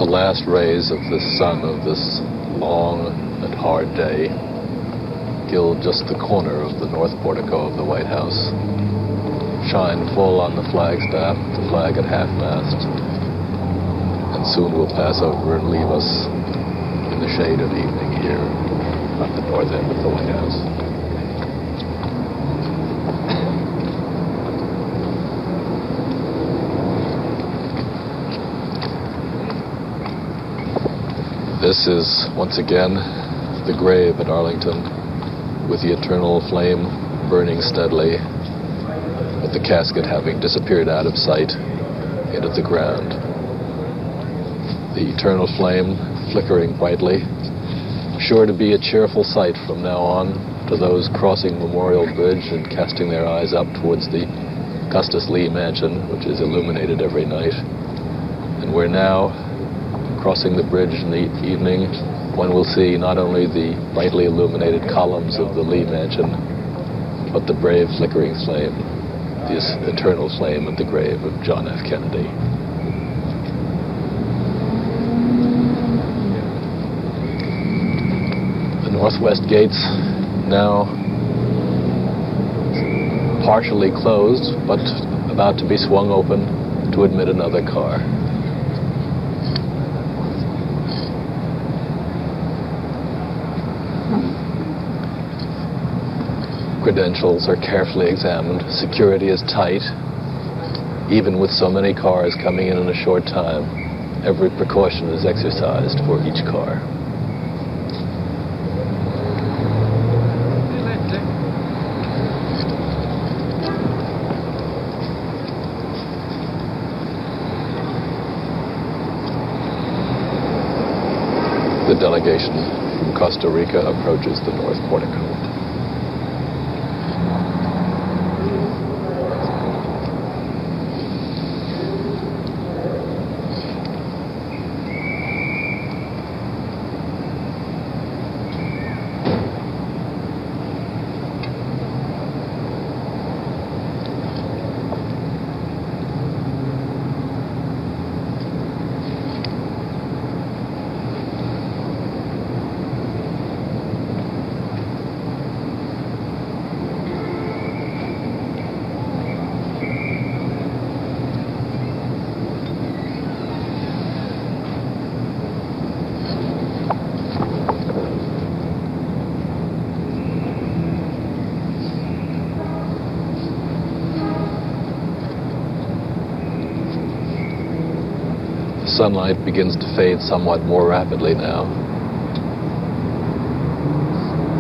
The last rays of the sun of this long and hard day gild just the corner of the north portico of the White House, shine full on the flagstaff, the flag at half-mast, and soon will pass over and leave us in the shade of evening here at the north end of the White House. This is, once again, the grave at Arlington, with the eternal flame burning steadily, with the casket having disappeared out of sight into the ground. The eternal flame flickering brightly, sure to be a cheerful sight from now on to those crossing Memorial Bridge and casting their eyes up towards the Custis Lee Mansion, which is illuminated every night. And we're now crossing the bridge in the evening. One will see not only the brightly illuminated columns of the Lee Mansion, but the brave flickering flame, this eternal flame at the grave of John F. Kennedy. The northwest gates now partially closed, but about to be swung open to admit another car. Credentials are carefully examined. Security is tight. Even with so many cars coming in a short time, every precaution is exercised for each car. The delegation from Costa Rica approaches the north portico. Sunlight begins to fade somewhat more rapidly now.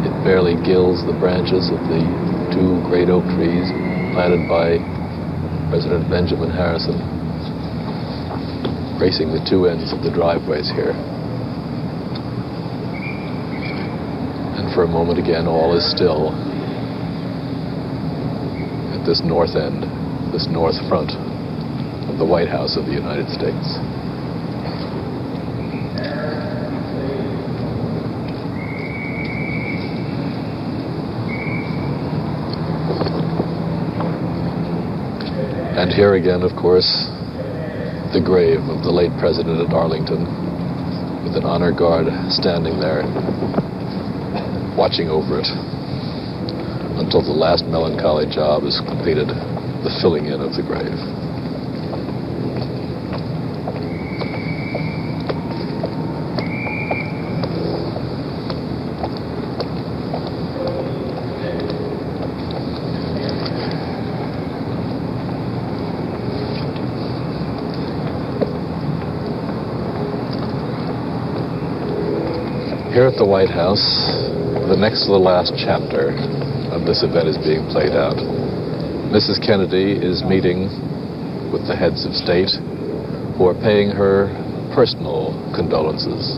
It barely gilds the branches of the two great oak trees planted by President Benjamin Harrison, gracing the two ends of the driveways here. And for a moment again, all is still at this north end, this north front of the White House of the United States. And here again, of course, the grave of the late president at Arlington, with an honor guard standing there, watching over it until the last melancholy job is completed, the filling in of the grave. Here at the White House, the next to the last chapter of this event is being played out. Mrs. Kennedy is meeting with the heads of state who are paying her personal condolences,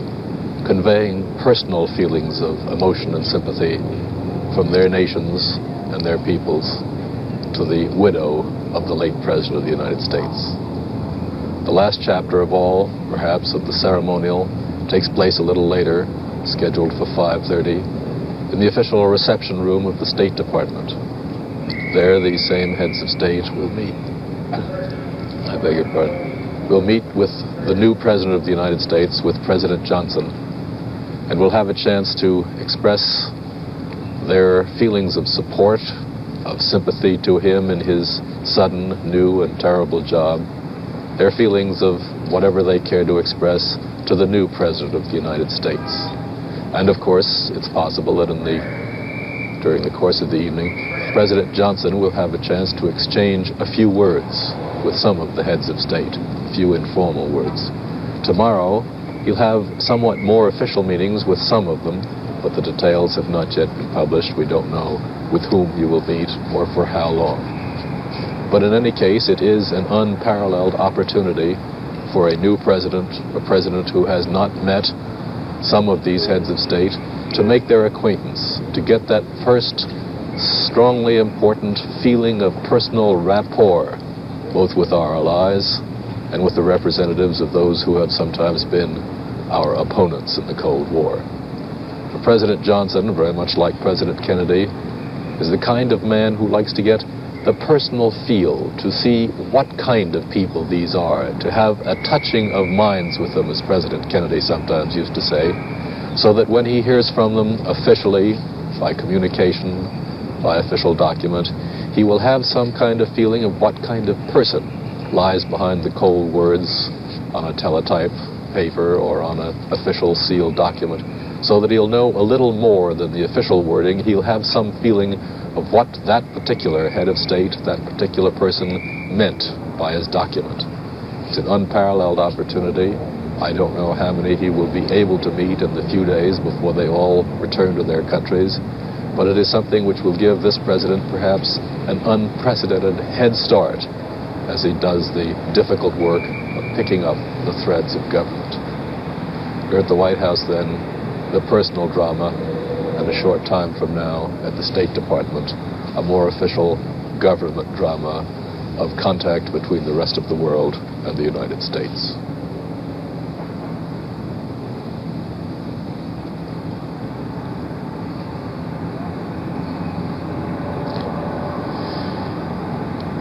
conveying personal feelings of emotion and sympathy from their nations and their peoples to the widow of the late President of the United States. The last chapter of all, perhaps, of the ceremonial takes place a little later, scheduled for 5:30, in the official reception room of the State Department. There, these same heads of state will meet. I beg your pardon. We'll meet with the new President of the United States, with President Johnson, and we'll have a chance to express their feelings of support, of sympathy to him in his sudden, new, and terrible job, their feelings of whatever they care to express to the new President of the United States. And of course, it's possible that during the course of the evening, President Johnson will have a chance to exchange a few words with some of the heads of state, a few informal words. Tomorrow, he'll have somewhat more official meetings with some of them, but the details have not yet been published. We don't know with whom he will meet or for how long. But in any case, it is an unparalleled opportunity for a new president, a president who has not met some of these heads of state, to make their acquaintance, to get that first strongly important feeling of personal rapport, both with our allies and with the representatives of those who have sometimes been our opponents in the Cold War. President Johnson, very much like President Kennedy, is the kind of man who likes to get the personal feel, to see what kind of people these are, to have a touching of minds with them, as President Kennedy sometimes used to say, so that when he hears from them officially, by communication, by official document, he will have some kind of feeling of what kind of person lies behind the cold words on a teletype paper or on an official sealed document, so that he'll know a little more than the official wording. He'll have some feeling of what that particular head of state, that particular person, meant by his document. It's an unparalleled opportunity. I don't know how many he will be able to meet in the few days before they all return to their countries, but it is something which will give this president perhaps an unprecedented head start as he does the difficult work of picking up the threads of government. Here at the White House, then, the personal drama, and a short time from now at the State Department, a more official government drama of contact between the rest of the world and the United States.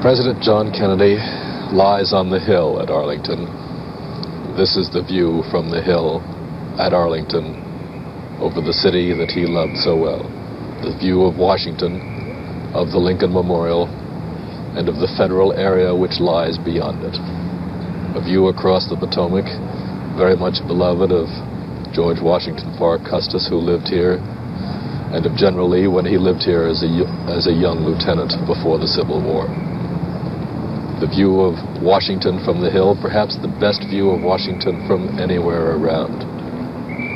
President John Kennedy lies on the hill at Arlington. This is the view from the hill at Arlington over the city that he loved so well. The view of Washington, of the Lincoln Memorial, and of the federal area which lies beyond it. A view across the Potomac, very much beloved of George Washington Parke Custis, who lived here, and of General Lee when he lived here as a young lieutenant before the Civil War. The view of Washington from the hill, perhaps the best view of Washington from anywhere around.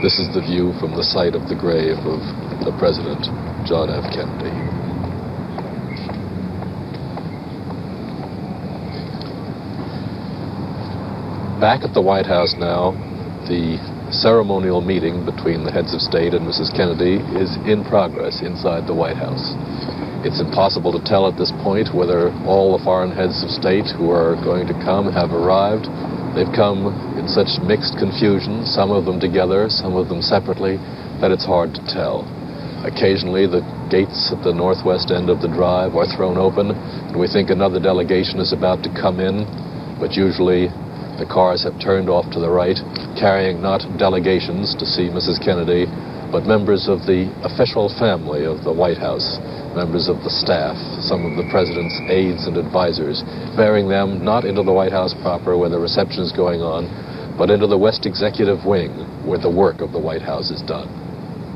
This is the view from the site of the grave of the President, John F. Kennedy. Back at the White House now, the ceremonial meeting between the heads of state and Mrs. Kennedy is in progress inside the White House. It's impossible to tell at this point whether all the foreign heads of state who are going to come have arrived. They've come in such mixed confusion, some of them together, some of them separately, that it's hard to tell. Occasionally, the gates at the northwest end of the drive are thrown open, and we think another delegation is about to come in, but usually the cars have turned off to the right, carrying not delegations to see Mrs. Kennedy, but members of the official family of the White House, members of the staff, some of the president's aides and advisors, bearing them not into the White House proper where the reception is going on, but into the West Executive Wing where the work of the White House is done.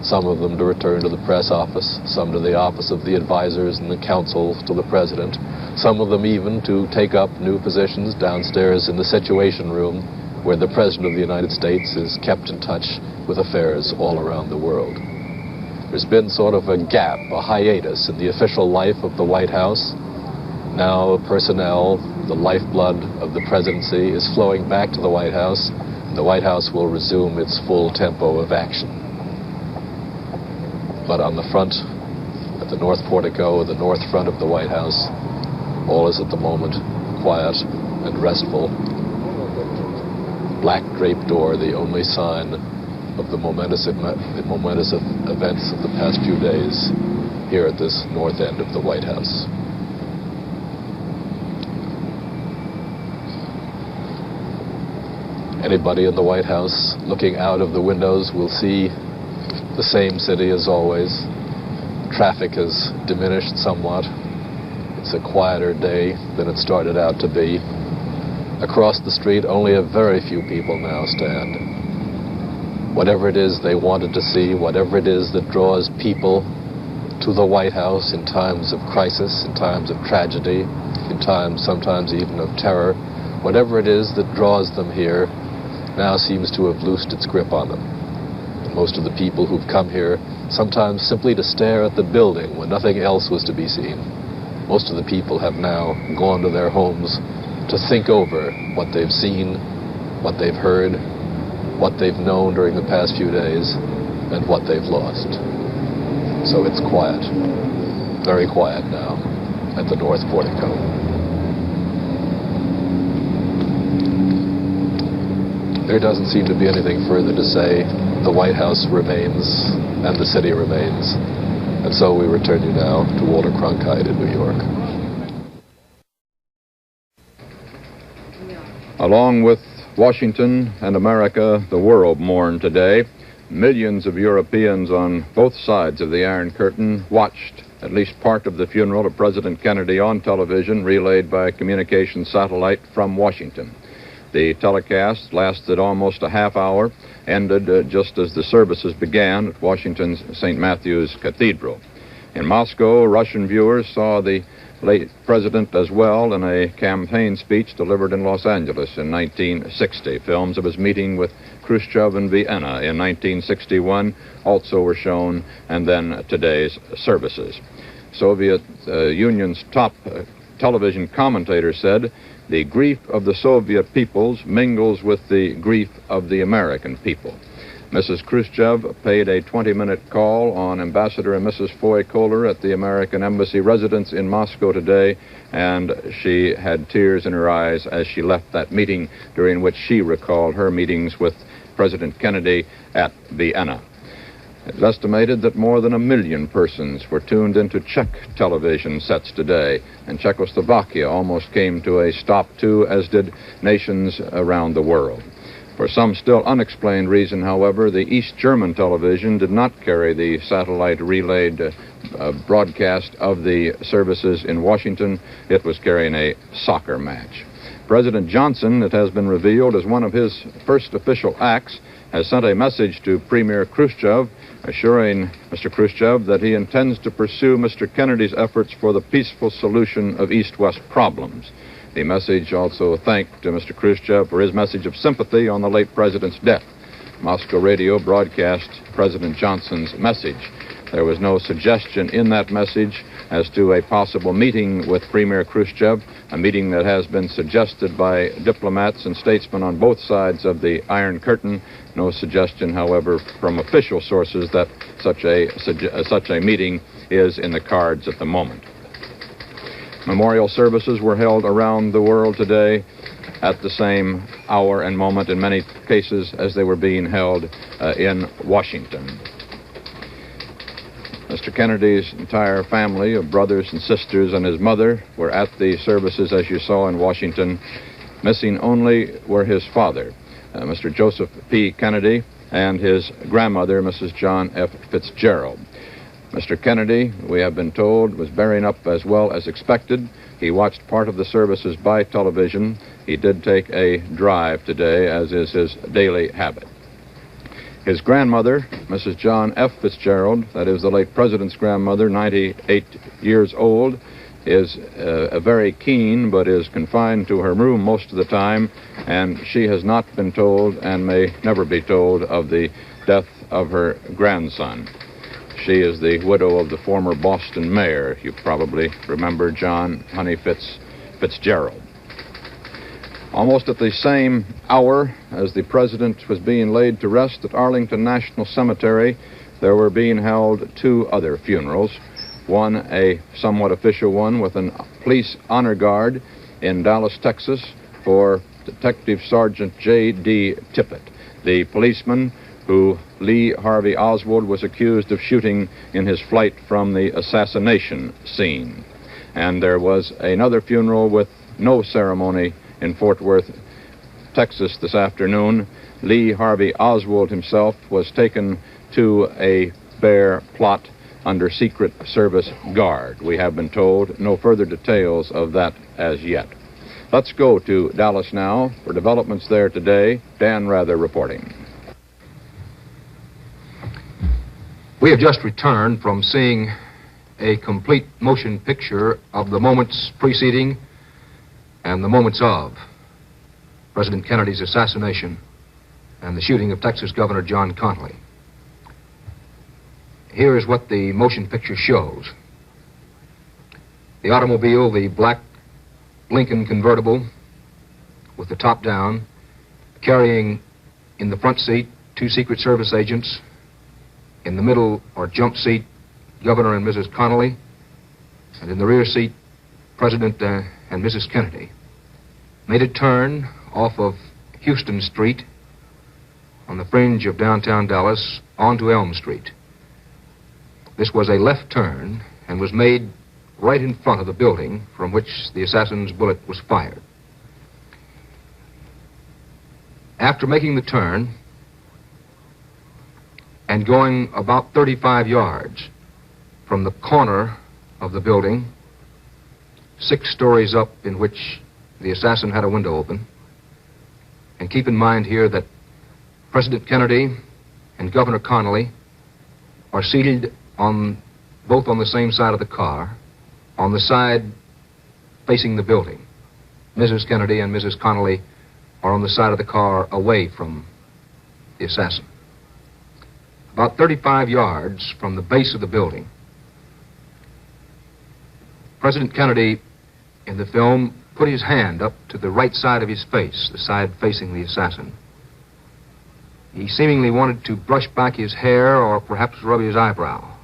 Some of them to return to the press office, some to the office of the advisors and the counsel to the president, some of them even to take up new positions downstairs in the Situation Room where the President of the United States is kept in touch with affairs all around the world. There's been sort of a gap, a hiatus in the official life of the White House. Now personnel, the lifeblood of the presidency, is flowing back to the White House. The White House will resume its full tempo of action. But on the front, at the north portico, the north front of the White House, all is at the moment quiet and restful. Black draped door, the only sign of the momentous events of the past few days here at this north end of the White House. Anybody in the White House looking out of the windows will see the same city as always. Traffic has diminished somewhat. It's a quieter day than it started out to be. Across the street, only a very few people now stand. Whatever it is they wanted to see, whatever it is that draws people to the White House in times of crisis, in times of tragedy, in times sometimes even of terror, whatever it is that draws them here now seems to have loosed its grip on them. And most of the people who've come here, sometimes simply to stare at the building when nothing else was to be seen, most of the people have now gone to their homes to think over what they've seen, what they've heard, what they've known during the past few days, and what they've lost. So it's quiet, very quiet now at the North Portico. There doesn't seem to be anything further to say. The White House remains, and the city remains. And so we return you now to Walter Cronkite in New York. Along with Washington and America, the world mourned today. Millions of Europeans on both sides of the Iron Curtain watched at least part of the funeral of President Kennedy on television, relayed by a communication satellite from Washington. The telecast lasted almost a half hour, ended just as the services began at Washington's St. Matthew's Cathedral. In Moscow, Russian viewers saw the late president as well in a campaign speech delivered in Los Angeles in 1960. Films of his meeting with Khrushchev in Vienna in 1961 also were shown, and then today's services. Soviet Union's top television commentator said, "The grief of the Soviet peoples mingles with the grief of the American people." Mrs. Khrushchev paid a 20-minute call on Ambassador and Mrs. Foy Kohler at the American Embassy residence in Moscow today, and she had tears in her eyes as she left that meeting, during which she recalled her meetings with President Kennedy at Vienna. It's estimated that more than 1 million persons were tuned into Czech television sets today, and Czechoslovakia almost came to a stop too, as did nations around the world. For some still unexplained reason, however, the East German television did not carry the satellite-relayed broadcast of the services in Washington. It was carrying a soccer match. President Johnson, it has been revealed, as one of his first official acts, has sent a message to Premier Khrushchev, assuring Mr. Khrushchev that he intends to pursue Mr. Kennedy's efforts for the peaceful solution of East-West problems. The message also thanked Mr. Khrushchev for his message of sympathy on the late president's death. Moscow radio broadcast President Johnson's message. There was no suggestion in that message as to a possible meeting with Premier Khrushchev, a meeting that has been suggested by diplomats and statesmen on both sides of the Iron Curtain. No suggestion, however, from official sources that such a meeting is in the cards at the moment. Memorial services were held around the world today at the same hour and moment, in many cases, as they were being held in Washington. Mr. Kennedy's entire family of brothers and sisters and his mother were at the services, as you saw, in Washington. Missing only were his father, Mr. Joseph P. Kennedy, and his grandmother, Mrs. John F. Fitzgerald. Mr. Kennedy, we have been told, was bearing up as well as expected. He watched part of the services by television. He did take a drive today, as is his daily habit. His grandmother, Mrs. John F. Fitzgerald, that is the late president's grandmother, 98 years old, is very keen but is confined to her room most of the time, and she has not been told and may never be told of the death of her grandson. She is the widow of the former Boston mayor. You probably remember John Honey Fitzgerald. Almost at the same hour as the president was being laid to rest at Arlington National Cemetery, there were being held 2 other funerals. One, a somewhat official one, with a police honor guard in Dallas, Texas, for Detective Sergeant J.D. Tippett, the policeman who Lee Harvey Oswald was accused of shooting in his flight from the assassination scene. And there was another funeral with no ceremony in Fort Worth Texas this afternoon, Lee Harvey Oswald himself was taken to a bare plot under Secret Service guard. We have been told no further details of that as yet. Let's go to Dallas now for developments there today. Dan Rather reporting. We have just returned from seeing a complete motion picture of the moments preceding and the moments of President Kennedy's assassination and the shooting of Texas Governor John Connally. Here is what the motion picture shows. The automobile, the black Lincoln convertible with the top down, carrying in the front seat 2 Secret Service agents, in the middle or jump seat Governor and Mrs. Connally, and in the rear seat President and Mrs. Kennedy, made a turn off of Houston Street on the fringe of downtown Dallas onto Elm Street. This was a left turn and was made right in front of the building from which the assassin's bullet was fired. After making the turn and going about 35 yards from the corner of the building, 6 stories up, in which the assassin had a window open, and keep in mind here that President Kennedy and Governor Connally are seated both on the same side of the car, on the side facing the building. Mrs. Kennedy and Mrs. Connally are on the side of the car away from the assassin. About 35 yards from the base of the building, President Kennedy, in the film, put his hand up to the right side of his face, the side facing the assassin. He seemingly wanted to brush back his hair or perhaps rub his eyebrow.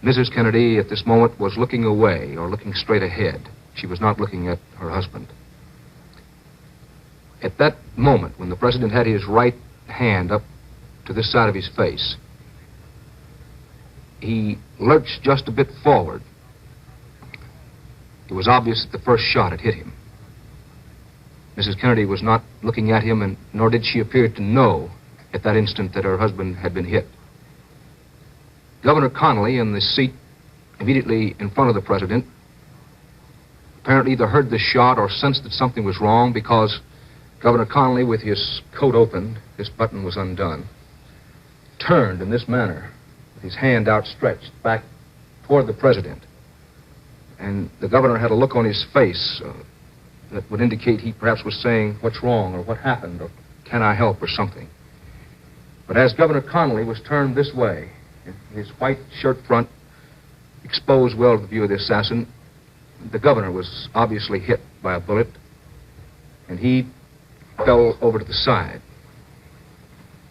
Mrs. Kennedy, at this moment, was looking away or looking straight ahead. She was not looking at her husband. At that moment, when the president had his right hand up to this side of his face, he lurched just a bit forward. It was obvious that the first shot had hit him. Mrs. Kennedy was not looking at him, and nor did she appear to know at that instant that her husband had been hit. Governor Connally, in the seat immediately in front of the president, apparently either heard the shot or sensed that something was wrong, because Governor Connally, with his coat open, his button was undone, turned in this manner, with his hand outstretched back toward the president. And the governor had a look on his face that would indicate he perhaps was saying, "What's wrong?" or "What happened?" or "Can I help?" or something. But as Governor Connally was turned this way, his white shirt front exposed well to the view of the assassin, the governor was obviously hit by a bullet, and he fell over to the side.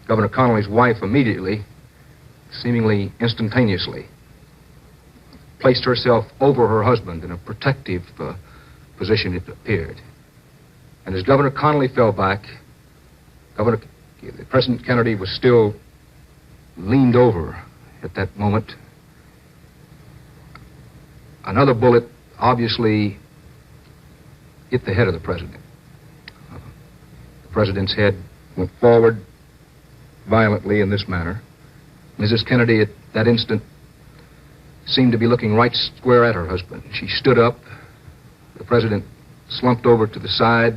Governor Connally's wife immediately, seemingly instantaneously, placed herself over her husband in a protective position, it appeared. And as Governor Connally fell back, President Kennedy was still leaned over at that moment. Another bullet obviously hit the head of the president. The president's head went forward violently in this manner. Mrs. Kennedy at that instant seemed to be looking right square at her husband. She stood up. The president slumped over to the side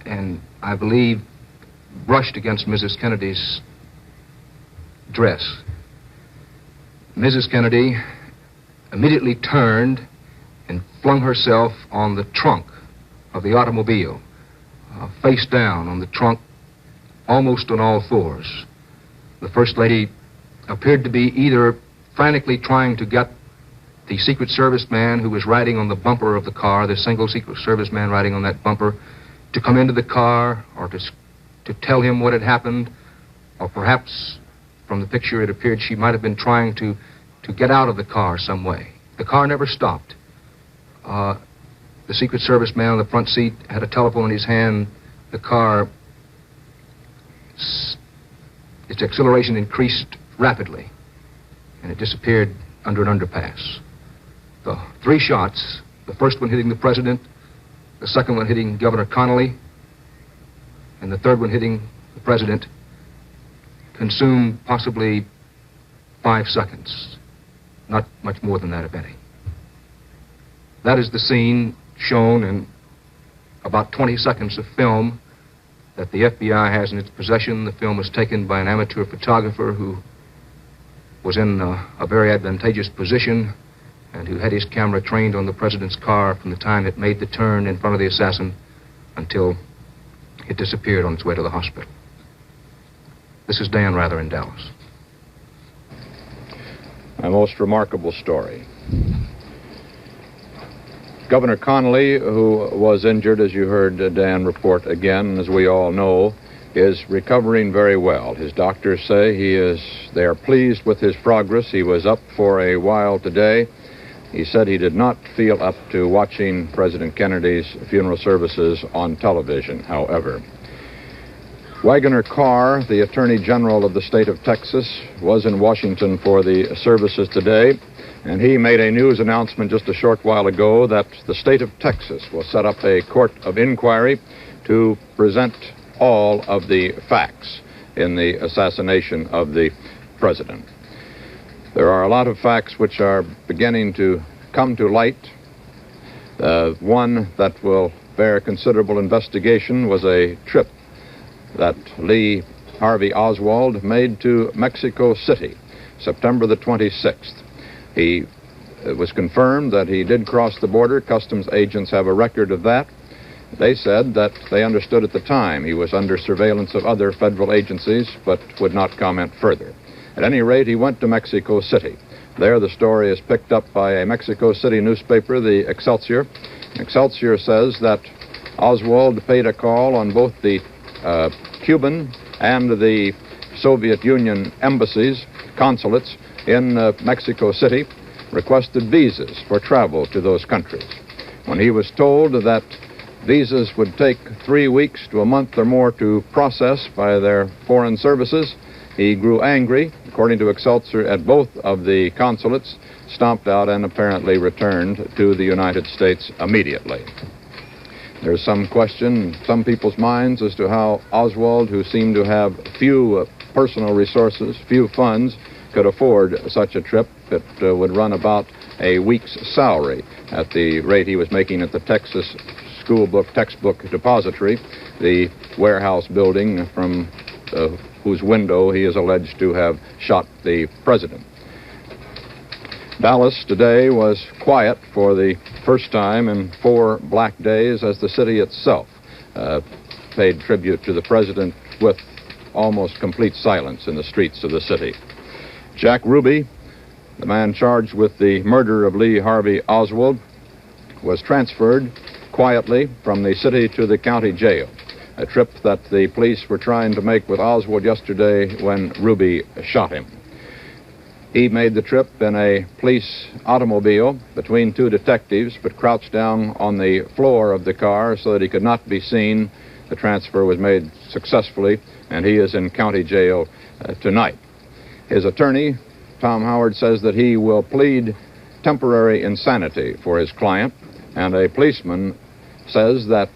and, I believe, brushed against Mrs. Kennedy's dress. Mrs. Kennedy immediately turned and flung herself on the trunk of the automobile, face down on the trunk, almost on all fours. The First Lady appeared to be either frantically trying to get the Secret Service man who was riding on the bumper of the car, the single Secret Service man riding on that bumper, to come into the car or to tell him what had happened, or perhaps from the picture it appeared she might have been trying to get out of the car some way. The car never stopped. The Secret Service man on the front seat had a telephone in his hand. The car, its acceleration increased rapidly, and it disappeared under an underpass. The 3 shots, the first one hitting the president, the second one hitting Governor Connolly, and the third one hitting the president, consumed possibly 5 seconds. Not much more than that, if any. That is the scene shown in about 20 seconds of film that the FBI has in its possession. The film was taken by an amateur photographer who was in a very advantageous position and who had his camera trained on the president's car from the time it made the turn in front of the assassin until it disappeared on its way to the hospital. This is Dan Rather in Dallas. A most remarkable story. Governor Connolly, who was injured, as you heard Dan report again, as we all know, is recovering very well. His doctors say they are pleased with his progress. He was up for a while today. He said he did not feel up to watching President Kennedy's funeral services on television, however. Wagoner Carr, the Attorney General of the state of Texas, was in Washington for the services today, and he made a news announcement just a short while ago that the state of Texas will set up a court of inquiry to present all of the facts in the assassination of the president. There are a lot of facts which are beginning to come to light. One that will bear considerable investigation was a trip that Lee Harvey Oswald made to Mexico City, September the 26th. It was confirmed that he did cross the border. Customs agents have a record of that. They said that they understood at the time he was under surveillance of other federal agencies, but would not comment further. At any rate, he went to Mexico City. There, the story is picked up by a Mexico City newspaper, the Excelsior. Excelsior says that Oswald paid a call on both the Cuban and the Soviet Union embassies, consulates in Mexico City, requested visas for travel to those countries. When he was told that visas would take 3 weeks to a month or more to process by their foreign services, he grew angry, according to Excelsior, at both of the consulates, stomped out, and apparently returned to the United States immediately. There's some question in some people's minds as to how Oswald, who seemed to have few personal resources, few funds, could afford such a trip that would run about a week's salary at the rate he was making at the Texas textbook depository, the warehouse building from whose window he is alleged to have shot the president. Dallas today was quiet for the first time in 4 black days as the city itself paid tribute to the president with almost complete silence in the streets of the city. Jack Ruby, the man charged with the murder of Lee Harvey Oswald, was transferred quietly from the city to the county jail, a trip that the police were trying to make with Oswald yesterday when Ruby shot him. He made the trip in a police automobile between 2 detectives, but crouched down on the floor of the car so that he could not be seen. The transfer was made successfully, and he is in county jail tonight. His attorney, Tom Howard, says that he will plead temporary insanity for his client, and a policeman says that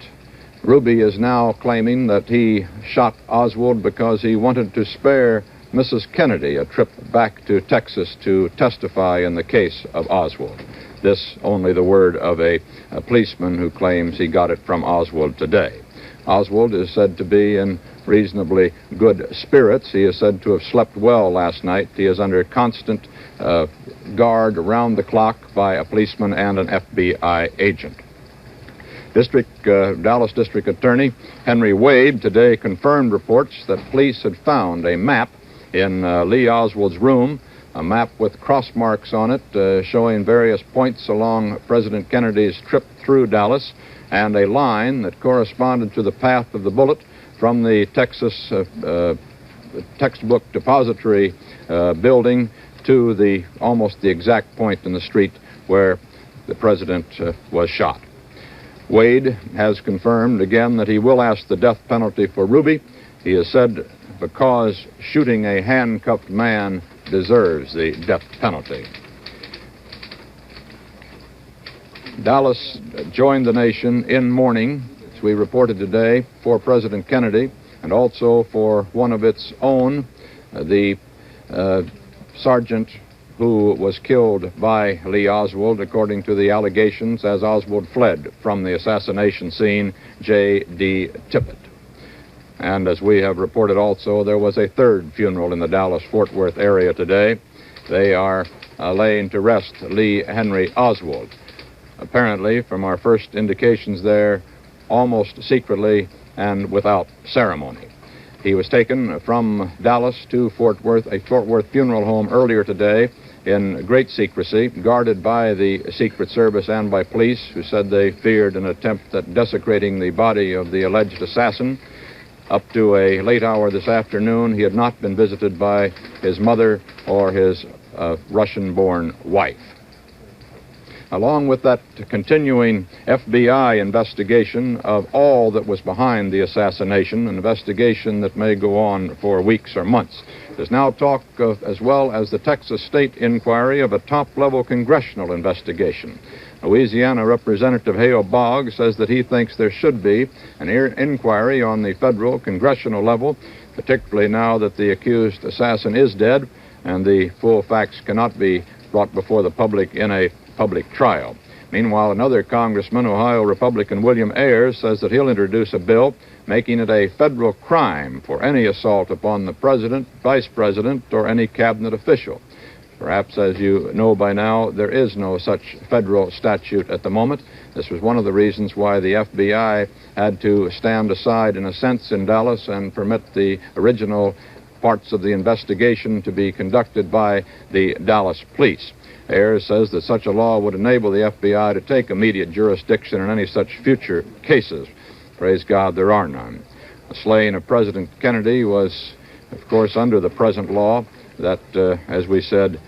Ruby is now claiming that he shot Oswald because he wanted to spare Mrs. Kennedy a trip back to Texas to testify in the case of Oswald. This only the word of a policeman who claims he got it from Oswald today. Oswald is said to be in reasonably good spirits. He is said to have slept well last night. He is under constant guard around the clock by a policeman and an FBI agent. Dallas District Attorney Henry Wade today confirmed reports that police had found a map in Lee Oswald's room, a map with cross marks on it showing various points along President Kennedy's trip through Dallas, and a line that corresponded to the path of the bullet from the Texas textbook depository building to almost the exact point in the street where the president was shot. Wade has confirmed again that he will ask the death penalty for Ruby. He has said because shooting a handcuffed man deserves the death penalty. Dallas joined the nation in mourning, as we reported today, for President Kennedy and also for one of its own, the sergeant who was killed by Lee Oswald, according to the allegations, as Oswald fled from the assassination scene, J.D. Tippit. And as we have reported also, there was a third funeral in the Dallas-Fort Worth area today. They are laying to rest Lee Henry Oswald. Apparently, from our first indications there, almost secretly and without ceremony. He was taken from Dallas to Fort Worth, a Fort Worth funeral home earlier today in great secrecy, guarded by the Secret Service and by police, who said they feared an attempt at desecrating the body of the alleged assassin. Up to a late hour this afternoon, he had not been visited by his mother or his Russian-born wife. Along with that continuing FBI investigation of all that was behind the assassination, an investigation that may go on for weeks or months, there's now talk of, as well as the Texas State inquiry, of a top-level congressional investigation. Louisiana Representative Hale Boggs says that he thinks there should be an inquiry on the federal congressional level, particularly now that the accused assassin is dead and the full facts cannot be brought before the public in a public trial. Meanwhile, another congressman, Ohio Republican William Ayers, says that he'll introduce a bill making it a federal crime for any assault upon the president, vice president, or any cabinet official. Perhaps, as you know by now, there is no such federal statute at the moment. This was one of the reasons why the FBI had to stand aside, in a sense, in Dallas and permit the original parts of the investigation to be conducted by the Dallas police. Ayers says that such a law would enable the FBI to take immediate jurisdiction in any such future cases. Praise God, there are none. The slaying of President Kennedy was, of course, under the present law that, as we said,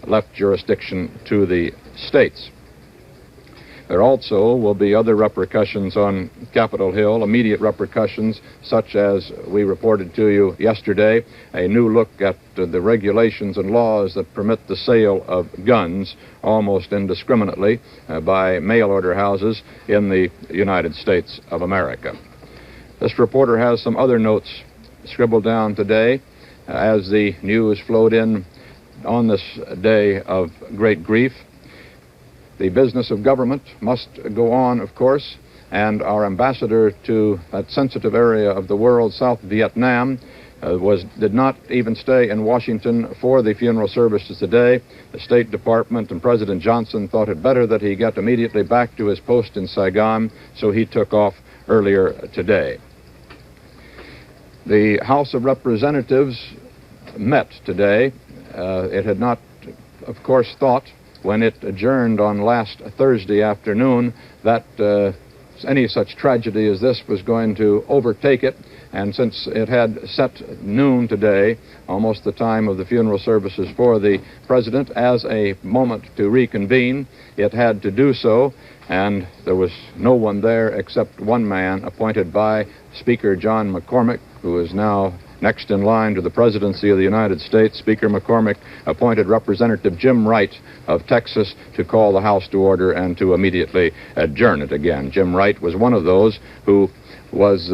left jurisdiction to the states. There also will be other repercussions on Capitol Hill, immediate repercussions, such as we reported to you yesterday, a new look at the regulations and laws that permit the sale of guns almost indiscriminately by mail-order houses in the United States of America. This reporter has some other notes scribbled down today as the news flowed in on this day of great grief. The business of government must go on, of course, and our ambassador to that sensitive area of the world, South Vietnam, did not even stay in Washington for the funeral services today. The State Department and President Johnson thought it better that he get immediately back to his post in Saigon, so he took off earlier today. The House of Representatives met today. It had not, of course, thought when it adjourned on last Thursday afternoon that any such tragedy as this was going to overtake it. And since it had set noon today, almost the time of the funeral services for the president, as a moment to reconvene, it had to do so. And there was no one there except one man appointed by Speaker John McCormick, who is now next in line to the presidency of the United States. Speaker McCormick appointed Representative Jim Wright of Texas to call the House to order and to immediately adjourn it again. Jim Wright was one of those who was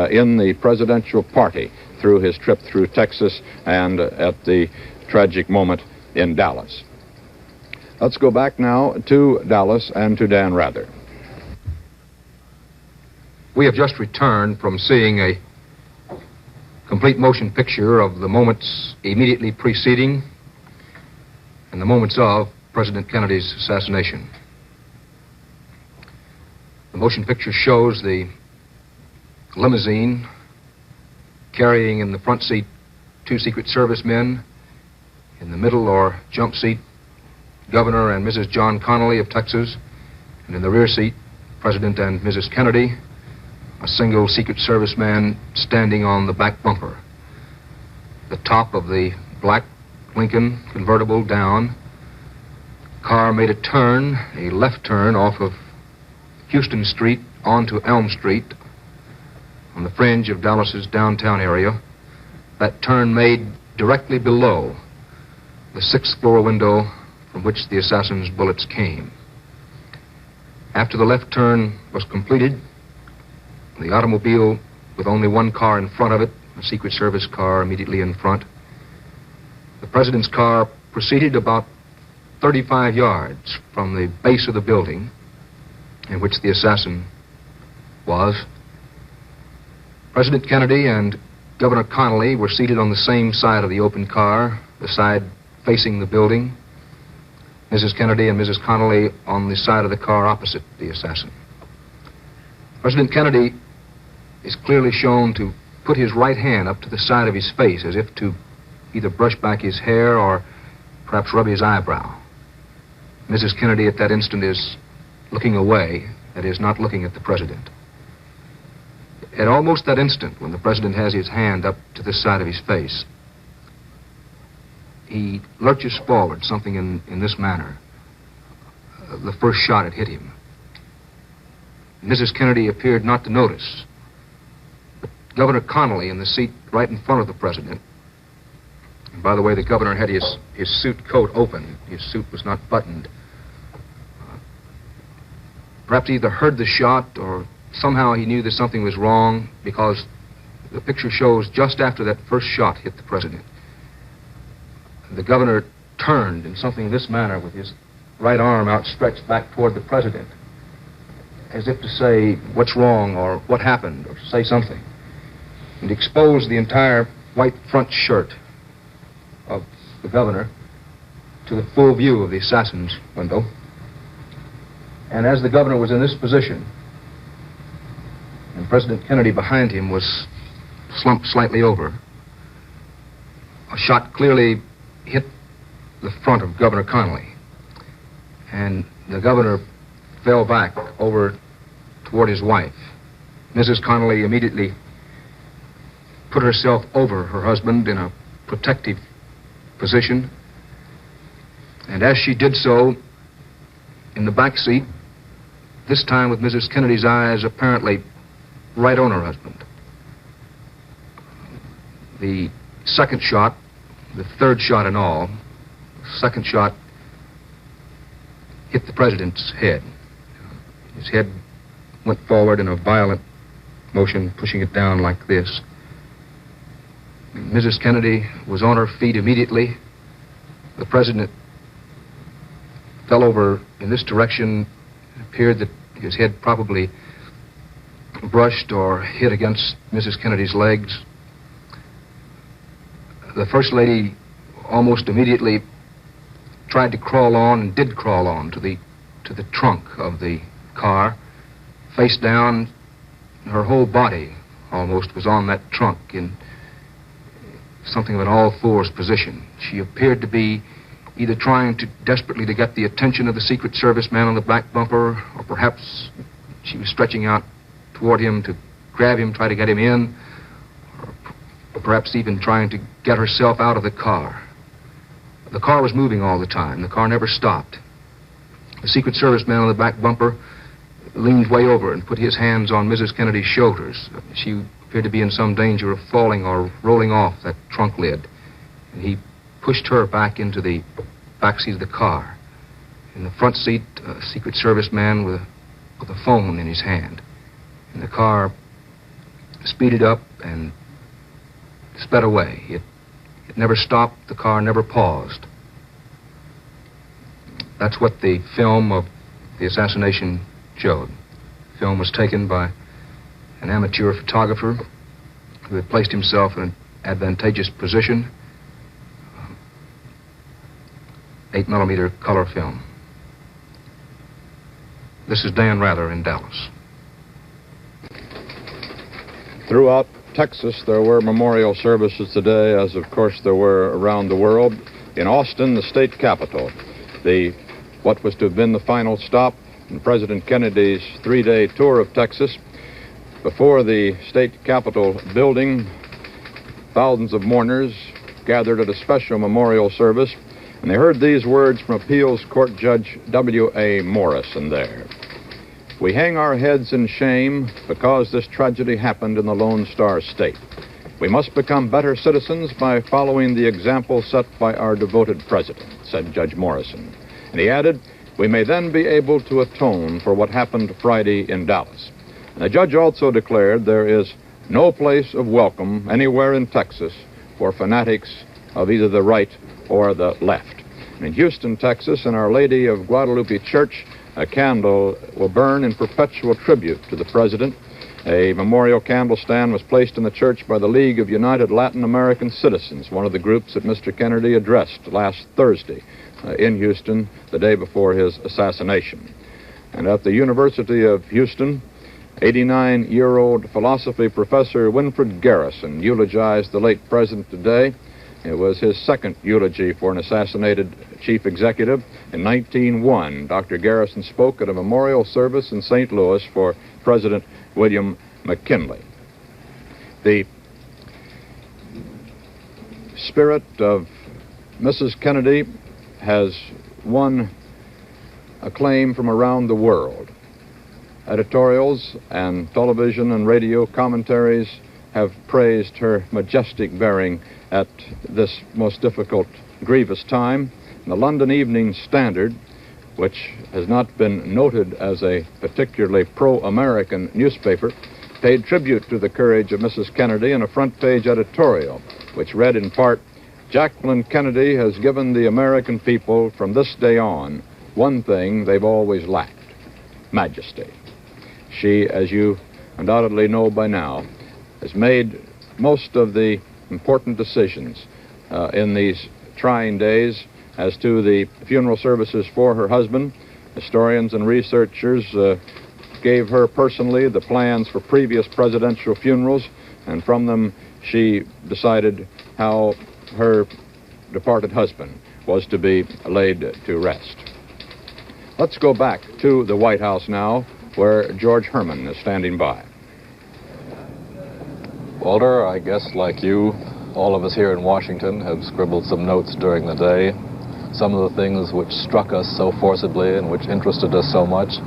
in the presidential party through his trip through Texas and at the tragic moment in Dallas. Let's go back now to Dallas and to Dan Rather. We have just returned from seeing a complete motion picture of the moments immediately preceding and the moments of President Kennedy's assassination. The motion picture shows the limousine carrying in the front seat 2 Secret Service men, in the middle or jump seat Governor and Mrs. John Connally of Texas, and in the rear seat President and Mrs. Kennedy, a single Secret Service man standing on the back bumper. The top of the black Lincoln convertible down. Car made a turn, a left turn off of Houston Street onto Elm Street on the fringe of Dallas's downtown area. That turn made directly below the 6th floor window from which the assassin's bullets came. After the left turn was completed, the automobile, with only one car in front of it, a Secret Service car immediately in front, the president's car proceeded about 35 yards from the base of the building in which the assassin was. President Kennedy and Governor Connally were seated on the same side of the open car, the side facing the building. Mrs. Kennedy and Mrs. Connally on the side of the car opposite the assassin. President Kennedy is clearly shown to put his right hand up to the side of his face as if to either brush back his hair or perhaps rub his eyebrow. Mrs. Kennedy at that instant is looking away, that is, not looking at the president. At almost that instant, when the president has his hand up to the side of his face, he lurches forward, something in this manner. The first shot had hit him. Mrs. Kennedy appeared not to notice. But Governor Connally, in the seat right in front of the president, and by the way, the governor had his suit coat open. His suit was not buttoned. Perhaps he either heard the shot or somehow he knew that something was wrong, because the picture shows just after that first shot hit the president, the governor turned in something in this manner with his right arm outstretched back toward the president, as if to say what's wrong or what happened or say something, and exposed the entire white front shirt of the governor to the full view of the assassin's window. And as the governor was in this position, and President Kennedy behind him was slumped slightly over, a shot clearly hit the front of Governor Connally, and the governor fell back over toward his wife. Mrs. Connally immediately put herself over her husband in a protective position, and as she did so, in the back seat, this time with Mrs. Kennedy's eyes apparently right on her husband, the second shot, the third shot in all, the second shot hit the president's head. His head went forward in a violent motion, pushing it down like this. Mrs. Kennedy was on her feet immediately. The president fell over in this direction. It appeared that his head probably brushed or hit against Mrs. Kennedy's legs. The First Lady almost immediately tried to crawl on, and did crawl on to the trunk of the car. Face down, her whole body almost was on that trunk in something of an all-fours position. She appeared to be either trying desperately to get the attention of the Secret Service man on the back bumper, or perhaps she was stretching out toward him to grab him, try to get him in, or perhaps even trying to get herself out of the car. The car was moving all the time. The car never stopped. The Secret Service man on the back bumper leaned way over and put his hands on Mrs. Kennedy's shoulders. She appeared to be in some danger of falling or rolling off that trunk lid. And he pushed her back into the back seat of the car. In the front seat, a Secret Service man with a phone in his hand. And the car speeded up and sped away. It never stopped. The car never paused. That's what the film of the assassination showed. The film was taken by an amateur photographer who had placed himself in an advantageous position. 8mm color film. This is Dan Rather in Dallas. Throughout Texas, there were memorial services today, as of course there were around the world. In Austin, the state capitol, what was to have been the final stop in President Kennedy's 3-day tour of Texas. Before the state capitol building, thousands of mourners gathered at a special memorial service, and they heard these words from Appeals Court Judge W.A. Morrison there. "We hang our heads in shame because this tragedy happened in the Lone Star State. We must become better citizens by following the example set by our devoted president," said Judge Morrison. And he added, we may then be able to atone for what happened Friday in Dallas. And the judge also declared there is no place of welcome anywhere in Texas for fanatics of either the right or the left. In Houston, Texas, in Our Lady of Guadalupe Church, a candle will burn in perpetual tribute to the president. A memorial candle stand was placed in the church by the League of United Latin American Citizens, one of the groups that Mr. Kennedy addressed last Thursday in Houston, the day before his assassination. And at the University of Houston, 89-year-old philosophy professor Winfred Garrison eulogized the late president today. It was his second eulogy for an assassinated chief executive. In 1901, Dr. Garrison spoke at a memorial service in St. Louis for President William McKinley. The spirit of Mrs. Kennedy has won acclaim from around the world. Editorials and television and radio commentaries have praised her majestic bearing at this most difficult, grievous time. And the London Evening Standard, which has not been noted as a particularly pro-American newspaper, paid tribute to the courage of Mrs. Kennedy in a front-page editorial, which read in part, "Jacqueline Kennedy has given the American people from this day on one thing they've always lacked, majesty." She, as you undoubtedly know by now, has made most of the important decisions in these trying days as to the funeral services for her husband. Historians and researchers gave her personally the plans for previous presidential funerals, and from them she decided how her departed husband was to be laid to rest. Let's go back to the White House now, where George Herman is standing by. Walter, I guess like you, all of us here in Washington have scribbled some notes during the day. Some of the things which struck us so forcibly and which interested us so much,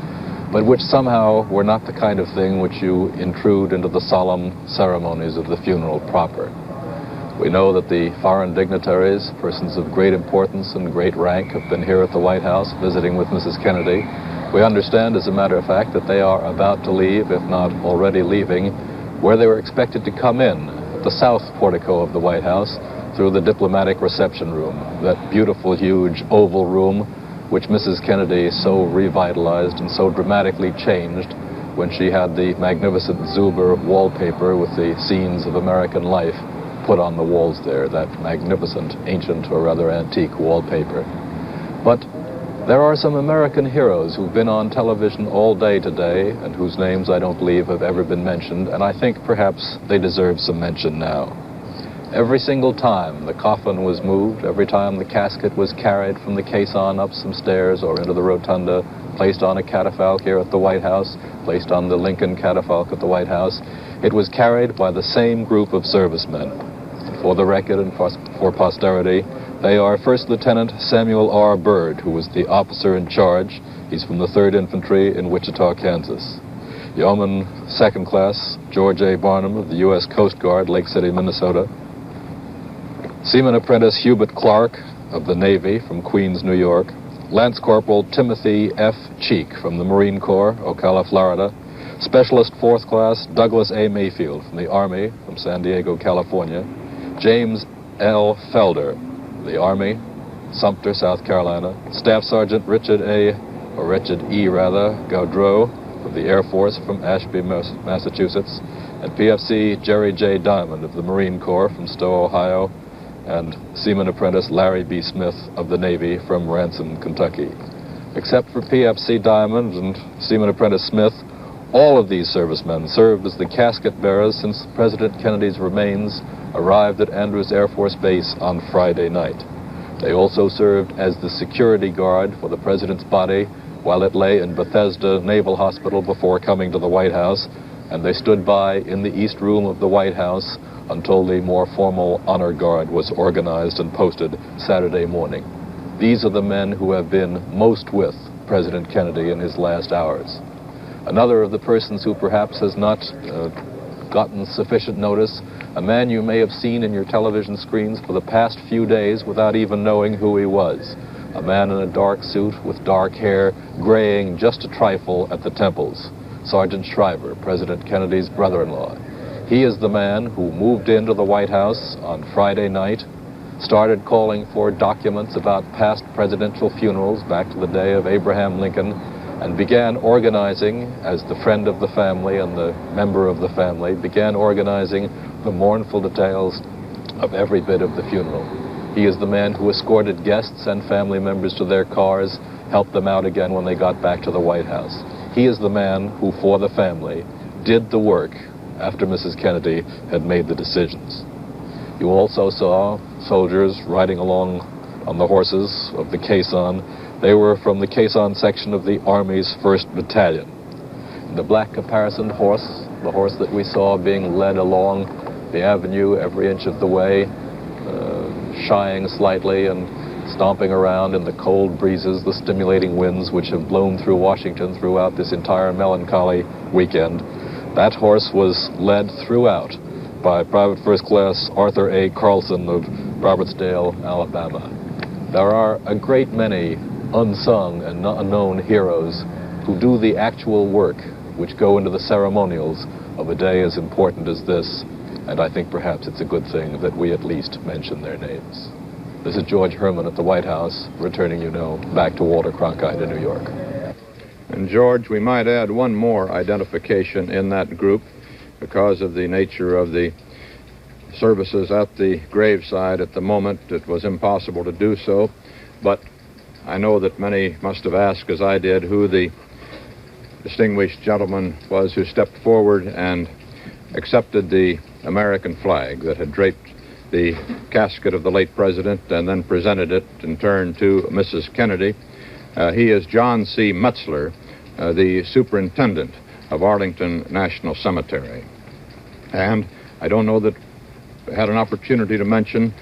but which somehow were not the kind of thing which you intrude into the solemn ceremonies of the funeral proper. We know that the foreign dignitaries, persons of great importance and great rank, have been here at the White House visiting with Mrs. Kennedy. We understand, as a matter of fact, that they are about to leave, if not already leaving, where they were expected to come in, at the south portico of the White House, through the diplomatic reception room, that beautiful, huge oval room which Mrs. Kennedy so revitalized and so dramatically changed when she had the magnificent Zuber wallpaper with the scenes of American life put on the walls there, that magnificent, ancient, or rather antique wallpaper. But there are some American heroes who've been on television all day today and whose names I don't believe have ever been mentioned, and I think perhaps they deserve some mention now. Every single time the coffin was moved, every time the casket was carried from the caisson up some stairs or into the rotunda, placed on a catafalque here at the White House, placed on the Lincoln catafalque at the White House, it was carried by the same group of servicemen. For the record and for posterity, they are First Lieutenant Samuel R. Byrd, who was the officer in charge. He's from the 3rd Infantry in Wichita, Kansas. Yeoman Second Class George A. Barnum of the U.S. Coast Guard, Lake City, Minnesota. Seaman Apprentice Hubert Clark of the Navy from Queens, New York. Lance Corporal Timothy F. Cheek from the Marine Corps, Ocala, Florida. Specialist 4th Class Douglas A. Mayfield from the Army from San Diego, California. James L. Felder, the Army, Sumter, South Carolina. Staff Sergeant Richard E. Gaudreau of the Air Force from Ashby, Massachusetts. And PFC Jerry J. Diamond of the Marine Corps from Stowe, Ohio. And Seaman Apprentice Larry B. Smith of the Navy from Ransom, Kentucky. Except for PFC Diamond and Seaman Apprentice Smith, all of these servicemen served as the casket bearers since President Kennedy's remains arrived at Andrews Air Force Base on Friday night. They also served as the security guard for the president's body while it lay in Bethesda Naval Hospital before coming to the White House, and they stood by in the East Room of the White House until the more formal honor guard was organized and posted Saturday morning. These are the men who have been most with President Kennedy in his last hours. Another of the persons who perhaps has not gotten sufficient notice, a man you may have seen in your television screens for the past few days without even knowing who he was. a man in a dark suit with dark hair, graying just a trifle at the temples. Sergeant Shriver, President Kennedy's brother-in-law. He is the man who moved into the White House on Friday night, started calling for documents about past presidential funerals back to the day of Abraham Lincoln, and began organizing, as the friend of the family and the member of the family, began organizing the mournful details of every bit of the funeral. He is the man who escorted guests and family members to their cars, helped them out again when they got back to the White House. He is the man who, for the family, did the work after Mrs. Kennedy had made the decisions. You also saw soldiers riding along on the horses of the caisson. They were from the caisson section of the Army's 1st Battalion. The black caparisoned horse, the horse that we saw being led along the avenue every inch of the way, shying slightly and stomping around in the cold breezes, the stimulating winds which have blown through Washington throughout this entire melancholy weekend. That horse was led throughout by Private First Class Arthur A. Carlson of Robertsdale, Alabama. There are a great many unsung and unknown heroes who do the actual work which go into the ceremonials of a day as important as this, and I think perhaps it's a good thing that we at least mention their names. This is George Herman at the White House, returning, back to Walter Cronkite in New York. And George, we might add one more identification in that group because of the nature of the services at the graveside at the moment. It was impossible to do so, but I know that many must have asked, as I did, who the distinguished gentleman was who stepped forward and accepted the American flag that had draped the casket of the late president and then presented it in turn to Mrs. Kennedy. He is John C. Metzler, the superintendent of Arlington National Cemetery. And I don't know that I had an opportunity to mention,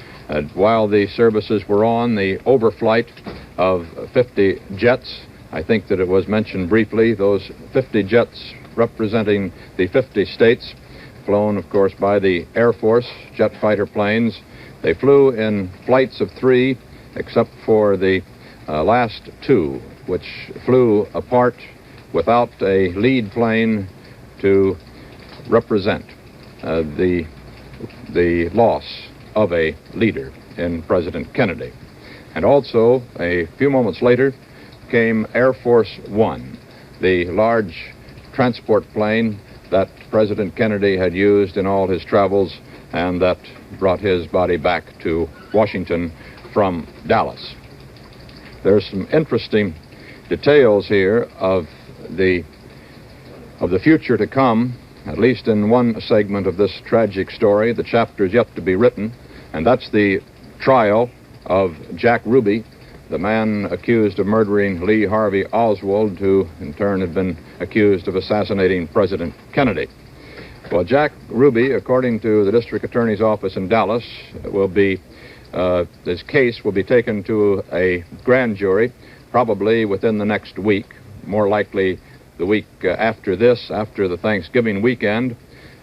while the services were on, the overflight of 50 jets. I think that it was mentioned briefly, those 50 jets representing the 50 states, flown, of course, by the Air Force jet fighter planes. They flew in flights of 3, except for the last 2, which flew apart without a lead plane to represent the loss of a leader in President Kennedy. And also, a few moments later, came Air Force One, the large transport plane that President Kennedy had used in all his travels and that brought his body back to Washington from Dallas. There's some interesting details here of the future to come, at least in one segment of this tragic story. The chapter is yet to be written, and that's the trial of Jack Ruby, the man accused of murdering Lee Harvey Oswald, who in turn had been accused of assassinating President Kennedy. Well, Jack Ruby, according to the district attorney's office in Dallas, his case will be taken to a grand jury probably within the next week, more likely the week after this, after the Thanksgiving weekend,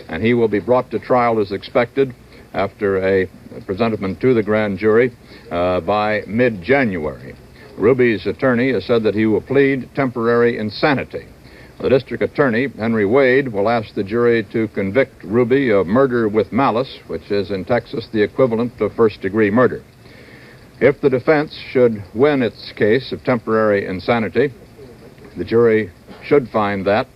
and he will be brought to trial as expected after a presentment to the grand jury by mid-January. Ruby's attorney has said that he will plead temporary insanity. The district attorney, Henry Wade, will ask the jury to convict Ruby of murder with malice, which is in Texas the equivalent of first-degree murder. If the defense should win its case of temporary insanity, the jury should find that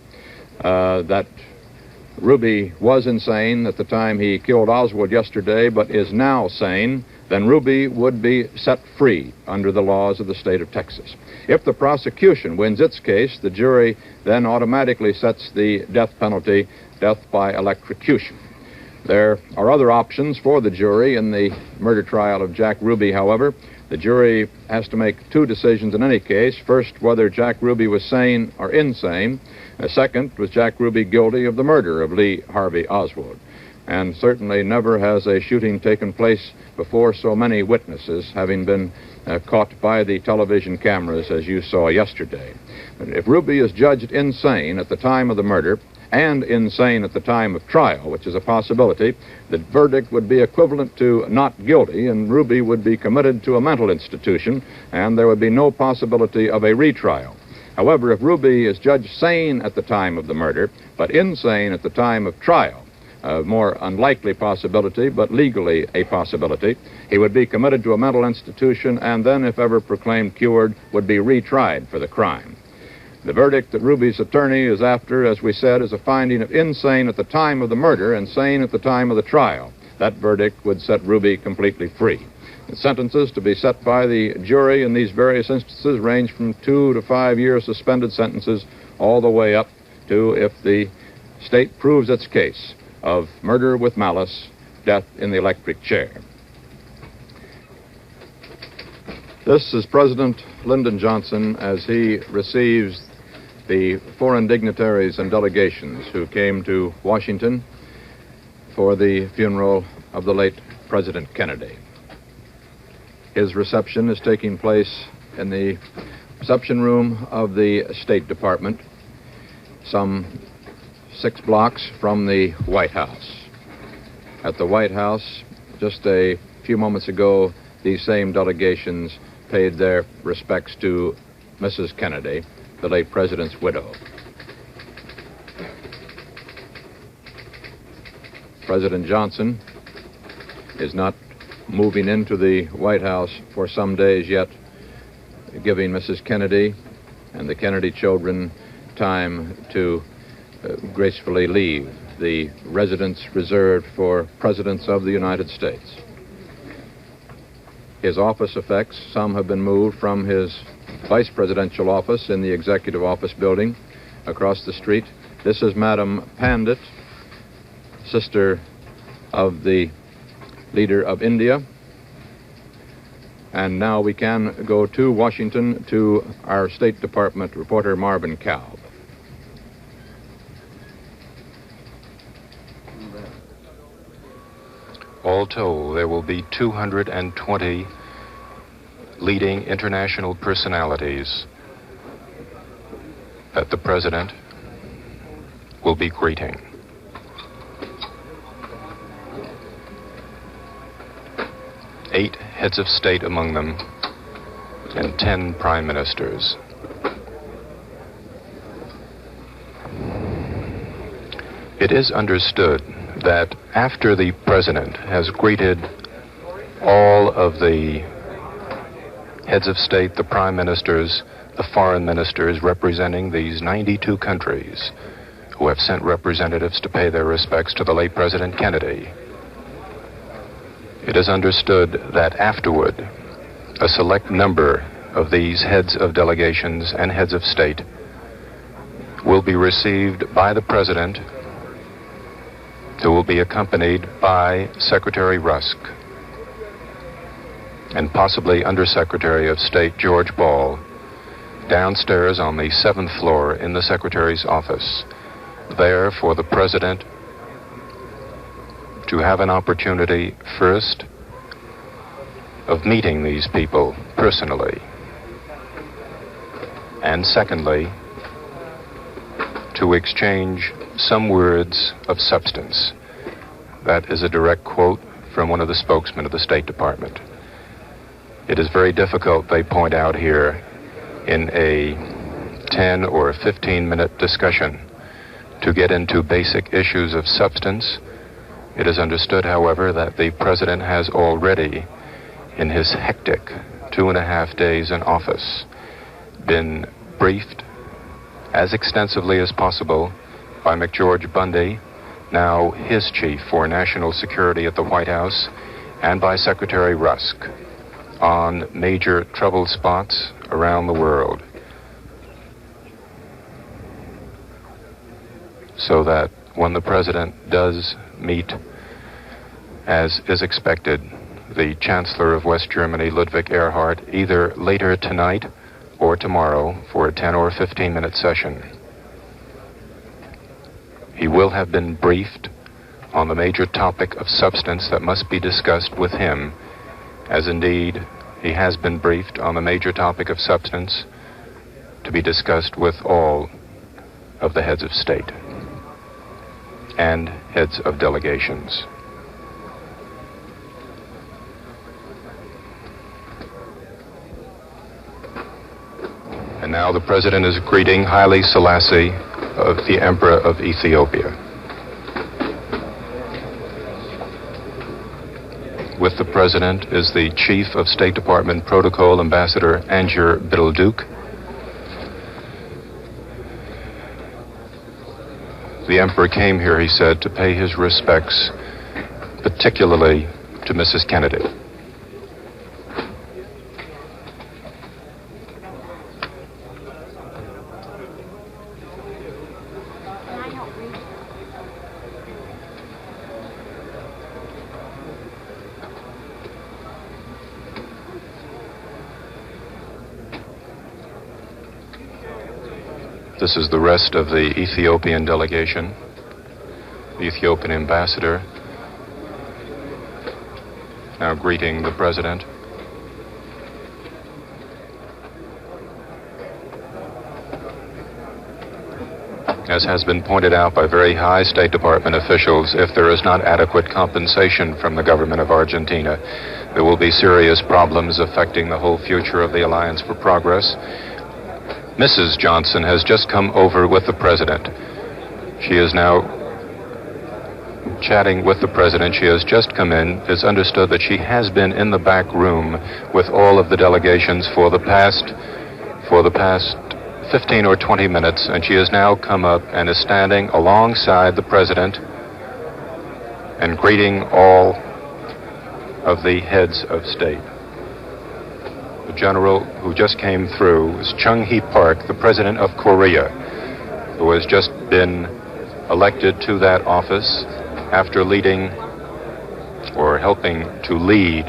Ruby was insane at the time he killed Oswald yesterday, but is now sane, then Ruby would be set free under the laws of the state of Texas. If the prosecution wins its case, the jury then automatically sets the death penalty, death by electrocution. There are other options for the jury in the murder trial of Jack Ruby, however. The jury has to make 2 decisions in any case. First, whether Jack Ruby was sane or insane. Second, was Jack Ruby guilty of the murder of Lee Harvey Oswald? And certainly never has a shooting taken place before so many witnesses having been caught by the television cameras as you saw yesterday. But if Ruby is judged insane at the time of the murder, and insane at the time of trial, which is a possibility, the verdict would be equivalent to not guilty, and Ruby would be committed to a mental institution, and there would be no possibility of a retrial. However, if Ruby is judged sane at the time of the murder, but insane at the time of trial, a more unlikely possibility, but legally a possibility, he would be committed to a mental institution and then, if ever proclaimed cured, would be retried for the crime. The verdict that Ruby's attorney is after, as we said, is a finding of insane at the time of the murder and sane at the time of the trial. That verdict would set Ruby completely free. The sentences to be set by the jury in these various instances range from 2 to 5 year suspended sentences all the way up to, if the state proves its case, of murder with malice, death in the electric chair. This is President Lyndon Johnson as he receives the foreign dignitaries and delegations who came to Washington for the funeral of the late President Kennedy. His reception is taking place in the reception room of the State Department, some 6 blocks from the White House. At the White House, just a few moments ago, these same delegations paid their respects to Mrs. Kennedy, the late president's widow. President Johnson is not moving into the White House for some days yet, giving Mrs. Kennedy and the Kennedy children time to gracefully leave the residence reserved for presidents of the United States. His office effects, some have been moved from his vice presidential office in the Executive Office building across the street. This is Madam Pandit, sister of the leader of India. And now we can go to Washington to our State Department reporter, Marvin Kalb. All told, there will be 220 leading international personalities that the President will be greeting. Eight heads of state among them, and 10 prime ministers. It is understood that after the President has greeted all of the heads of state, the prime ministers, the foreign ministers representing these 92 countries who have sent representatives to pay their respects to the late President Kennedy, it is understood that afterward, a select number of these heads of delegations and heads of state will be received by the President, who will be accompanied by Secretary Rusk and possibly Undersecretary of State George Ball downstairs on the 7th floor in the Secretary's office, there for the President to have an opportunity, first, of meeting these people personally, and secondly, to exchange some words of substance. That is a direct quote from one of the spokesmen of the State Department. It is very difficult, they point out here, in a 10 or 15-minute discussion to get into basic issues of substance. It is understood, however, that the President has already, in his hectic 2.5 days in office, been briefed as extensively as possible by McGeorge Bundy, now his chief for national security at the White House, and by Secretary Rusk on major troubled spots around the world, so that when the President does meet, as is expected, the Chancellor of West Germany, Ludwig Erhard, either later tonight or tomorrow for a 10 or 15-minute session, he will have been briefed on the major topic of substance that must be discussed with him, as indeed he has been briefed on the major topic of substance to be discussed with all of the heads of state. and heads of delegations. And now the President is greeting Haile Selassie, the Emperor of Ethiopia. With the President is the Chief of State Department Protocol, Ambassador Anger Biddleduk. The Emperor came here, he said, to pay his respects, particularly to Mrs. Kennedy. This is the rest of the Ethiopian delegation. The Ethiopian ambassador now greeting the President. As has been pointed out by very high State Department officials, if there is not adequate compensation from the government of Argentina, there will be serious problems affecting the whole future of the Alliance for Progress. Mrs. Johnson has just come over with the President. She is now chatting with the President. She has just come in. It's understood that she has been in the back room with all of the delegations for the past 15 or 20 minutes, and she has now come up and is standing alongside the President and greeting all of the heads of state. The general who just came through is Chung-hee Park, the President of Korea, who has just been elected to that office after leading or helping to lead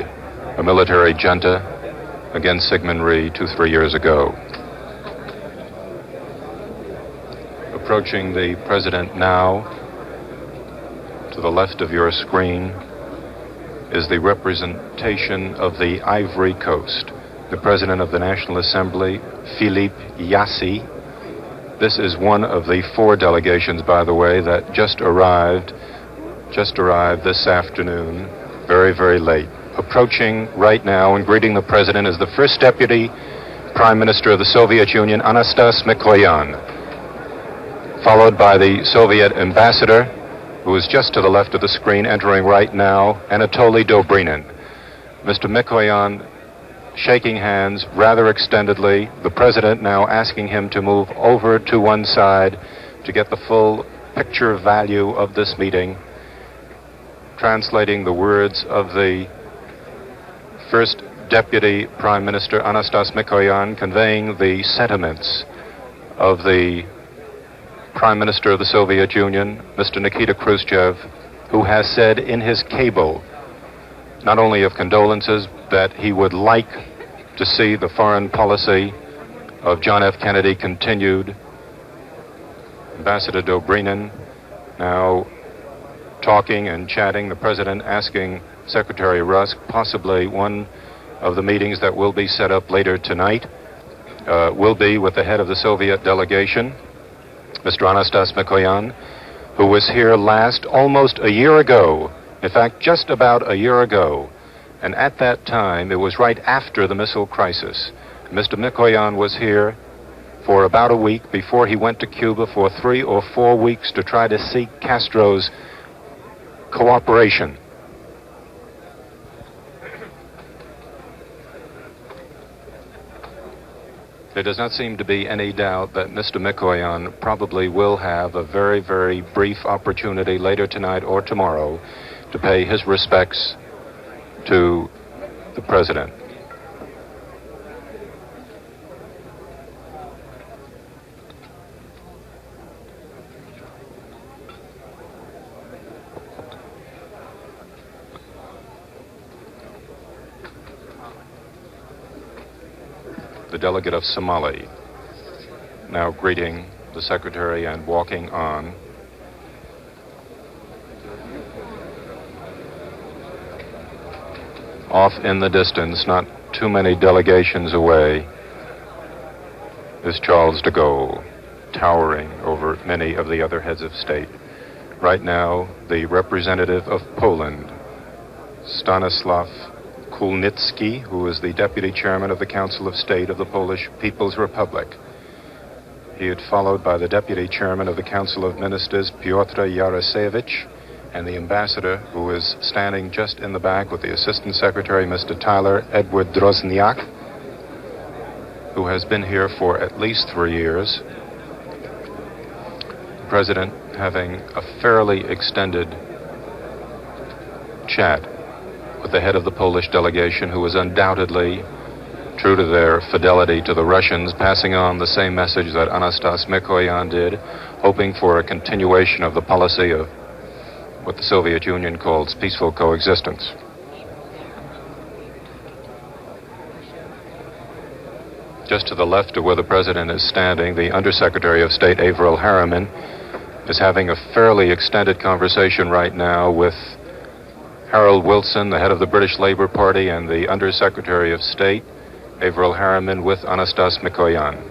a military junta against Syngman Rhee 2-3 years ago. Approaching the President now, to the left of your screen, is the representation of the Ivory Coast. The President of the National Assembly, Philippe Yassi. This is one of the 4 delegations, by the way, that just arrived this afternoon, very, very late. Approaching right now and greeting the President is the First Deputy Prime Minister of the Soviet Union, Anastas Mikoyan, followed by the Soviet Ambassador, who is just to the left of the screen, entering right now, Anatoly Dobrinin. Mr. Mikoyan shaking hands rather extendedly, the President now asking him to move over to one side to get the full picture value of this meeting, translating the words of the First Deputy Prime Minister Anastas Mikoyan, conveying the sentiments of the Prime Minister of the Soviet Union, Mr. Nikita Khrushchev, who has said in his cable, not only of condolences, that he would like to see the foreign policy of John F. Kennedy continued. Ambassador Dobrinin now talking and chatting, the President asking Secretary Rusk, possibly one of the meetings that will be set up later tonight will be with the head of the Soviet delegation, Mr. Anastas Mikoyan, who was here last almost a year ago. In fact, just about a year ago. And at that time, it was right after the missile crisis. Mr. Mikoyan was here for about a week before he went to Cuba for 3 or 4 weeks to try to seek Castro's cooperation. There does not seem to be any doubt that Mr. Mikoyan probably will have a very, very brief opportunity later tonight or tomorrow to pay his respects to the President. The delegate of Somali now greeting the Secretary and walking on. Off in the distance, not too many delegations away, is Charles de Gaulle, towering over many of the other heads of state. Right now, the representative of Poland, Stanislaw Kulnicki, who is the deputy chairman of the Council of State of the Polish People's Republic. He had followed by the deputy chairman of the Council of Ministers, Piotr Yarosevich, and the ambassador, who is standing just in the back with the assistant secretary, Mr. Tyler Edward Drozniak, who has been here for at least 3 years. The president having a fairly extended chat with the head of the Polish delegation, who is undoubtedly true to their fidelity to the Russians, passing on the same message that Anastas Mikoyan did, hoping for a continuation of the policy of what the Soviet Union calls peaceful coexistence. Just to the left of where the president is standing, the Undersecretary of State, Averil Harriman, is having a fairly extended conversation right now with Harold Wilson, the head of the British Labour Party, and the Undersecretary of State, Averil Harriman, with Anastas Mikoyan.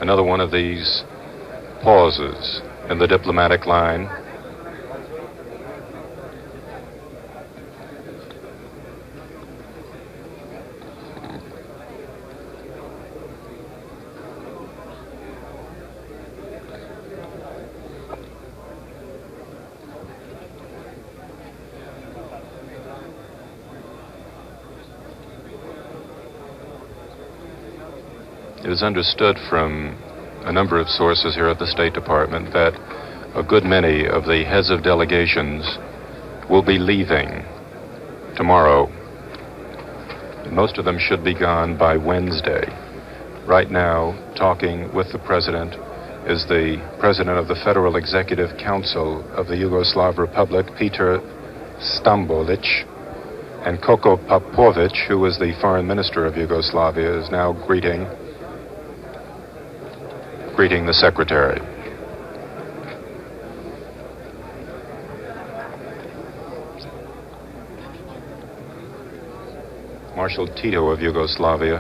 Another one of these pauses in the diplomatic line. It is understood from a number of sources here at the State Department that a good many of the heads of delegations will be leaving tomorrow. Most of them should be gone by Wednesday. Right now, talking with the president is the president of the Federal Executive Council of the Yugoslav Republic, Peter Stambolic, and Koko Popovic, who is the foreign minister of Yugoslavia, is now greeting the secretary. Marshal Tito of Yugoslavia,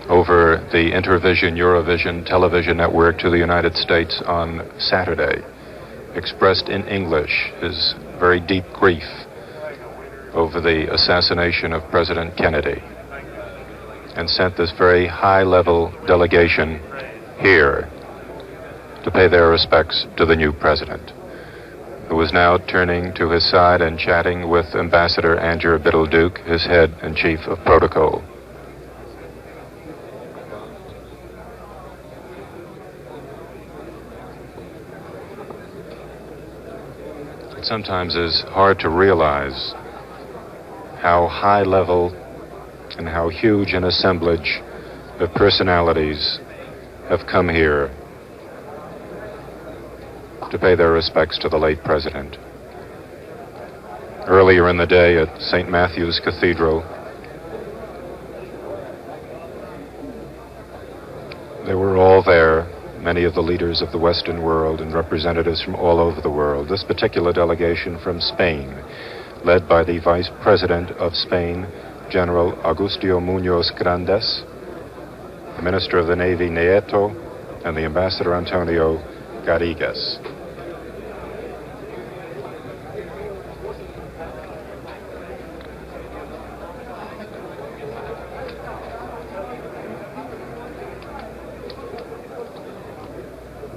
over the Intervision Eurovision television network to the United States on Saturday, expressed in English his very deep grief over the assassination of President Kennedy, and sent this very high-level delegation here to pay their respects to the new president, who is now turning to his side and chatting with Ambassador Andrew Biddle-Duke, his head and chief of protocol. It sometimes is hard to realize how high level and how huge an assemblage of personalities have come here to pay their respects to the late president. Earlier in the day at St. Matthew's Cathedral, they were all there, many of the leaders of the Western world and representatives from all over the world. This particular delegation from Spain, led by the Vice President of Spain, General Agustio Muñoz Grandes, the Minister of the Navy, Nieto, and the Ambassador Antonio Garrigues.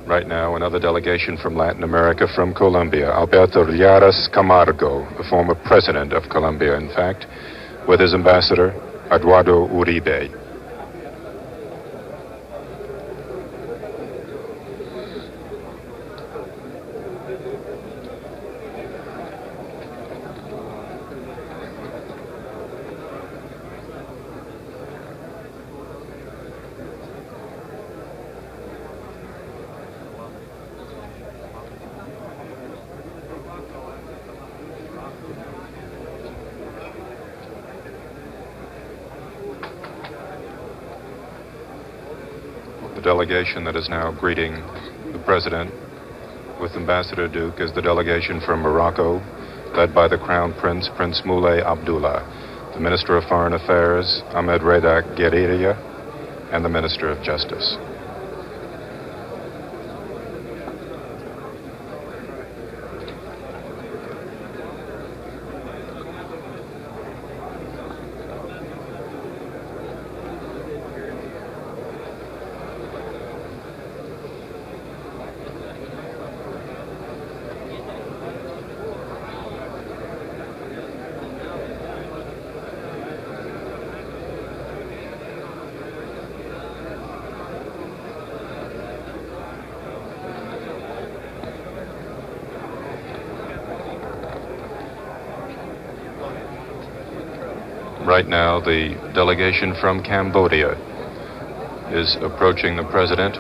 Right now, another delegation from Latin America, from Colombia, Alberto Llaras Camargo, the former president of Colombia, in fact, with his ambassador, Eduardo Uribe. The delegation that is now greeting the president with Ambassador Duke is the delegation from Morocco, led by the Crown Prince, Prince Moulay Abdullah, the Minister of Foreign Affairs, Ahmed Reza Guerrilla, and the Minister of Justice. Right now, the delegation from Cambodia is approaching the President.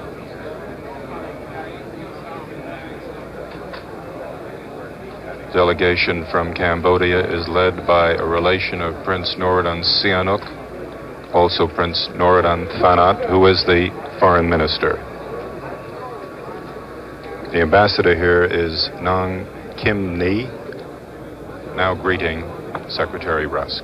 Delegation from Cambodia is led by a relation of Prince Norodom Sihanouk, also Prince Norodom Thanat, who is the Foreign Minister. The ambassador here is Nong Kim Ni, now greeting Secretary Rusk.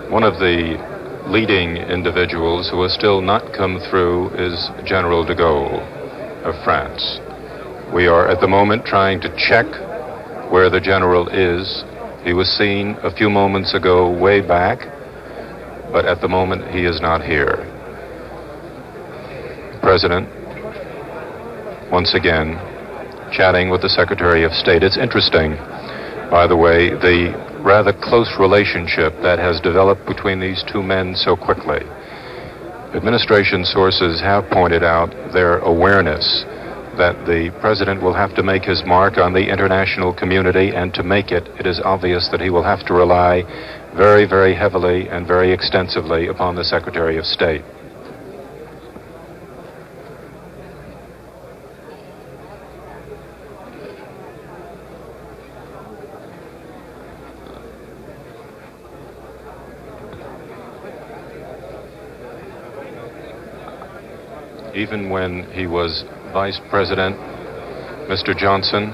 One of the leading individuals who has still not come through is General de Gaulle of France. We are at the moment trying to check where the general is. He was seen a few moments ago way back, but at the moment he is not here. The President, once again, chatting with the Secretary of State. It's interesting, by the way, the rather close relationship that has developed between these two men so quickly. Administration sources have pointed out their awareness that the President will have to make his mark on the international community, and to make it, it is obvious that he will have to rely very, very heavily and very extensively upon the Secretary of State. Even when he was Vice President, Mr. Johnson,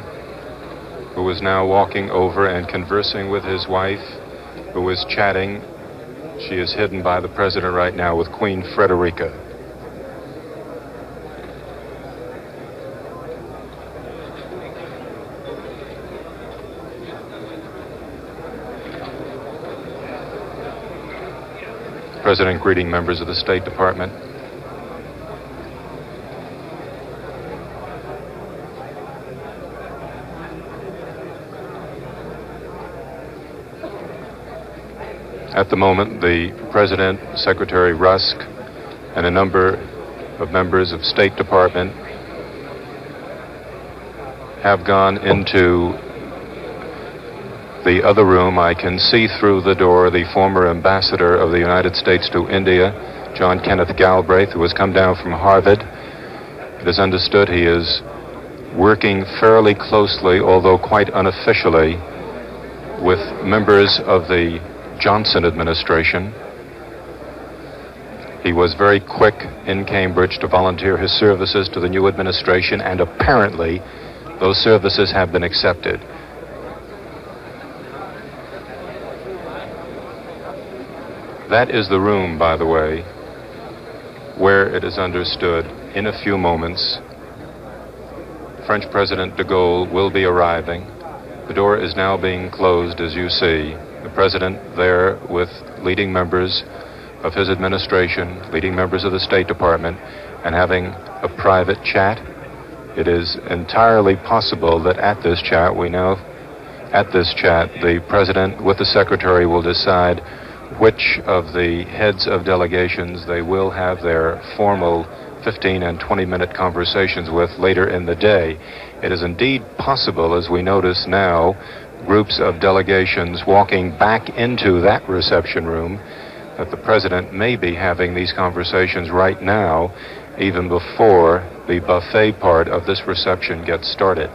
who is now walking over and conversing with his wife, who is chatting. She is hidden by the President right now with Queen Frederica. President greeting members of the State Department. At the moment, the President, Secretary Rusk, and a number of members of State Department have gone into the other room. I can see through the door the former ambassador of the United States to India, John Kenneth Galbraith, who has come down from Harvard. It is understood he is working fairly closely, although quite unofficially, with members of the Johnson administration. He was very quick in Cambridge to volunteer his services to the new administration, and apparently those services have been accepted. That is the room, by the way, where it is understood in a few moments French President de Gaulle will be arriving. The door is now being closed, as you see. The President there with leading members of his administration, leading members of the State Department, and having a private chat. It is entirely possible that at this chat, the President with the Secretary will decide which of the heads of delegations they will have their formal 15 and 20-minute conversations with later in the day. It is indeed possible, as we notice now, groups of delegations walking back into that reception room, that the President may be having these conversations right now, even before the buffet part of this reception gets started.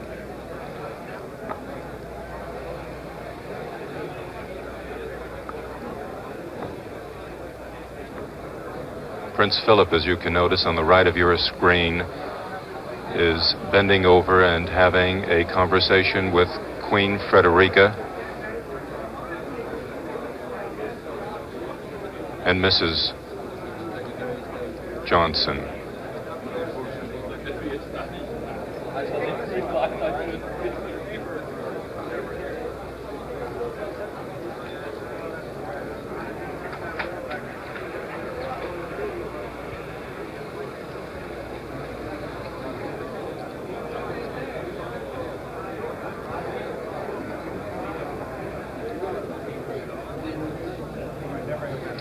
Prince Philip, as you can notice on the right of your screen, is bending over and having a conversation with Queen Frederica and Mrs. Johnson.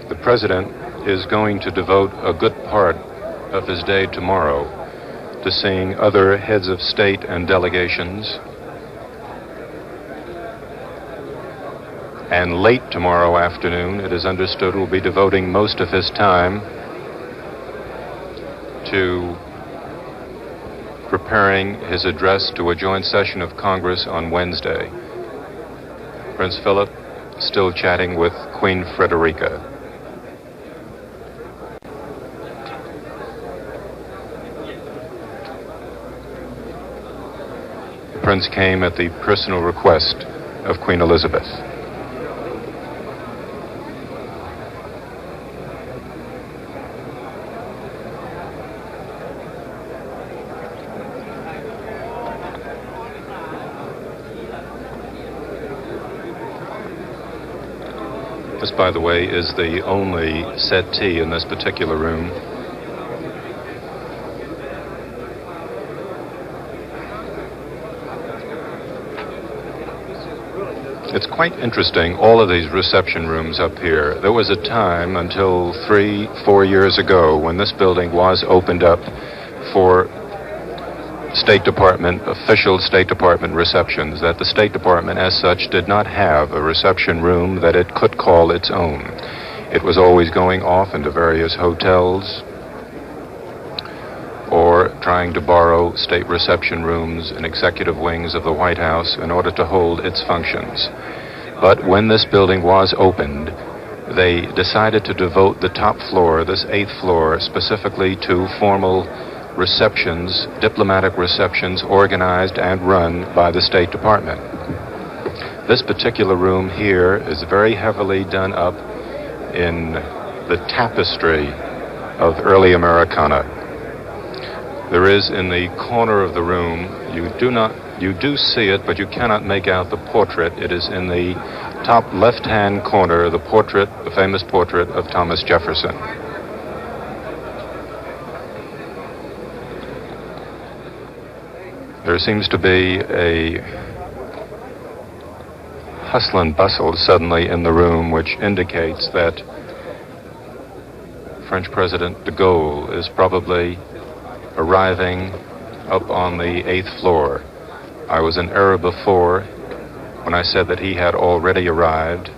The President is going to devote a good part of his day tomorrow to seeing other heads of state and delegations. And late tomorrow afternoon, it is understood, will be devoting most of his time to preparing his address to a joint session of Congress on Wednesday. Prince Philip still chatting with Queen Frederica. The Prince came at the personal request of Queen Elizabeth. This, by the way, is the only settee in this particular room. It's quite interesting, all of these reception rooms up here. There was a time until 3-4 years ago when this building was opened up for State Department, official State Department receptions, that the State Department as such did not have a reception room that it could call its own. It was always going off into various hotels or trying to borrow state reception rooms and executive wings of the White House in order to hold its functions. But when this building was opened, they decided to devote the top floor, this 8th floor, specifically to formal receptions, diplomatic receptions organized and run by the State Department. This particular room here is very heavily done up in the tapestry of early Americana. There is in the corner of the room, you do see it, but you cannot make out the portrait. It is in the top left-hand corner, the portrait, the famous portrait of Thomas Jefferson. There seems to be a hustle and bustle suddenly in the room, which indicates that French President de Gaulle is probably arriving up on the 8th floor. I was in error before when I said that he had already arrived,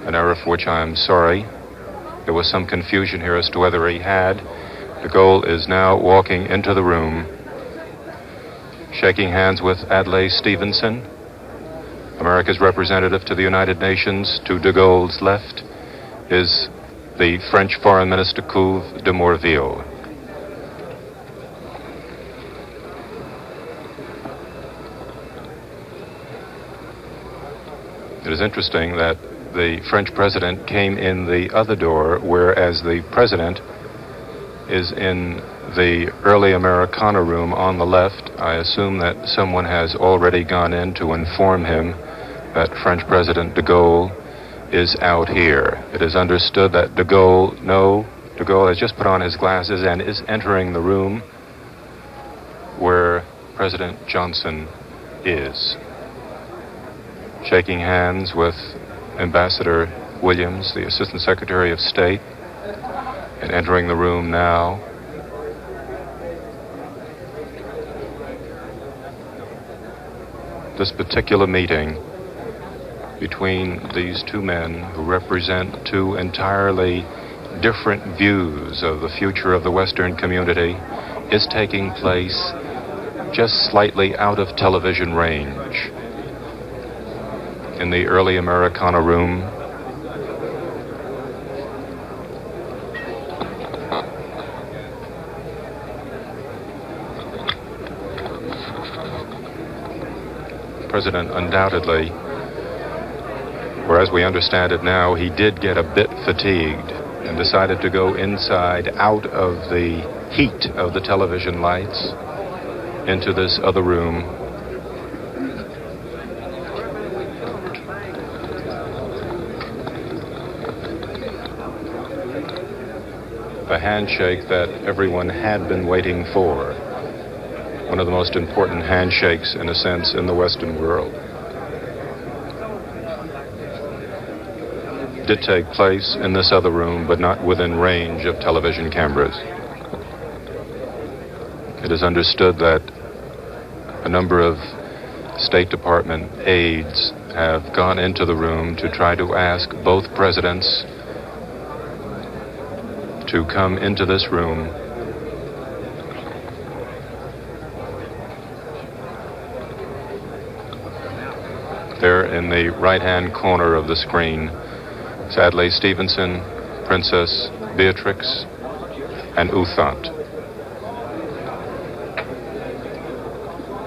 an error for which I am sorry. There was some confusion here as to whether he had. De Gaulle is now walking into the room, shaking hands with Adlai Stevenson, America's representative to the United Nations. To de Gaulle's left is the French Foreign Minister Couve de Morville. It is interesting that the French president came in the other door, whereas the president is in the early Americana room on the left. I assume that someone has already gone in to inform him that French President de Gaulle is out here. It is understood that de Gaulle has just put on his glasses and is entering the room where President Johnson is, shaking hands with Ambassador Williams, the Assistant Secretary of State, and entering the room now. This particular meeting between these two men, who represent two entirely different views of the future of the Western community, is taking place just slightly out of television range in the early Americana room. President undoubtedly, or as we understand it now, he did get a bit fatigued and decided to go inside out of the heat of the television lights into this other room. The handshake that everyone had been waiting for. One of the most important handshakes, in a sense, in the Western world. Did take place in this other room, but not within range of television cameras. It is understood that a number of State Department aides have gone into the room to try to ask both presidents to come into this room. There in the right-hand corner of the screen, sadly, Stevenson, Princess Beatrix, and Uthant.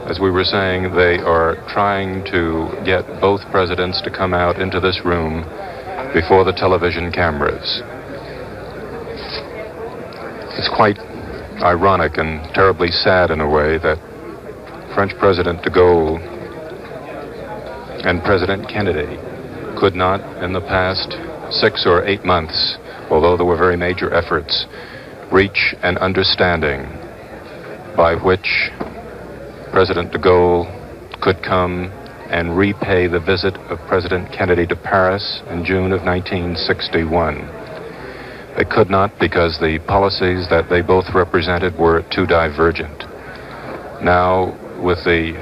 As we were saying, they are trying to get both presidents to come out into this room before the television cameras. It's quite ironic and terribly sad in a way that French President de Gaulle and President Kennedy could not, in the past 6 or 8 months, although there were very major efforts, reach an understanding by which President de Gaulle could come and repay the visit of President Kennedy to Paris in June of 1961. They could not because the policies that they both represented were too divergent. Now, with the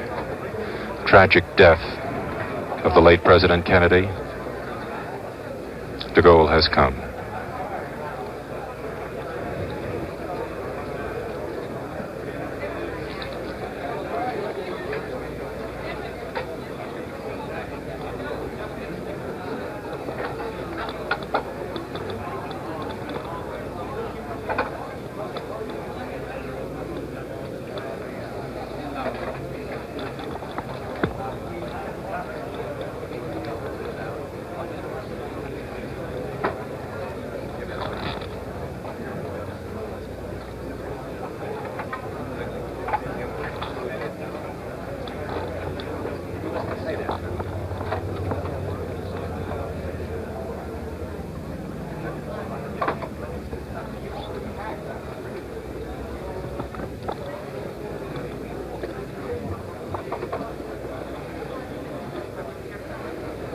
tragic death of the late President Kennedy, de Gaulle has come.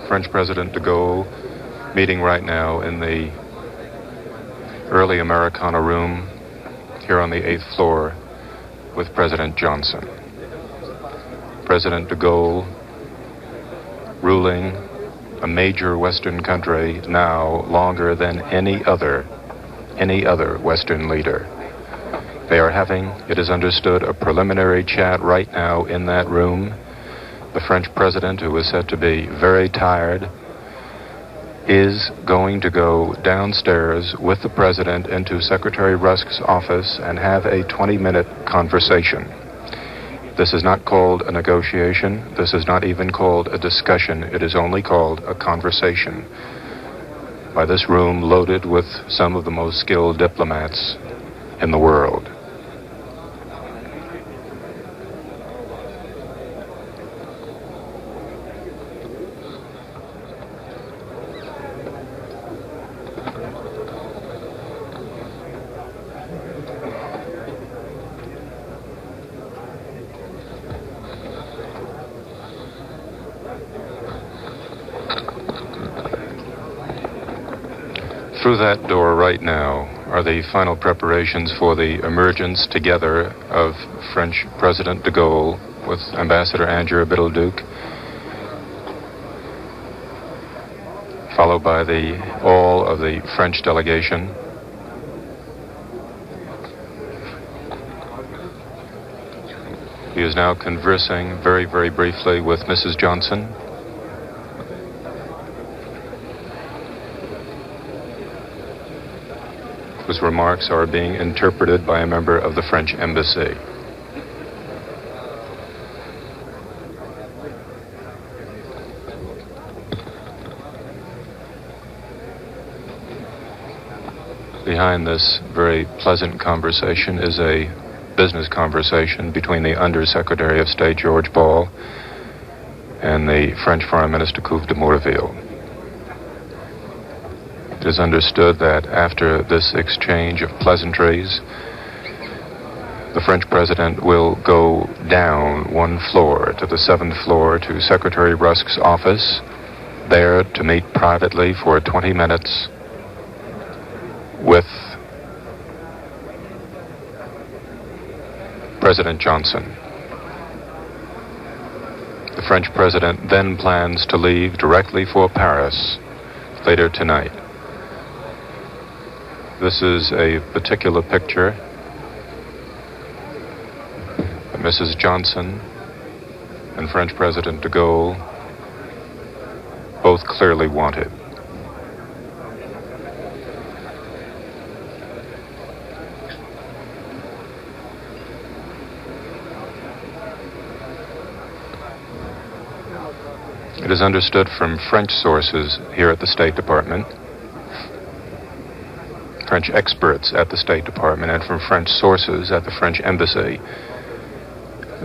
French President de Gaulle meeting right now in the early Americana room here on the 8th floor with President Johnson. President de Gaulle ruling a major Western country now longer than any other Western leader. They are having, it is understood, a preliminary chat right now in that room. The French president, who is said to be very tired, is going to go downstairs with the president into Secretary Rusk's office and have a 20-minute conversation. This is not called a negotiation. This is not even called a discussion. It is only called a conversation by this room loaded with some of the most skilled diplomats in the world. Through that door right now are the final preparations for the emergence together of French President de Gaulle with Ambassador Andrew Biddle-Duke, followed by all of the French delegation. He is now conversing very, very briefly with Mrs. Johnson. Whose remarks are being interpreted by a member of the French embassy. behind this very pleasant conversation is a business conversation between the Undersecretary of State, George Ball, and the French Foreign Minister, Couve de Mourville. It is understood that after this exchange of pleasantries, the French president will go down one floor to the 7th floor to Secretary Rusk's office, there to meet privately for 20 minutes with President Johnson. The French president then plans to leave directly for Paris later tonight. This is a particular picture that Mrs. Johnson and French President de Gaulle both clearly wanted. It is understood from French sources here at the State Department, French experts at the State Department, and from French sources at the French Embassy,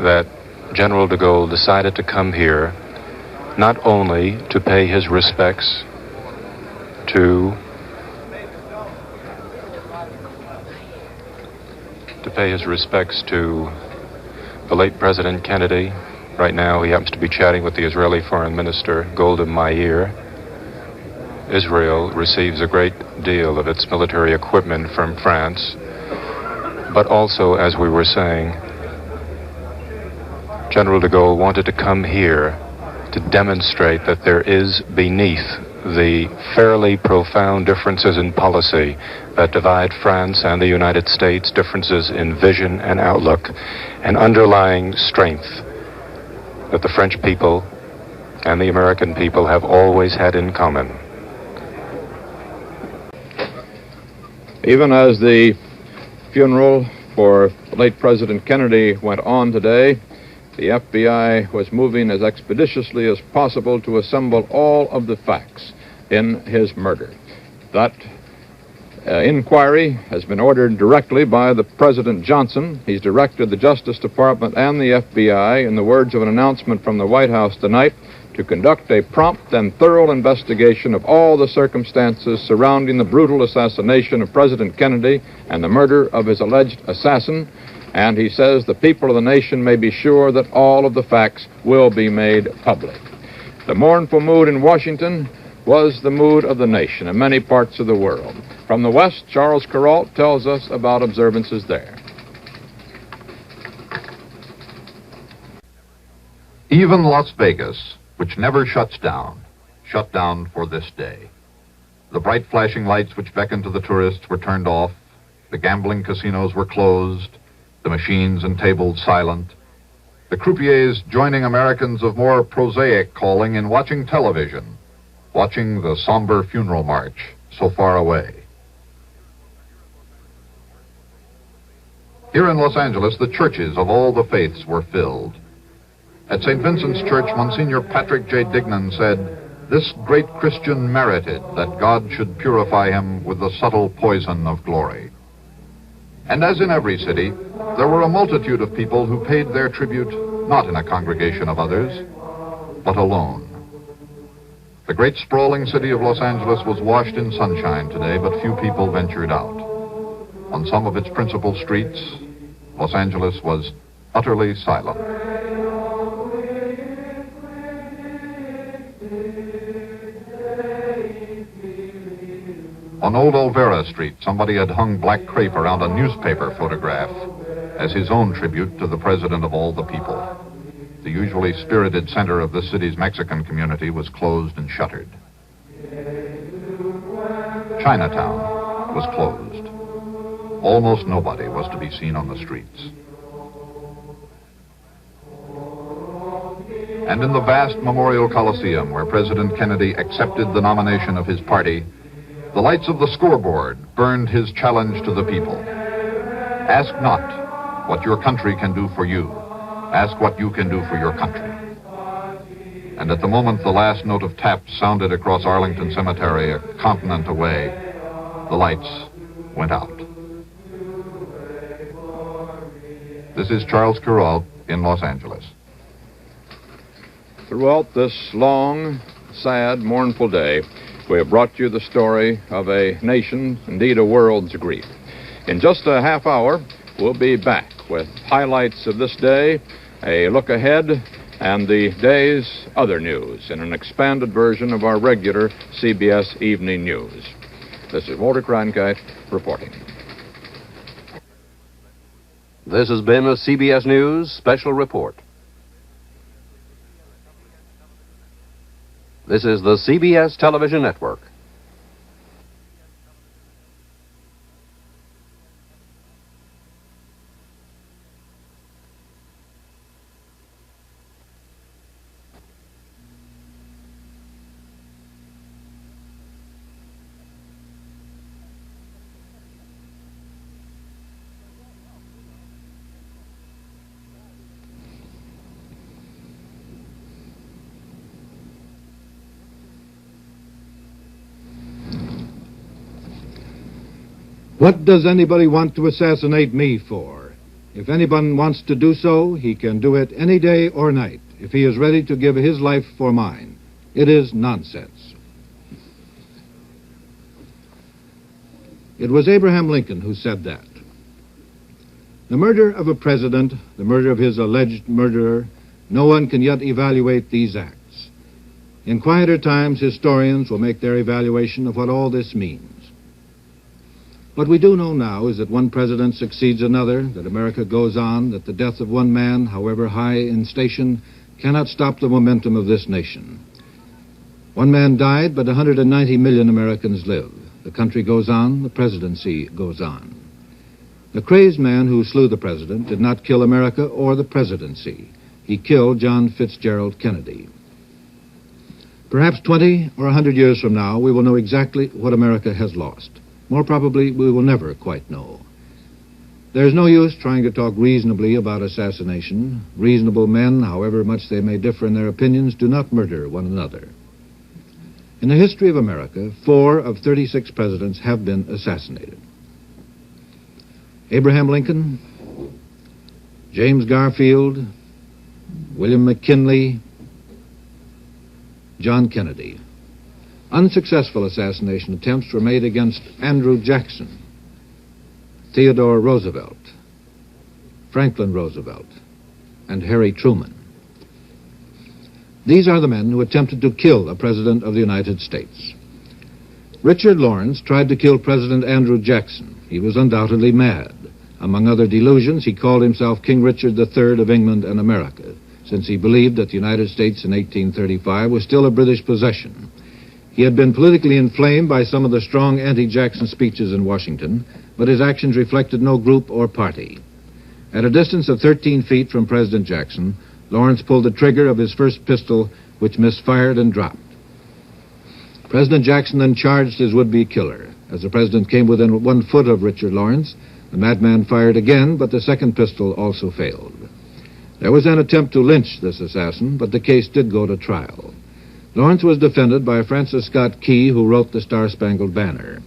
that General de Gaulle decided to come here not only to pay his respects to the late President Kennedy. Right now, he happens to be chatting with the Israeli Foreign Minister, Golda Meir. Israel receives a great deal of its military equipment from France, but also, as we were saying, General de Gaulle wanted to come here to demonstrate that there is beneath the fairly profound differences in policy that divide France and the United States, differences in vision and outlook, an underlying strength that the French people and the American people have always had in common. Even as the funeral for late President Kennedy went on today, the FBI was moving as expeditiously as possible to assemble all of the facts in his murder. That inquiry has been ordered directly by the President Johnson. He's directed the Justice Department and the FBI, in the words of an announcement from the White House tonight, to conduct a prompt and thorough investigation of all the circumstances surrounding the brutal assassination of President Kennedy and the murder of his alleged assassin. And he says the people of the nation may be sure that all of the facts will be made public. The mournful mood in Washington was the mood of the nation in many parts of the world. From the West, Charles Kuralt tells us about observances there. Even Las Vegas, which never shuts down, shut down for this day. The bright flashing lights which beckoned to the tourists were turned off. The gambling casinos were closed. The machines and tables silent. The croupiers joining Americans of more prosaic calling in watching television, watching the somber funeral march so far away. Here in Los Angeles, the churches of all the faiths were filled. At St. Vincent's Church, Monsignor Patrick J. Dignan said, "This great Christian merited that God should purify him with the subtle poison of glory." And as in every city, there were a multitude of people who paid their tribute not in a congregation of others, but alone. The great sprawling city of Los Angeles was washed in sunshine today, but few people ventured out. On some of its principal streets, Los Angeles was utterly silent. On Old Olvera Street, somebody had hung black crepe around a newspaper photograph as his own tribute to the president of all the people. The usually spirited center of the city's Mexican community was closed and shuttered. Chinatown was closed. Almost nobody was to be seen on the streets. And in the vast Memorial Coliseum, where President Kennedy accepted the nomination of his party, the lights of the scoreboard burned his challenge to the people. Ask not what your country can do for you. Ask what you can do for your country. And at the moment the last note of tap sounded across Arlington Cemetery, a continent away, the lights went out. This is Charles Kuralt in Los Angeles. Throughout this long, sad, mournful day, we have brought you the story of a nation, indeed a world's grief. In just a half hour, we'll be back with highlights of this day, a look ahead, and the day's other news in an expanded version of our regular CBS Evening News. This is Walter Cronkite reporting. This has been a CBS News special report. This is the CBS Television Network. What does anybody want to assassinate me for? If anyone wants to do so, he can do it any day or night, if he is ready to give his life for mine. It is nonsense. It was Abraham Lincoln who said that. The murder of a president, the murder of his alleged murderer, no one can yet evaluate these acts. In quieter times, historians will make their evaluation of what all this means. What we do know now is that one president succeeds another, that America goes on, that the death of one man, however high in station, cannot stop the momentum of this nation. One man died, but 190 million Americans live. The country goes on, the presidency goes on. The crazed man who slew the president did not kill America or the presidency. He killed John Fitzgerald Kennedy. Perhaps 20 or 100 years from now, we will know exactly what America has lost. More probably, we will never quite know. There's no use trying to talk reasonably about assassination. Reasonable men, however much they may differ in their opinions, do not murder one another. In the history of America, 4 of 36 presidents have been assassinated. Abraham Lincoln, James Garfield, William McKinley, John Kennedy. Unsuccessful assassination attempts were made against Andrew Jackson, Theodore Roosevelt, Franklin Roosevelt, and Harry Truman. These are the men who attempted to kill the President of the United States. Richard Lawrence tried to kill President Andrew Jackson. He was undoubtedly mad. Among other delusions, he called himself King Richard III of England and America, since he believed that the United States in 1835 was still a British possession. He had been politically inflamed by some of the strong anti-Jackson speeches in Washington, but his actions reflected no group or party. At a distance of 13 feet from President Jackson, Lawrence pulled the trigger of his first pistol, which misfired and dropped. President Jackson then charged his would-be killer. As the president came within 1 foot of Richard Lawrence, the madman fired again, but the second pistol also failed. There was an attempt to lynch this assassin, but the case did go to trial. Lawrence was defended by Francis Scott Key, who wrote the Star-Spangled Banner.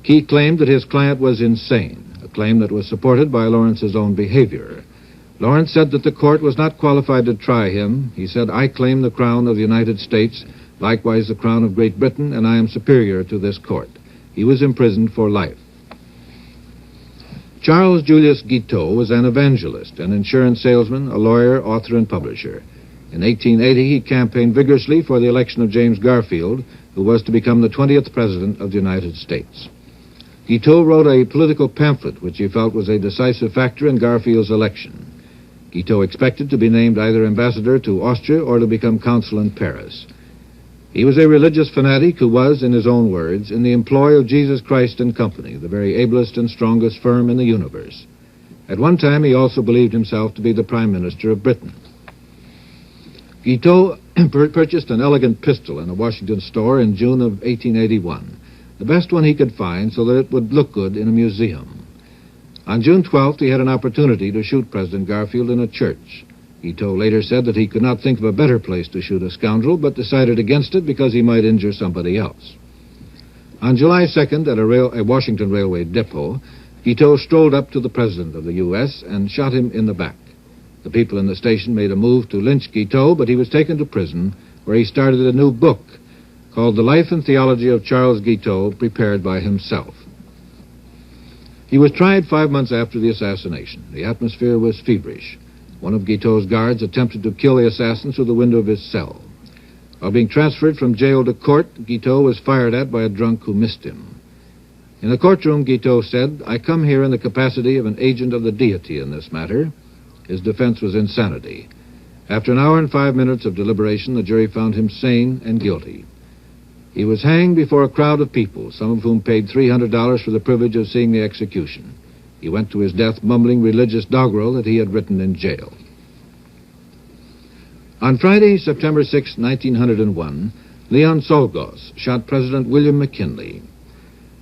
Key claimed that his client was insane, a claim that was supported by Lawrence's own behavior. Lawrence said that the court was not qualified to try him. He said, "I claim the crown of the United States, likewise the crown of Great Britain, and I am superior to this court." He was imprisoned for life. Charles Julius Guiteau was an evangelist, an insurance salesman, a lawyer, author, and publisher. In 1880, he campaigned vigorously for the election of James Garfield, who was to become the 20th President of the United States. Guiteau wrote a political pamphlet which he felt was a decisive factor in Garfield's election. Guiteau expected to be named either ambassador to Austria or to become consul in Paris. He was a religious fanatic who was, in his own words, in the employ of Jesus Christ and Company, the very ablest and strongest firm in the universe. At one time, he also believed himself to be the Prime Minister of Britain. Guiteau purchased an elegant pistol in a Washington store in June of 1881, the best one he could find so that it would look good in a museum. On June 12th, he had an opportunity to shoot President Garfield in a church. Guiteau later said that he could not think of a better place to shoot a scoundrel, but decided against it because he might injure somebody else. On July 2nd, at a Washington Railway depot, Guiteau strolled up to the President of the U.S. and shot him in the back. The people in the station made a move to lynch Guiteau, but he was taken to prison, where he started a new book called The Life and Theology of Charles Guiteau, prepared by himself. He was tried 5 months after the assassination. The atmosphere was feverish. One of Guiteau's guards attempted to kill the assassin through the window of his cell. While being transferred from jail to court, Guiteau was fired at by a drunk who missed him. In the courtroom, Guiteau said, "I come here in the capacity of an agent of the deity in this matter." His defense was insanity. After an hour and 5 minutes of deliberation, the jury found him sane and guilty. He was hanged before a crowd of people, some of whom paid $300 for the privilege of seeing the execution. He went to his death mumbling religious doggerel that he had written in jail. On Friday, September 6, 1901, Leon Czolgosz shot President William McKinley.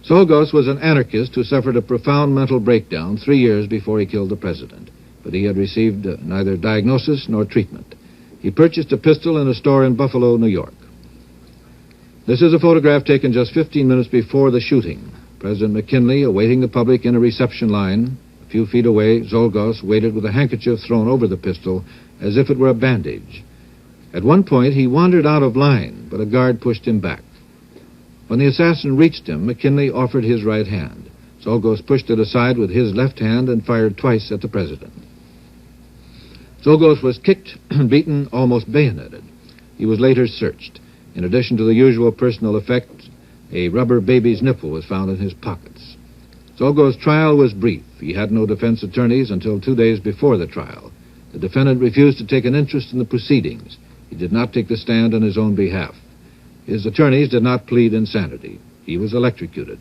Czolgosz was an anarchist who suffered a profound mental breakdown 3 years before he killed the president, but he had received neither diagnosis nor treatment. He purchased a pistol in a store in Buffalo, New York. This is a photograph taken just 15 minutes before the shooting. President McKinley awaiting the public in a reception line. A few feet away, Czolgosz waited with a handkerchief thrown over the pistol as if it were a bandage. At one point, he wandered out of line, but a guard pushed him back. When the assassin reached him, McKinley offered his right hand. Czolgosz pushed it aside with his left hand and fired twice at the president. Czolgosz was kicked, beaten, almost bayoneted. He was later searched. In addition to the usual personal effects, a rubber baby's nipple was found in his pockets. Czolgosz's trial was brief. He had no defense attorneys until 2 days before the trial. The defendant refused to take an interest in the proceedings. He did not take the stand on his own behalf. His attorneys did not plead insanity. He was electrocuted.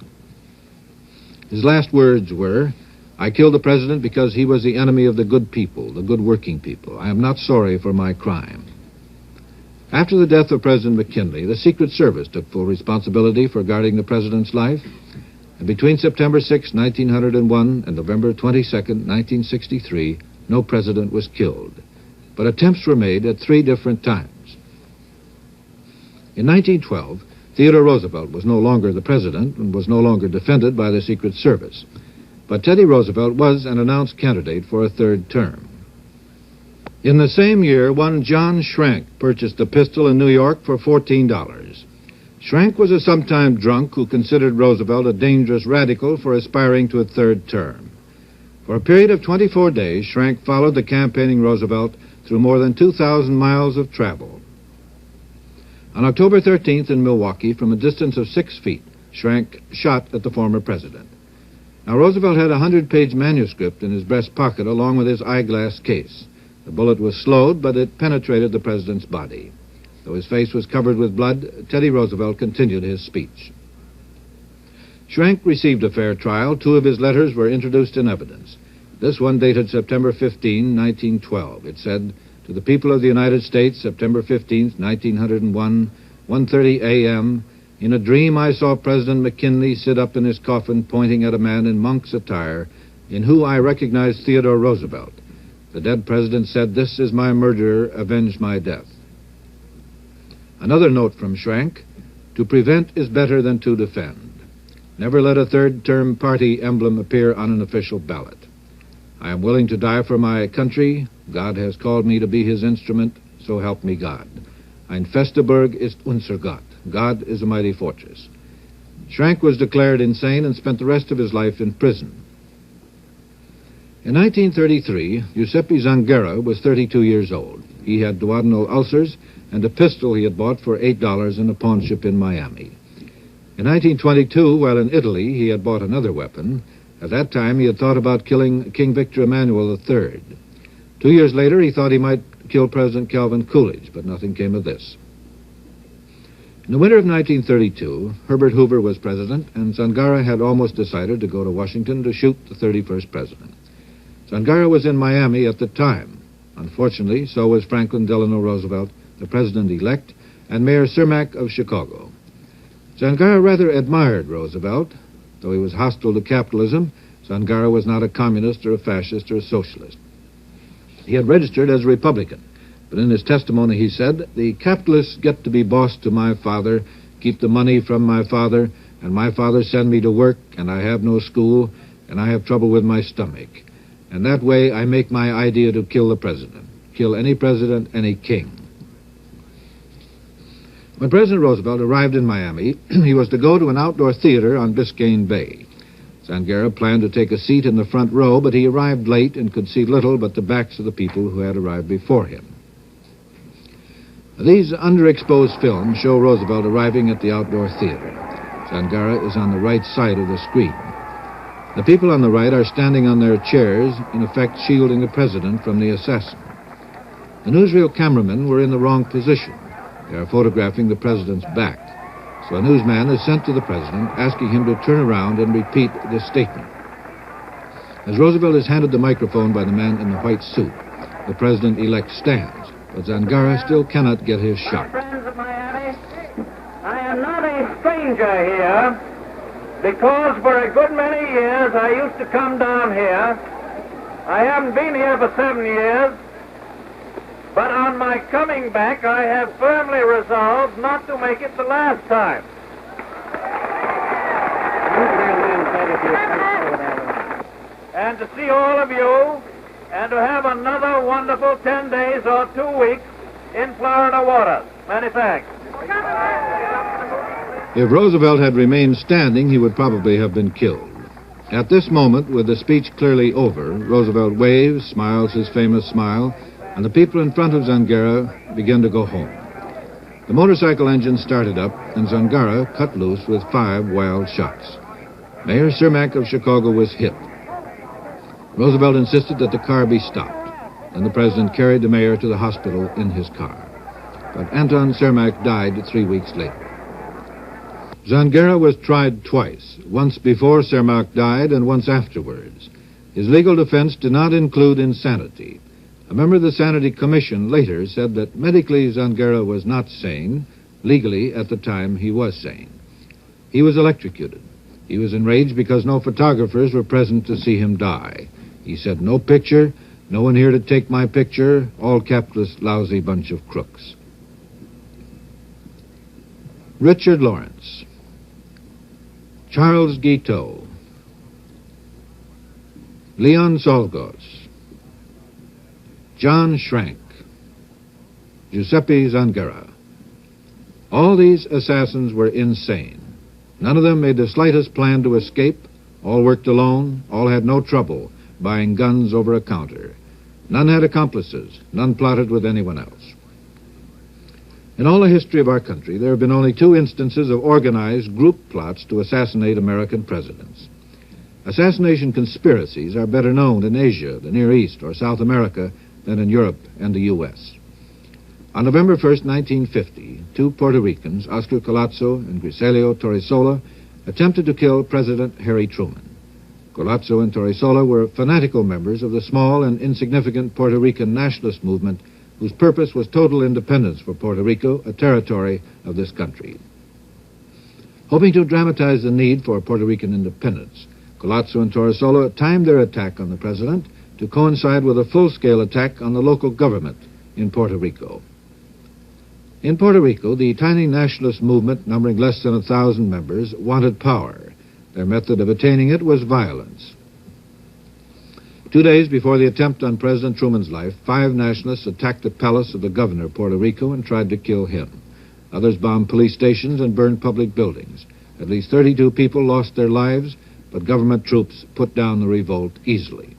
His last words were, "I killed the president because he was the enemy of the good people, the good working people. I am not sorry for my crime." After the death of President McKinley, the Secret Service took full responsibility for guarding the president's life. And between September 6, 1901 and November 22, 1963, no president was killed. But attempts were made at 3 different times. In 1912, Theodore Roosevelt was no longer the president and was no longer defended by the Secret Service. But Teddy Roosevelt was an announced candidate for a 3rd term. In the same year, one John Schrank purchased a pistol in New York for $14. Schrank was a sometime drunk who considered Roosevelt a dangerous radical for aspiring to a 3rd term. For a period of 24 days, Schrank followed the campaigning Roosevelt through more than 2,000 miles of travel. On October 13th in Milwaukee, from a distance of 6 feet, Schrank shot at the former president. Now, Roosevelt had a 100-page manuscript in his breast pocket along with his eyeglass case. The bullet was slowed, but it penetrated the president's body. Though his face was covered with blood, Teddy Roosevelt continued his speech. Schrank received a fair trial. 2 of his letters were introduced in evidence. This one dated September 15, 1912. It said, "To the people of the United States, September 15, 1901, 1:30 a.m., in a dream I saw President McKinley sit up in his coffin pointing at a man in monk's attire, in whom I recognized Theodore Roosevelt. The dead president said, 'This is my murderer, avenge my death.'" Another note from Schrank, "To prevent is better than to defend. Never let a 3rd-term party emblem appear on an official ballot. I am willing to die for my country. God has called me to be his instrument, so help me God. Ein feste Burg ist unser Gott. God is a mighty fortress." Schrank was declared insane and spent the rest of his life in prison. In 1933, Giuseppe Zangara was 32 years old. He had duodenal ulcers and a pistol he had bought for $8 in a pawn shop in Miami. In 1922, while in Italy, he had bought another weapon. At that time, he had thought about killing King Victor Emmanuel III. 2 years later, he thought he might kill President Calvin Coolidge, but nothing came of this. In the winter of 1932, Herbert Hoover was president, and Zangara had almost decided to go to Washington to shoot the 31st president. Zangara was in Miami at the time. Unfortunately, so was Franklin Delano Roosevelt, the president-elect, and Mayor Cermak of Chicago. Zangara rather admired Roosevelt. Though he was hostile to capitalism, Zangara was not a communist or a fascist or a socialist. He had registered as a Republican, but in his testimony he said, "The capitalists get to be boss to my father, keep the money from my father, and my father send me to work, and I have no school, and I have trouble with my stomach. And that way I make my idea to kill the president. Kill any president, any king. When President Roosevelt arrived in Miami, he was to go to an outdoor theater on Biscayne Bay. Zangara planned to take a seat in the front row, but he arrived late and could see little but the backs of the people who had arrived before him. These underexposed films show Roosevelt arriving at the outdoor theater. Zangara is on the right side of the screen. The people on the right are standing on their chairs, in effect shielding the president from the assassin. The newsreel cameramen were in the wrong position. They are photographing the president's back. So a newsman is sent to the president, asking him to turn around and repeat this statement. As Roosevelt is handed the microphone by the man in the white suit, the president-elect stands, but Zangara still cannot get his shot. Friends of Miami, I am not a stranger here, because for a good many years I used to come down here. I haven't been here for 7 years, but on my coming back I have firmly resolved not to make it the last time. And to see all of you, and to have another wonderful 10 days or 2 weeks in Florida waters. Many thanks. If Roosevelt had remained standing, he would probably have been killed. At this moment, with the speech clearly over, Roosevelt waves, smiles his famous smile, and the people in front of Zangara begin to go home. The motorcycle engine started up, and Zangara cut loose with 5 wild shots. Mayor Cermak of Chicago was hit. Roosevelt insisted that the car be stopped, and the president carried the mayor to the hospital in his car. But Anton Cermak died 3 weeks later. Zangara was tried twice, once before Cermak died and once afterwards. His legal defense did not include insanity. A member of the Sanity Commission later said that medically Zangara was not sane. Legally, at the time, he was sane. He was electrocuted. He was enraged because no photographers were present to see him die. He said, "No picture, no one here to take my picture, all capitalist lousy bunch of crooks." Richard Lawrence, Charles Guiteau, Leon Czolgosz, John Schrank, Giuseppe Zangara. All these assassins were insane. None of them made the slightest plan to escape. All worked alone. All had no trouble buying guns over a counter. None had accomplices. None plotted with anyone else. In all the history of our country, there have been only 2 instances of organized group plots to assassinate American presidents. Assassination conspiracies are better known in Asia, the Near East, or South America than in Europe and the U.S. On November 1st, 1950, 2 Puerto Ricans, Oscar Collazo and Griselio Torresola, attempted to kill President Harry Truman. Collazo and Torresola were fanatical members of the small and insignificant Puerto Rican nationalist movement whose purpose was total independence for Puerto Rico, a territory of this country. Hoping to dramatize the need for Puerto Rican independence, Collazo and Torresola timed their attack on the president to coincide with a full-scale attack on the local government in Puerto Rico. In Puerto Rico, the tiny nationalist movement, numbering less than 1,000 members, wanted power. Their method of attaining it was violence. 2 days before the attempt on President Truman's life, 5 nationalists attacked the palace of the governor of Puerto Rico and tried to kill him. Others bombed police stations and burned public buildings. At least 32 people lost their lives, but government troops put down the revolt easily.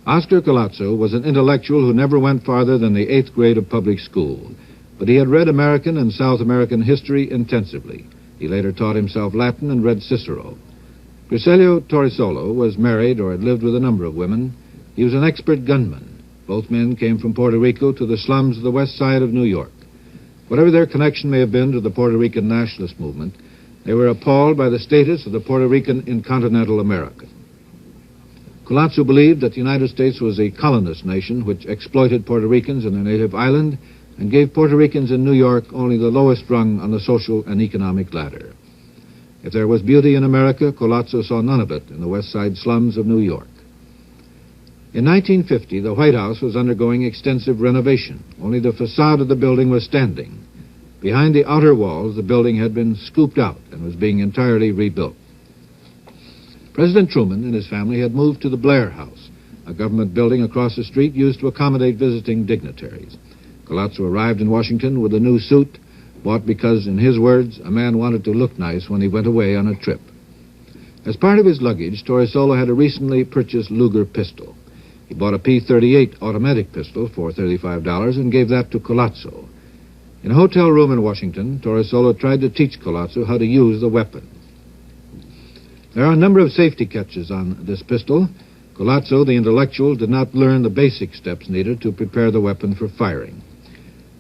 Oscar Collazo was an intellectual who never went farther than the 8th grade of public school, but he had read American and South American history intensively. He later taught himself Latin and read Cicero. Griselio Torresola was married or had lived with a number of women. He was an expert gunman. Both men came from Puerto Rico to the slums of the west side of New York. Whatever their connection may have been to the Puerto Rican nationalist movement, they were appalled by the status of the Puerto Rican in continental America. Collazo believed that the United States was a colonist nation which exploited Puerto Ricans in their native island and gave Puerto Ricans in New York only the lowest rung on the social and economic ladder. If there was beauty in America, Colazzo saw none of it in the West Side slums of New York. In 1950, the White House was undergoing extensive renovation. Only the facade of the building was standing. Behind the outer walls, the building had been scooped out and was being entirely rebuilt. President Truman and his family had moved to the Blair House, a government building across the street used to accommodate visiting dignitaries. Colazzo arrived in Washington with a new suit, bought because, in his words, a man wanted to look nice when he went away on a trip. As part of his luggage, Torrisolo had a recently purchased Luger pistol. He bought a P-38 automatic pistol for $35 and gave that to Colazzo. In a hotel room in Washington, Torrisolo tried to teach Colazzo how to use the weapon. There are a number of safety catches on this pistol. Colazzo, the intellectual, did not learn the basic steps needed to prepare the weapon for firing.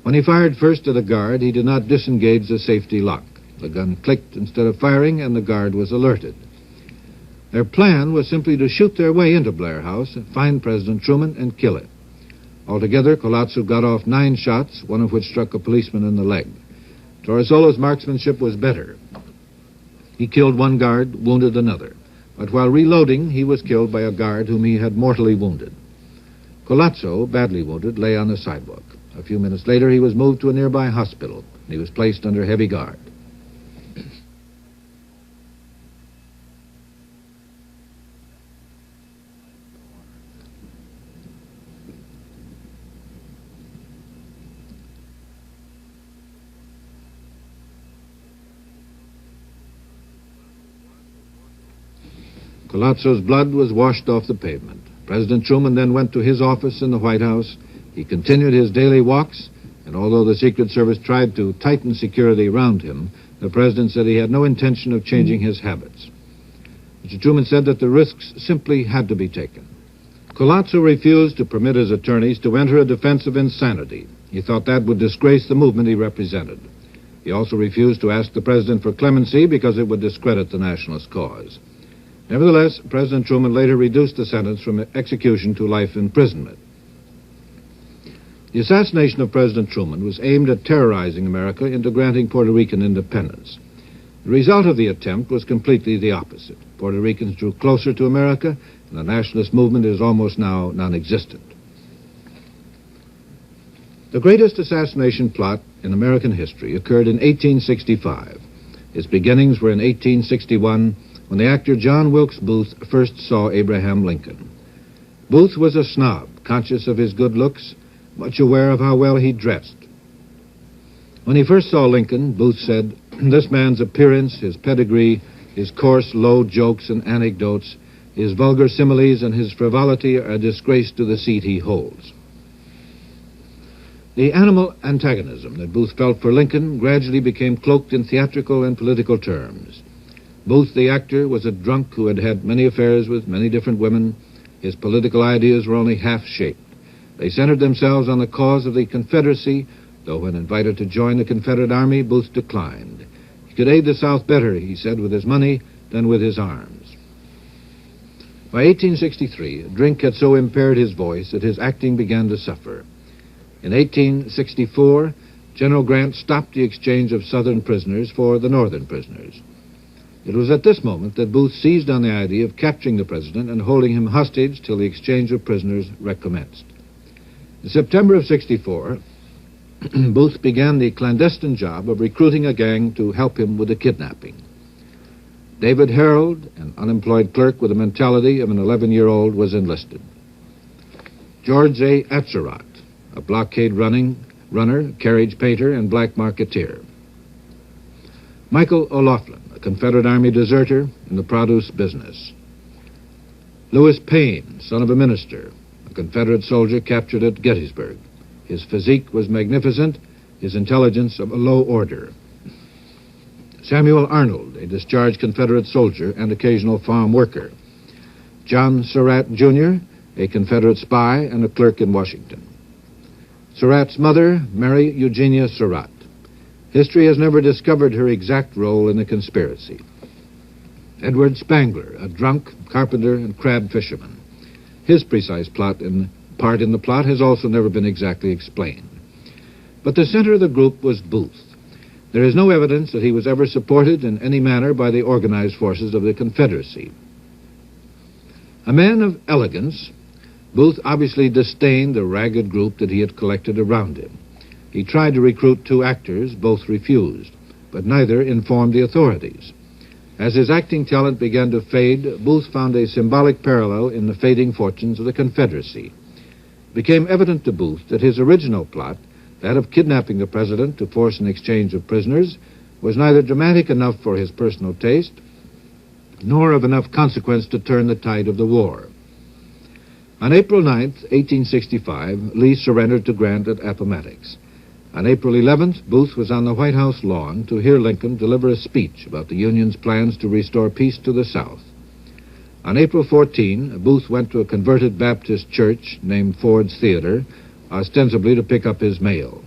When he fired first at a guard, he did not disengage the safety lock. The gun clicked instead of firing, and the guard was alerted. Their plan was simply to shoot their way into Blair House, find President Truman, and kill him. Altogether, Colazzo got off 9 shots, one of which struck a policeman in the leg. Torrisolo's marksmanship was better. He killed one guard, wounded another. But while reloading, he was killed by a guard whom he had mortally wounded. Colazzo, badly wounded, lay on the sidewalk. A few minutes later, he was moved to a nearby hospital, and he was placed under heavy guard. Colazzo's blood was washed off the pavement. President Truman then went to his office in the White House. He continued his daily walks, and although the Secret Service tried to tighten security around him, the president said he had no intention of changing his habits. Mr. Truman said that the risks simply had to be taken. Colazzo refused to permit his attorneys to enter a defense of insanity. He thought that would disgrace the movement he represented. He also refused to ask the president for clemency because it would discredit the nationalist cause. Nevertheless, President Truman later reduced the sentence from execution to life imprisonment. The assassination of President Truman was aimed at terrorizing America into granting Puerto Rican independence. The result of the attempt was completely the opposite. Puerto Ricans drew closer to America, and the nationalist movement is almost now non-existent. The greatest assassination plot in American history occurred in 1865. Its beginnings were in 1861, when the actor John Wilkes Booth first saw Abraham Lincoln. Booth was a snob, conscious of his good looks, much aware of how well he dressed. When he first saw Lincoln, Booth said, "This man's appearance, his pedigree, his coarse, low jokes and anecdotes, his vulgar similes, and his frivolity are a disgrace to the seat he holds." The animal antagonism that Booth felt for Lincoln gradually became cloaked in theatrical and political terms. Booth, the actor, was a drunk who had had many affairs with many different women. His political ideas were only half-shaped. They centered themselves on the cause of the Confederacy, though when invited to join the Confederate Army, Booth declined. He could aid the South better, he said, with his money than with his arms. By 1863, drink had so impaired his voice that his acting began to suffer. In 1864, General Grant stopped the exchange of Southern prisoners for the Northern prisoners. It was at this moment that Booth seized on the idea of capturing the president and holding him hostage till the exchange of prisoners recommenced. In September of '64, Booth began the clandestine job of recruiting a gang to help him with the kidnapping. David Harold, an unemployed clerk with the mentality of an 11-year-old, was enlisted. George A. Atzerodt, a blockade runner, carriage painter, and black marketeer. Michael O'Loughlin, a Confederate Army deserter in the produce business. Lewis Payne, son of a minister, a Confederate soldier captured at Gettysburg. His physique was magnificent, his intelligence of a low order. Samuel Arnold, a discharged Confederate soldier and occasional farm worker. John Surratt, Jr., a Confederate spy and a clerk in Washington. Surratt's mother, Mary Eugenia Surratt. History has never discovered her exact role in the conspiracy. Edward Spangler, a drunk, carpenter, and crab fisherman. His precise part in the plot has also never been exactly explained. But the center of the group was Booth. There is no evidence that he was ever supported in any manner by the organized forces of the Confederacy. A man of elegance, Booth obviously disdained the ragged group that he had collected around him. He tried to recruit 2 actors, both refused, but neither informed the authorities. As his acting talent began to fade, Booth found a symbolic parallel in the fading fortunes of the Confederacy. It became evident to Booth that his original plot, that of kidnapping the president to force an exchange of prisoners, was neither dramatic enough for his personal taste, nor of enough consequence to turn the tide of the war. On April 9, 1865, Lee surrendered to Grant at Appomattox. On April 11th, Booth was on the White House lawn to hear Lincoln deliver a speech about the Union's plans to restore peace to the South. On April 14, Booth went to a converted Baptist church named Ford's Theater, ostensibly to pick up his mail.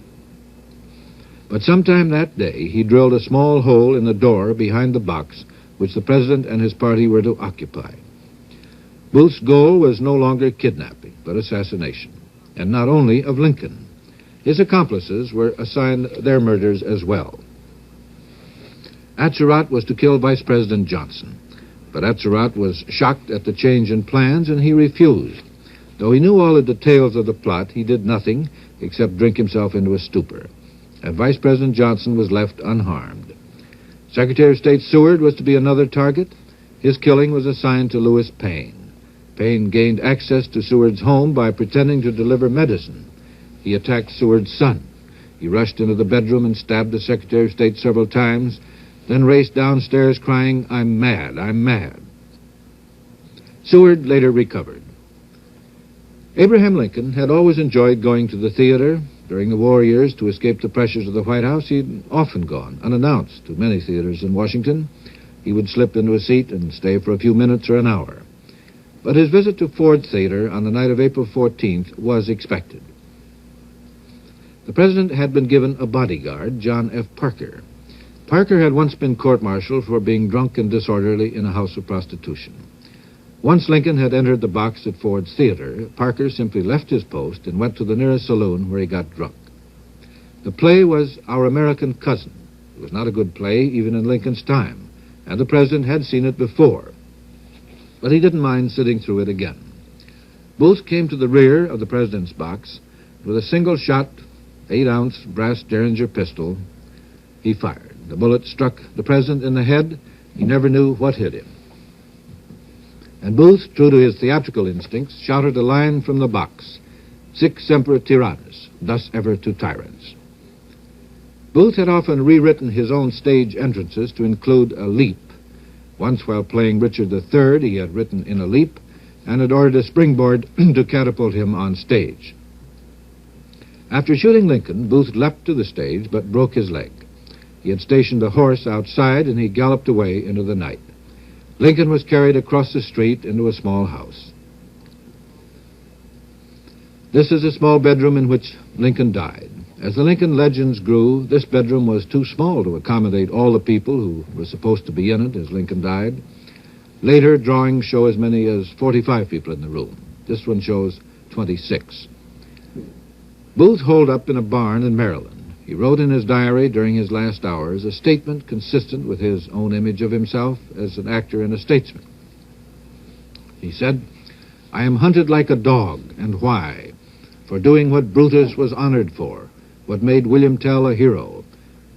But sometime that day, he drilled a small hole in the door behind the box which the president and his party were to occupy. Booth's goal was no longer kidnapping, but assassination, and not only of Lincoln. His accomplices were assigned their murders as well. Atzerodt was to kill Vice President Johnson, but Atzerodt was shocked at the change in plans, and he refused. Though he knew all the details of the plot, he did nothing except drink himself into a stupor, and Vice President Johnson was left unharmed. Secretary of State Seward was to be another target. His killing was assigned to Lewis Payne. Payne gained access to Seward's home by pretending to deliver medicine. He attacked Seward's son. He rushed into the bedroom and stabbed the Secretary of State several times, then raced downstairs crying, "I'm mad, I'm mad." Seward later recovered. Abraham Lincoln had always enjoyed going to the theater. During the war years, to escape the pressures of the White House, he'd often gone, unannounced, to many theaters in Washington. He would slip into a seat and stay for a few minutes or an hour. But his visit to Ford's Theater on the night of April 14th was expected. The president had been given a bodyguard, John F. Parker. Parker had once been court-martialed for being drunk and disorderly in a house of prostitution. Once Lincoln had entered the box at Ford's Theater, Parker simply left his post and went to the nearest saloon where he got drunk. The play was Our American Cousin. It was not a good play even in Lincoln's time, and the president had seen it before. But he didn't mind sitting through it again. Booth came to the rear of the president's box. With a single-shot, 8-ounce brass Derringer pistol, he fired. The bullet struck the president in the head. He never knew what hit him. And Booth, true to his theatrical instincts, shouted a line from the box, "Sic semper tyrannis, thus ever to tyrants." Booth had often rewritten his own stage entrances to include a leap. Once, while playing Richard III, he had written in a leap and had ordered a springboard to catapult him on stage. After shooting Lincoln, Booth leapt to the stage but broke his leg. He had stationed a horse outside, and he galloped away into the night. Lincoln was carried across the street into a small house. This is a small bedroom in which Lincoln died. As the Lincoln legends grew, this bedroom was too small to accommodate all the people who were supposed to be in it as Lincoln died. Later, drawings show as many as 45 people in the room. This one shows 26. Booth holed up in a barn in Maryland. He wrote in his diary during his last hours a statement consistent with his own image of himself as an actor and a statesman. He said, "I am hunted like a dog, and why? For doing what Brutus was honored for, what made William Tell a hero.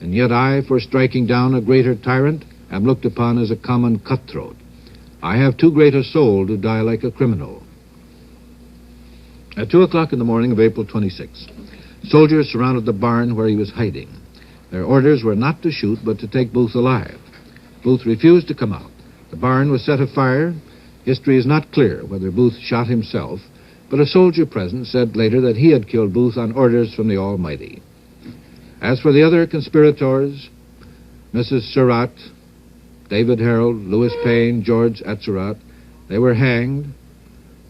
And yet I, for striking down a greater tyrant, am looked upon as a common cutthroat. I have too great a soul to die like a criminal." At 2 o'clock in the morning of April 26, soldiers surrounded the barn where he was hiding. Their orders were not to shoot, but to take Booth alive. Booth refused to come out. The barn was set afire. History is not clear whether Booth shot himself, but a soldier present said later that he had killed Booth on orders from the Almighty. As for the other conspirators, Mrs. Surratt, David Harold, Lewis Payne, George Atzerodt, they were hanged,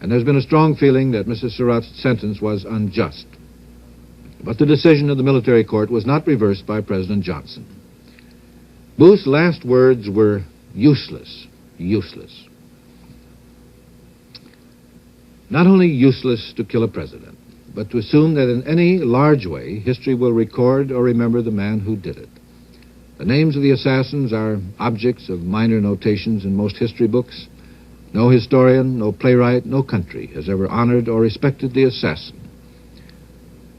and there's been a strong feeling that Mrs. Surratt's sentence was unjust. But the decision of the military court was not reversed by President Johnson. Booth's last words were useless, useless. Not only useless to kill a president, but to assume that in any large way history will record or remember the man who did it. The names of the assassins are objects of minor notations in most history books. No historian, no playwright, no country has ever honored or respected the assassin.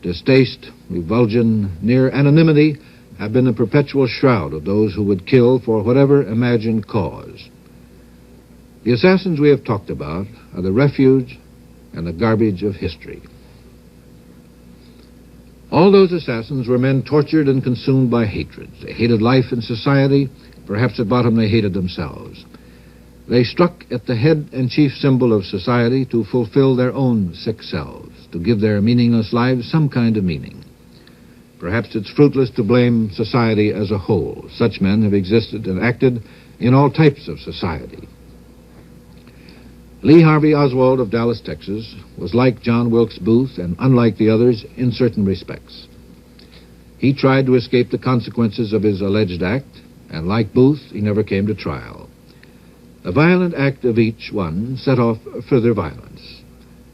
Distaste, revulsion, near anonymity have been the perpetual shroud of those who would kill for whatever imagined cause. The assassins we have talked about are the refuge and the garbage of history. All those assassins were men tortured and consumed by hatred. They hated life and society. Perhaps at bottom they hated themselves. They struck at the head and chief symbol of society to fulfill their own sick selves, to give their meaningless lives some kind of meaning. Perhaps it's fruitless to blame society as a whole. Such men have existed and acted in all types of society. Lee Harvey Oswald of Dallas, Texas, was like John Wilkes Booth and unlike the others in certain respects. He tried to escape the consequences of his alleged act, and like Booth, he never came to trial. The violent act of each one set off further violence.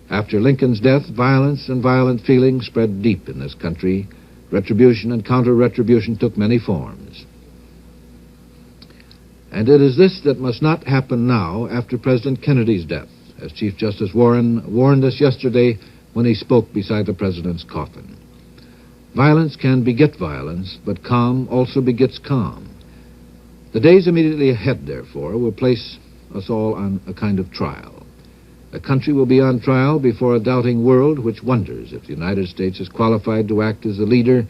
After Lincoln's death, violence and violent feeling spread deep in this country. Retribution and counter-retribution took many forms. And it is this that must not happen now after President Kennedy's death, as Chief Justice Warren warned us yesterday when he spoke beside the president's coffin. Violence can beget violence, but calm also begets calm. The days immediately ahead, therefore, will place us all on a kind of trial. The country will be on trial before a doubting world which wonders if the United States is qualified to act as a leader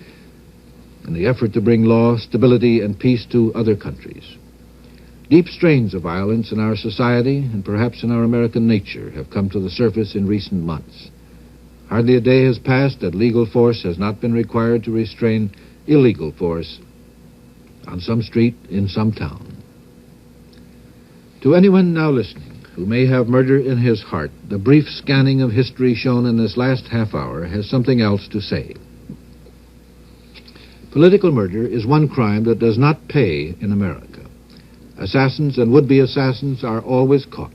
in the effort to bring law, stability, and peace to other countries. Deep strains of violence in our society and perhaps in our American nature have come to the surface in recent months. Hardly a day has passed that legal force has not been required to restrain illegal force on some street in some town. To anyone now listening who may have murder in his heart, the brief scanning of history shown in this last half hour has something else to say. Political murder is one crime that does not pay in America. Assassins and would-be assassins are always caught.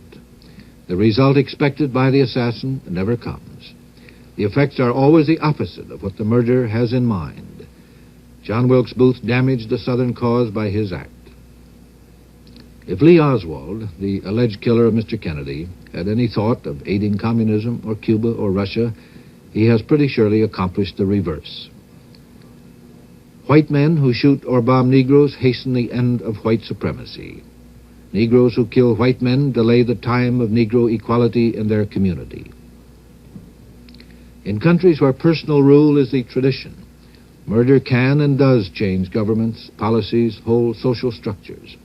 The result expected by the assassin never comes. The effects are always the opposite of what the murderer has in mind. John Wilkes Booth damaged the Southern cause by his act. If Lee Oswald, the alleged killer of Mr. Kennedy, had any thought of aiding communism or Cuba or Russia, he has pretty surely accomplished the reverse. White men who shoot or bomb Negroes hasten the end of white supremacy. Negroes who kill white men delay the time of Negro equality in their community. In countries where personal rule is the tradition, murder can and does change governments, policies, whole social structures.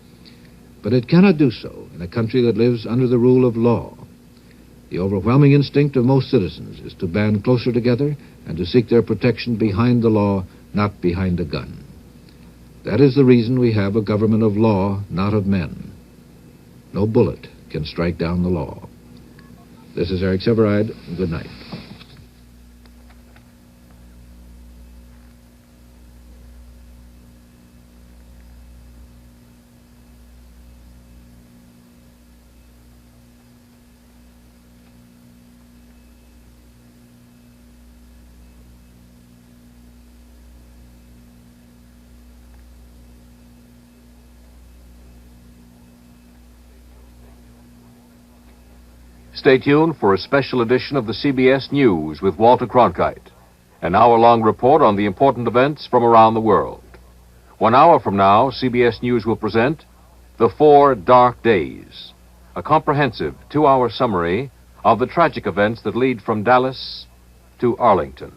But it cannot do so in a country that lives under the rule of law. The overwhelming instinct of most citizens is to band closer together and to seek their protection behind the law, not behind a gun. That is the reason we have a government of law, not of men. No bullet can strike down the law. This is Eric Severide. Good night. Stay tuned for a special edition of the CBS News with Walter Cronkite, an hour-long report on the important events from around the world. 1 hour from now, CBS News will present The 4 Dark Days, a comprehensive 2-hour summary of the tragic events that lead from Dallas to Arlington.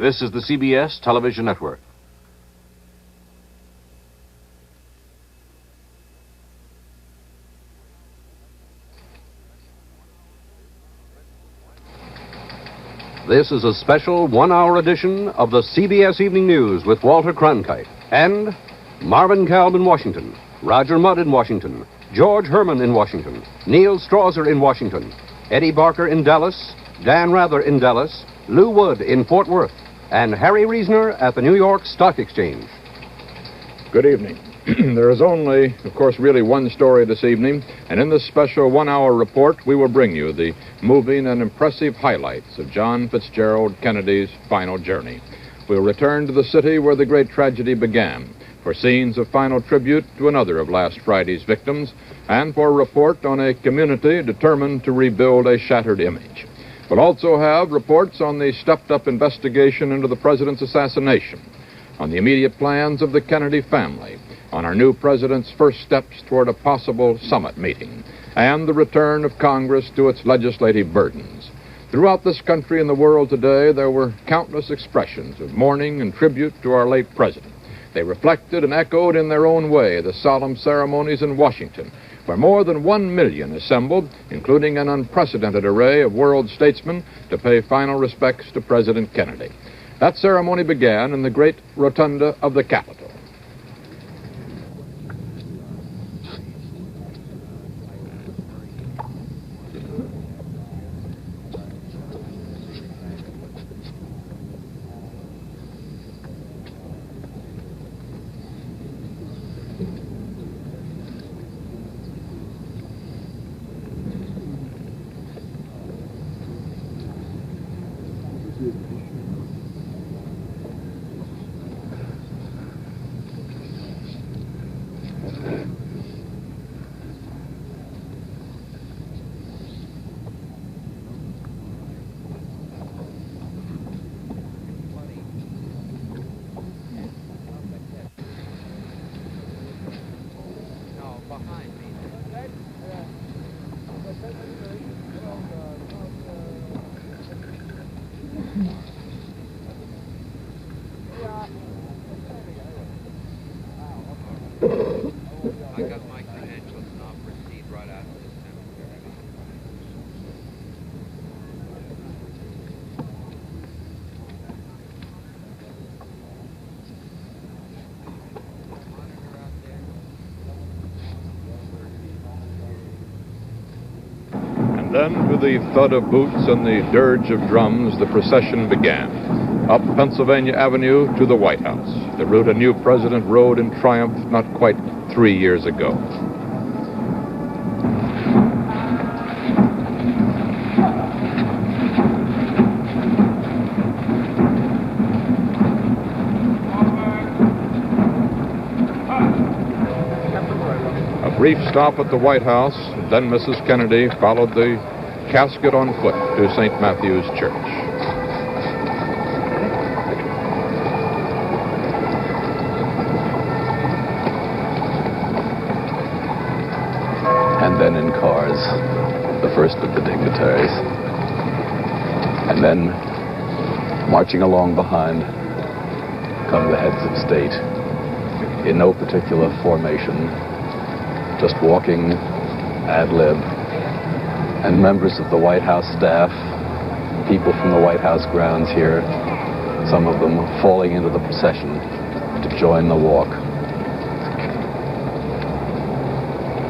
This is the CBS Television Network. This is a special one-hour edition of the CBS Evening News with Walter Cronkite and Marvin Kalb in Washington, Roger Mudd in Washington, George Herman in Washington, Neil Strauser in Washington, Eddie Barker in Dallas, Dan Rather in Dallas, Lou Wood in Fort Worth, and Harry Reasoner at the New York Stock Exchange. Good evening. There is only, of course, really one story this evening, and in this special one-hour report, we will bring you the moving and impressive highlights of John Fitzgerald Kennedy's final journey. We'll return to the city where the great tragedy began for scenes of final tribute to another of last Friday's victims, and for a report on a community determined to rebuild a shattered image. We'll also have reports on the stepped-up investigation into the president's assassination, on the immediate plans of the Kennedy family, on our new president's first steps toward a possible summit meeting, and the return of Congress to its legislative burdens. Throughout this country and the world today, there were countless expressions of mourning and tribute to our late president. They reflected and echoed in their own way the solemn ceremonies in Washington, where more than 1 million assembled, including an unprecedented array of world statesmen, to pay final respects to President Kennedy. That ceremony began in the great rotunda of the Capitol. I got my credentials and I'll proceed right out of this cemetery. And then, with the thud of boots and the dirge of drums, the procession began. Up Pennsylvania Avenue to the White House, the route a new president rode in triumph not quite 3 years ago. A brief stop at the White House, then Mrs. Kennedy followed the casket on foot to St. Matthew's Church. And then in cars, the first of the dignitaries. And then, marching along behind, come the heads of state, in no particular formation, just walking ad lib, and members of the White House staff, people from the White House grounds here, some of them falling into the procession to join the walk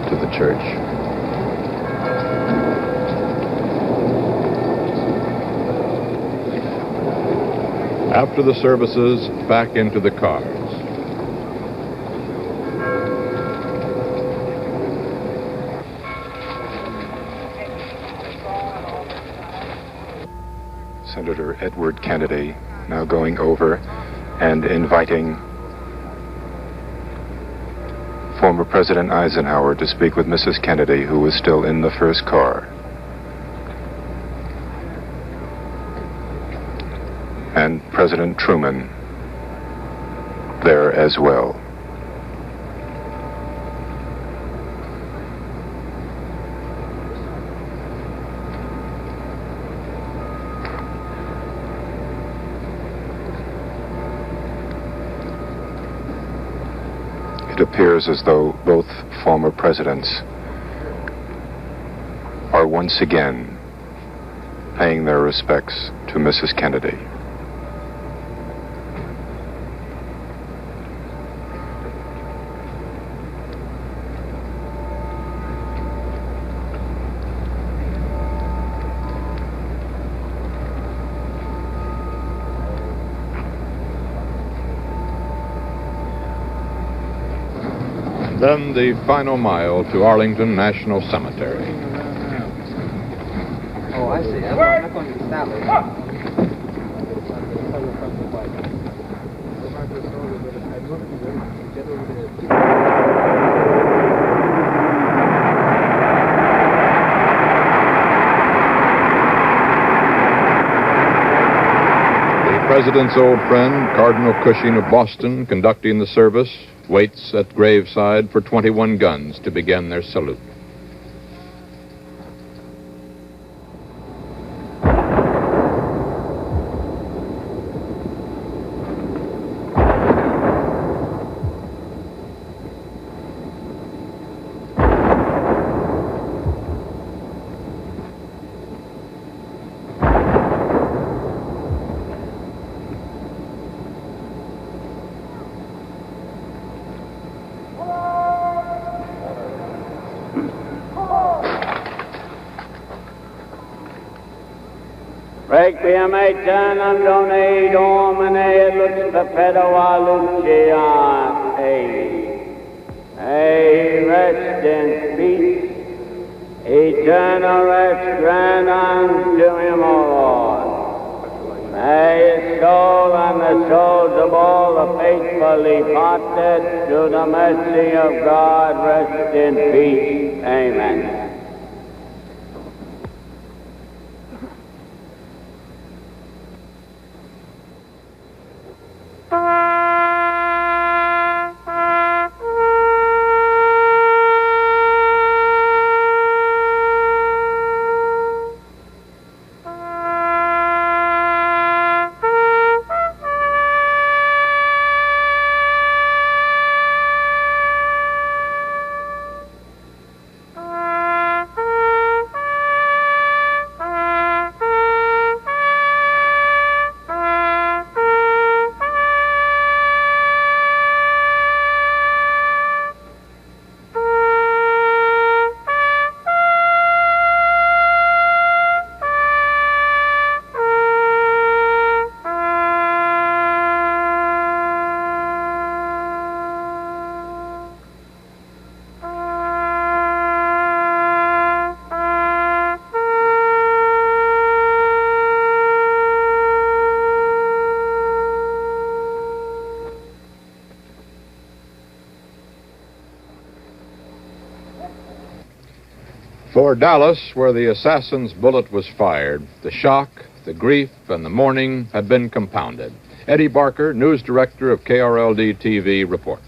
to the church. After the services, back into the cars. Senator Edward Kennedy now going over and inviting former President Eisenhower to speak with Mrs. Kennedy, who was still in the first car. And President Truman there as well. it appears as though both former presidents are once again paying their respects to Mrs. Kennedy. Then the final mile to Arlington National Cemetery. Oh, I see. I'm going to stop it. The president's old friend, Cardinal Cushing of Boston, conducting the service, waits at graveside for 21 guns to begin their salute. Requiem aeternam Done Domine lux perpetua luceat. Rest in peace. Eternal rest grant unto him, O Lord. May his soul and the souls of all the faithfully departed through the mercy of God rest in peace. Amen. For Dallas, where the assassin's bullet was fired, the shock, the grief, and the mourning had been compounded. Eddie Barker, news director of KRLD-TV, reports.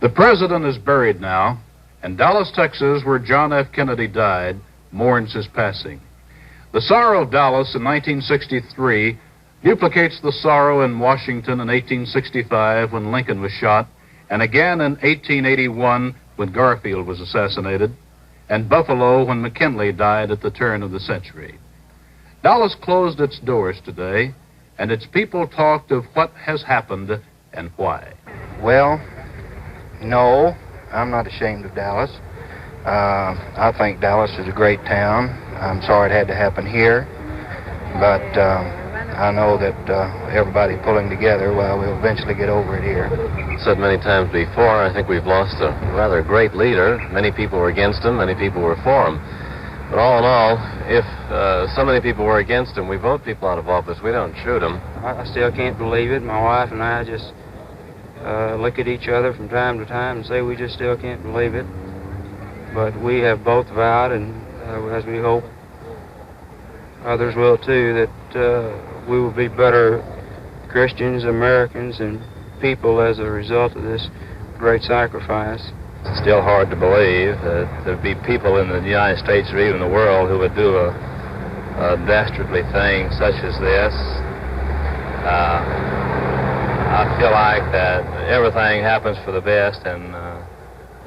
The president is buried now, and Dallas, Texas, where John F. Kennedy died, mourns his passing. The sorrow of Dallas in 1963 duplicates the sorrow in Washington in 1865 when Lincoln was shot, and again in 1881 when Garfield was assassinated, and Buffalo when McKinley died at the turn of the century. Dallas closed its doors today, and its people talked of what has happened and why. Well, no, I'm not ashamed of Dallas. I think Dallas is a great town. I'm sorry it had to happen here, but I know that everybody pulling together, well, we'll eventually get over it here. Said many times before, I think we've lost a rather great leader. Many people were against him, many people were for him. But all in all, if so many people were against him, we vote people out of office, we don't shoot them. I still can't believe it. My wife and I just look at each other from time to time and say we just still can't believe it. But we have both vowed, and as we hope others will too, that we will be better Christians, Americans, and people as a result of this great sacrifice. It's still hard to believe that there'd be people in the United States or even the world who would do a dastardly thing such as this. I feel like that everything happens for the best, and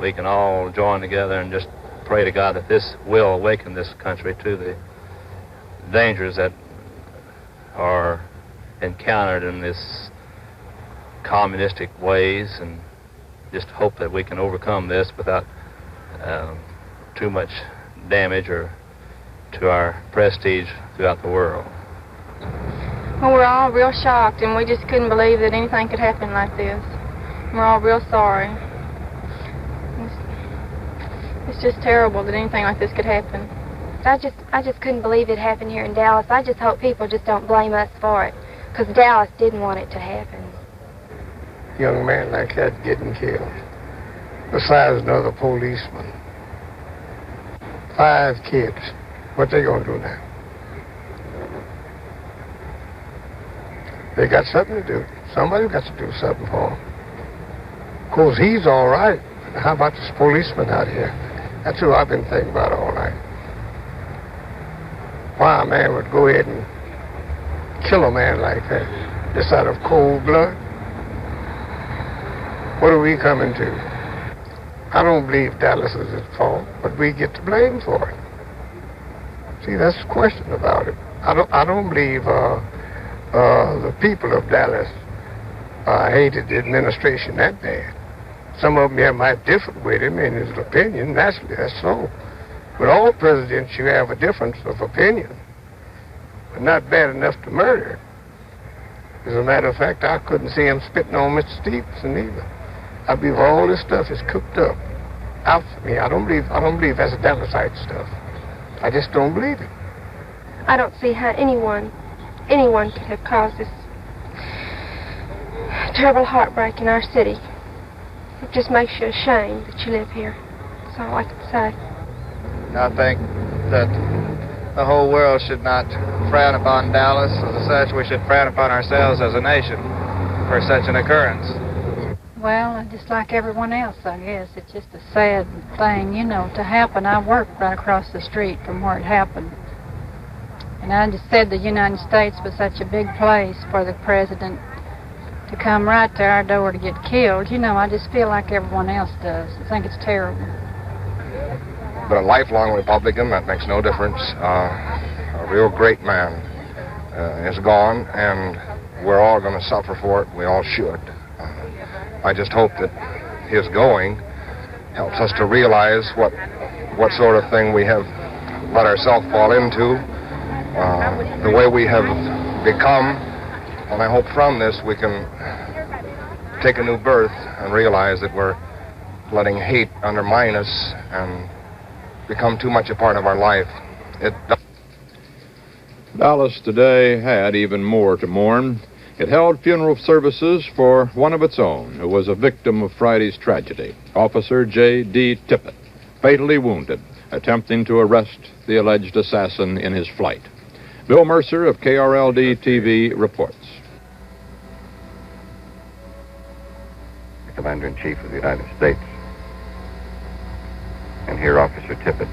we can all join together and just pray to God that this will awaken this country to the dangers that are encountered in this communistic ways, and just hope that we can overcome this without too much damage or to our prestige throughout the world. Well, we're all real shocked, and we just couldn't believe that anything could happen like this. We're all real sorry. It's just terrible that anything like this could happen. I just couldn't believe it happened here in Dallas. I just hope people just don't blame us for it, because Dallas didn't want it to happen. Young man like that getting killed, besides another policeman. 5 kids. What they gonna do now? They got something to do. Somebody's got to do something for him. Of course, he's all right. How about this policeman out here? That's who I've been thinking about all night. Why a man would go ahead and kill a man like that, just out of cold blood? What are we coming to? I don't believe Dallas is at fault, but we get to blame for it. See, that's the question about it. I don't believe the people of Dallas hated the administration that bad. Some of them here might differ with him in his opinion. Naturally, that's so. With all presidents, you have a difference of opinion, but not bad enough to murder. As a matter of fact, I couldn't see him spitting on Mr. Stevenson either. I believe all this stuff is cooked up out for me. I don't believe that's Dallasite stuff. I just don't believe it. I don't see how anyone could have caused this terrible heartbreak in our city. It just makes you ashamed that you live here. That's all I can say. I think that the whole world should not frown upon Dallas. As such, we should frown upon ourselves as a nation for such an occurrence. Well, just like everyone else, I guess. It's just a sad thing, you know, to happen. I worked right across the street from where it happened. And I just said the United States was such a big place for the president to come right to our door to get killed. You know, I just feel like everyone else does. I think it's terrible. But a lifelong Republican, that makes no difference. A real great man is gone, and we're all going to suffer for it. We all should. I just hope that his going helps us to realize what sort of thing we have let ourselves fall into, the way we have become, and I hope from this we can take a new birth and realize that we're letting hate undermine us and become too much a part of our life. Dallas today had even more to mourn. It held funeral services for one of its own who was a victim of Friday's tragedy, Officer J.D. Tippit, fatally wounded, attempting to arrest the alleged assassin in his flight. Bill Mercer of KRLD-TV reports. The Commander-in-Chief of the United States, and here Officer Tippit,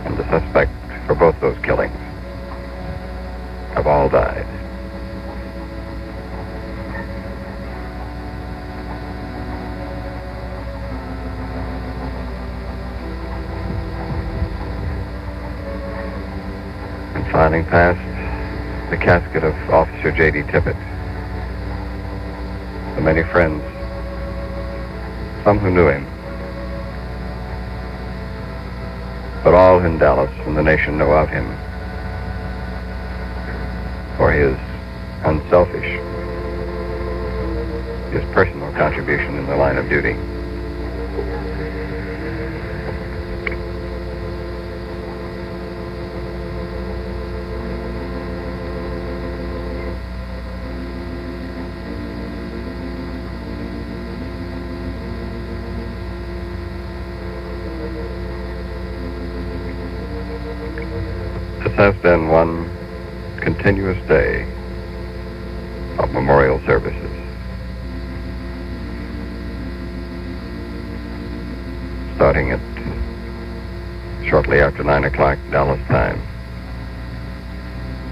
and the suspect for both those killings, have all died. And filing past the casket of Officer J.D. Tippit, the many friends, some who knew him, but all in Dallas and the nation know of him for his unselfish, his personal contribution in the line of duty. This has been one continuous day of memorial services. Starting at shortly after 9 o'clock Dallas time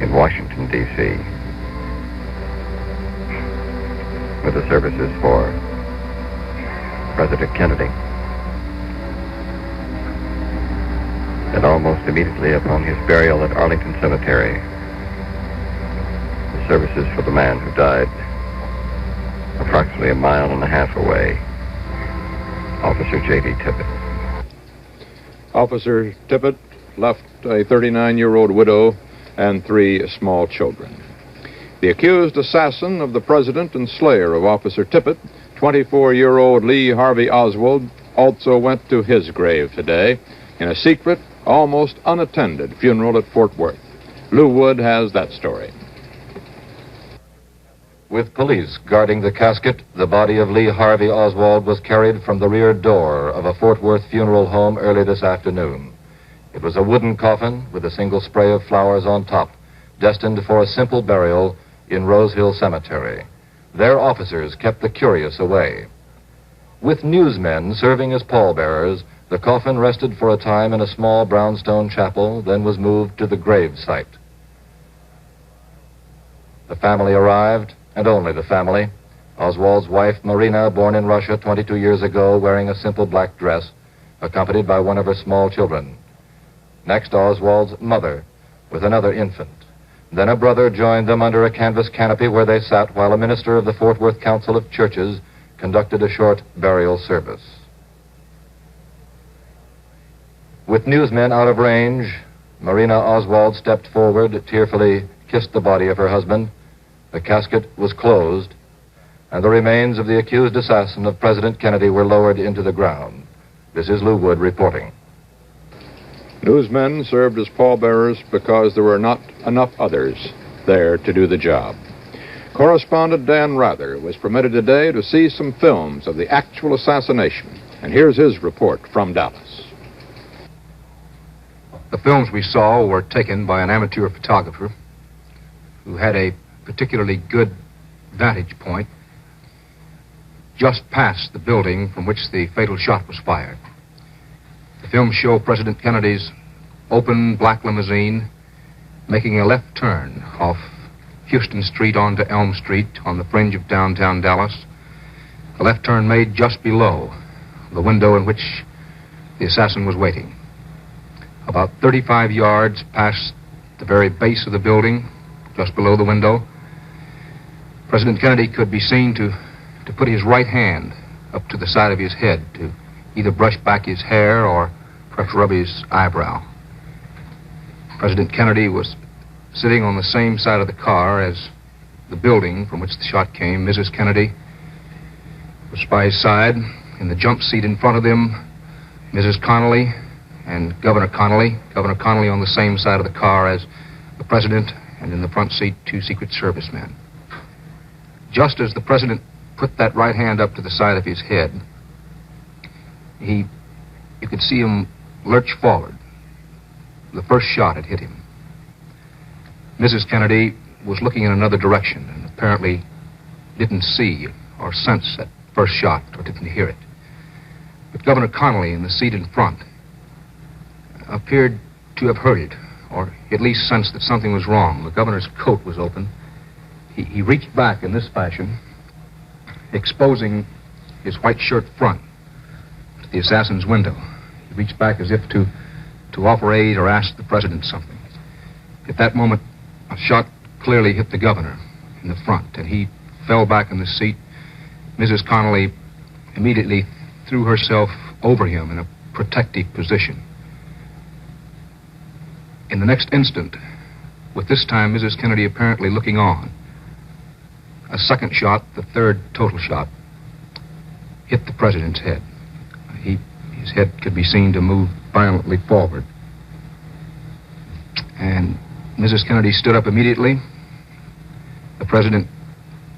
in Washington, D.C., with the services for President Kennedy. And almost immediately upon his burial at Arlington Cemetery, the services for the man who died approximately a mile and a half away, Officer J.D. Tippit. Officer Tippit left a 39-year-old widow and 3 small children. The accused assassin of the president and slayer of Officer Tippit, 24-year-old Lee Harvey Oswald, also went to his grave today in a secret, almost unattended funeral at Fort Worth. Lou Wood has that story. With police guarding the casket, the body of Lee Harvey Oswald was carried from the rear door of a Fort Worth funeral home early this afternoon. It was a wooden coffin with a single spray of flowers on top, destined for a simple burial in Rose Hill Cemetery. Their officers kept the curious away. With newsmen serving as pallbearers, the coffin rested for a time in a small brownstone chapel, then was moved to the grave site. The family arrived, and only the family. Oswald's wife, Marina, born in Russia 22 years ago, wearing a simple black dress, accompanied by one of her small children. Next, Oswald's mother, with another infant. Then a brother joined them under a canvas canopy where they sat while a minister of the Fort Worth Council of Churches conducted a short burial service. With newsmen out of range, Marina Oswald stepped forward, tearfully kissed the body of her husband. The casket was closed, and the remains of the accused assassin of President Kennedy were lowered into the ground. This is Lou Wood reporting. Newsmen served as pallbearers because there were not enough others there to do the job. Correspondent Dan Rather was permitted today to see some films of the actual assassination, and here's his report from Dallas. The films we saw were taken by an amateur photographer who had a particularly good vantage point just past the building from which the fatal shot was fired. The films show President Kennedy's open black limousine making a left turn off Houston Street onto Elm Street on the fringe of downtown Dallas. A left turn made just below the window in which the assassin was waiting. About 35 yards past the very base of the building, just below the window, President Kennedy could be seen to put his right hand up to the side of his head to either brush back his hair or perhaps rub his eyebrow. President Kennedy was sitting on the same side of the car as the building from which the shot came. Mrs. Kennedy was by his side. In the jump seat in front of them, Mrs. Connolly and Governor Connolly. Governor Connolly on the same side of the car as the president, and in the front seat, 2 Secret Service men. Just as the president put that right hand up to the side of his head, you could see him lurch forward. The first shot had hit him. Mrs. Kennedy was looking in another direction and apparently didn't see or sense that first shot or didn't hear it. But Governor Connolly in the seat in front appeared to have heard it, or at least sensed that something was wrong. The governor's coat was open. He reached back in this fashion, exposing his white shirt front to the assassin's window. He reached back as if to offer aid or ask the president something. At that moment, a shot clearly hit the governor in the front, and he fell back in the seat. Mrs. Connolly immediately threw herself over him in a protective position. In the next instant, with this time Mrs. Kennedy apparently looking on, a second shot, the third total shot, hit the president's head. His head could be seen to move violently forward. And Mrs. Kennedy stood up immediately. The president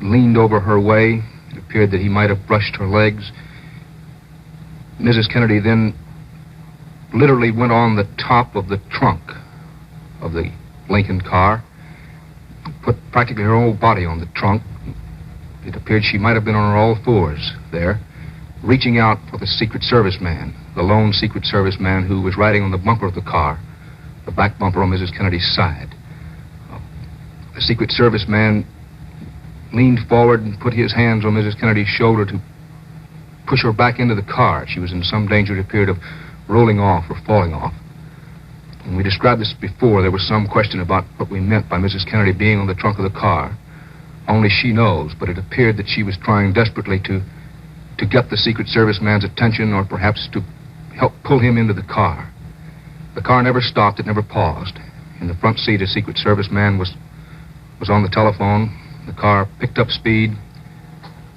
leaned over her way. It appeared that he might have brushed her legs. Mrs. Kennedy then literally went on the top of the trunk of the Lincoln car, put practically her whole body on the trunk. It appeared she might have been on her all fours there, reaching out for the Secret Service man, the lone Secret Service man who was riding on the bumper of the car, the back bumper on Mrs. Kennedy's side. The Secret Service man leaned forward and put his hands on Mrs. Kennedy's shoulder to push her back into the car. She was in some danger, it appeared, of rolling off or falling off. When we described this before, there was some question about what we meant by Mrs. Kennedy being on the trunk of the car. Only she knows, but it appeared that she was trying desperately to get the Secret Service man's attention, or perhaps to help pull him into the car. The car never stopped, it never paused. In the front seat, a Secret Service man was on the telephone. The car picked up speed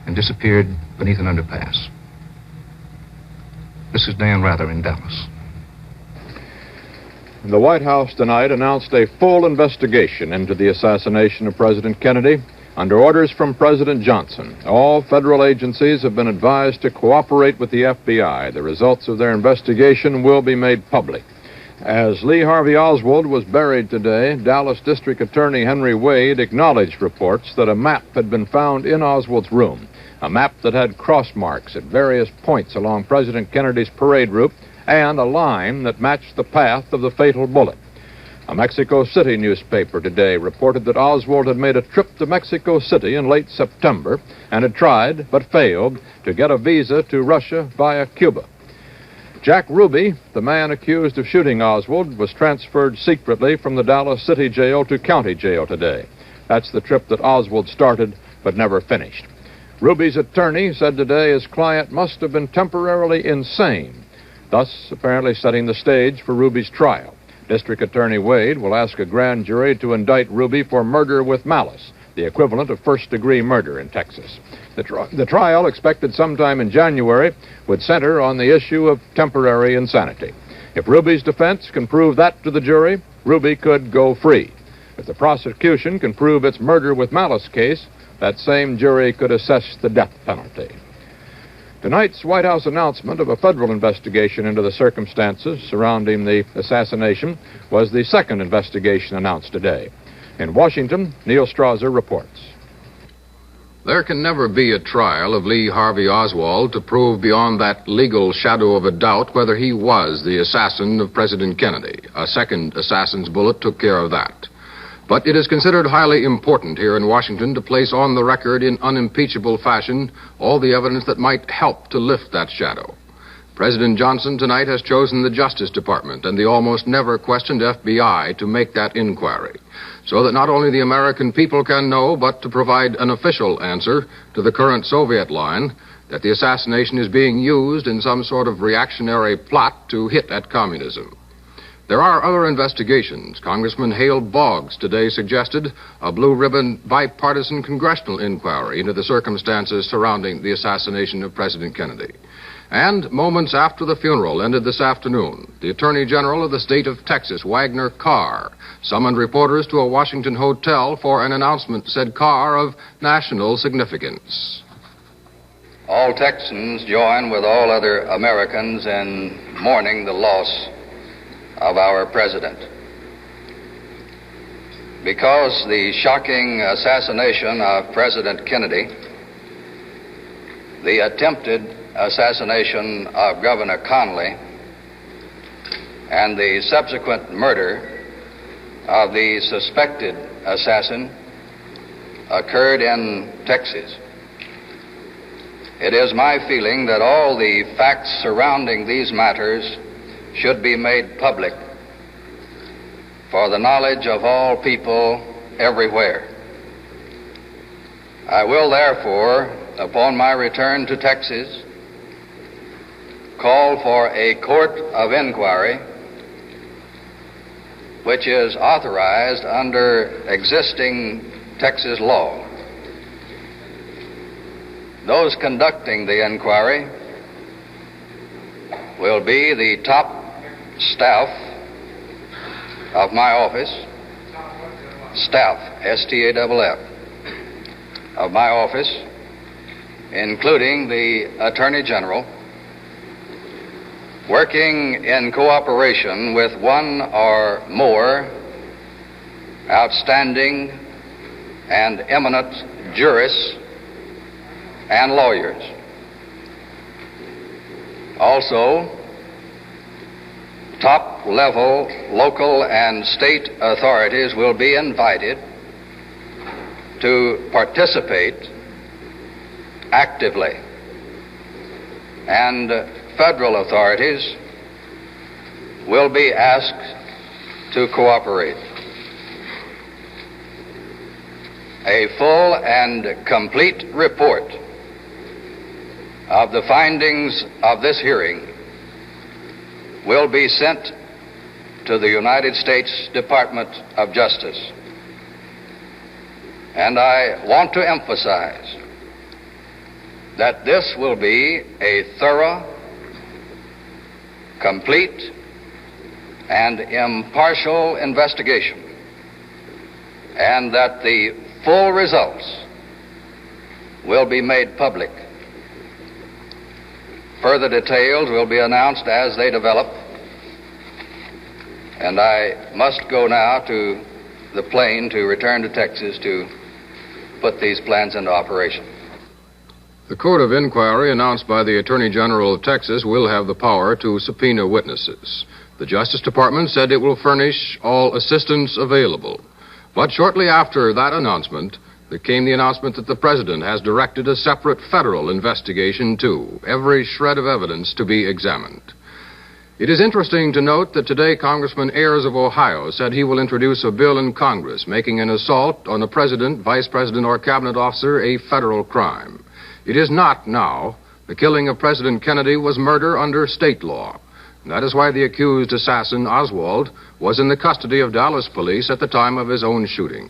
and disappeared beneath an underpass. This is Dan Rather in Dallas. The White House tonight announced a full investigation into the assassination of President Kennedy under orders from President Johnson. All federal agencies have been advised to cooperate with the FBI. The results of their investigation will be made public. As Lee Harvey Oswald was buried today, Dallas District Attorney Henry Wade acknowledged reports that a map had been found in Oswald's room, a map that had cross marks at various points along President Kennedy's parade route and a line that matched the path of the fatal bullet. A Mexico City newspaper today reported that Oswald had made a trip to Mexico City in late September and had tried, but failed, to get a visa to Russia via Cuba. Jack Ruby, the man accused of shooting Oswald, was transferred secretly from the Dallas City Jail to County Jail today. That's the trip that Oswald started but never finished. Ruby's attorney said today his client must have been temporarily insane, thus apparently setting the stage for Ruby's trial. District Attorney Wade will ask a grand jury to indict Ruby for murder with malice, the equivalent of first-degree murder in Texas. The trial, expected sometime in January, would center on the issue of temporary insanity. If Ruby's defense can prove that to the jury, Ruby could go free. If the prosecution can prove its murder with malice case, that same jury could assess the death penalty. Tonight's White House announcement of a federal investigation into the circumstances surrounding the assassination was the second investigation announced today. In Washington, Neil Strasser reports. There can never be a trial of Lee Harvey Oswald to prove beyond that legal shadow of a doubt whether he was the assassin of President Kennedy. A second assassin's bullet took care of that. But it is considered highly important here in Washington to place on the record in unimpeachable fashion all the evidence that might help to lift that shadow. President Johnson tonight has chosen the Justice Department and the almost never questioned FBI to make that inquiry, so that not only the American people can know, but to provide an official answer to the current Soviet line that the assassination is being used in some sort of reactionary plot to hit at communism. There are other investigations. Congressman Hale Boggs today suggested a blue-ribbon bipartisan congressional inquiry into the circumstances surrounding the assassination of President Kennedy. And moments after the funeral ended this afternoon, the Attorney General of the state of Texas, Wagner Carr, summoned reporters to a Washington hotel for an announcement, said Carr, of national significance. All Texans join with all other Americans in mourning the loss of our president. Because the shocking assassination of President Kennedy, the attempted assassination of Governor Connally, and the subsequent murder of the suspected assassin occurred in Texas, it is my feeling that all the facts surrounding these matters should be made public for the knowledge of all people everywhere. I will therefore, upon my return to Texas, call for a court of inquiry which is authorized under existing Texas law. Those conducting the inquiry will be the top staff of my office, staff, S-T-A-F-F, of my office, including the Attorney General, working in cooperation with one or more outstanding and eminent jurists and lawyers. Also, top-level local and state authorities will be invited to participate actively, and federal authorities will be asked to cooperate. A full and complete report of the findings of this hearing will be sent to the United States Department of Justice. And I want to emphasize that this will be a thorough, complete, and impartial investigation, and that the full results will be made public. Further details will be announced as they develop, and I must go now to the plane to return to Texas to put these plans into operation. The Court of Inquiry announced by the Attorney General of Texas will have the power to subpoena witnesses. The Justice Department said it will furnish all assistance available. But shortly after that announcement, there came the announcement that the President has directed a separate federal investigation, too, every shred of evidence to be examined. It is interesting to note that today Congressman Ayers of Ohio said he will introduce a bill in Congress making an assault on a president, vice president, or cabinet officer a federal crime. It is not now. The killing of President Kennedy was murder under state law. And that is why the accused assassin, Oswald, was in the custody of Dallas police at the time of his own shooting.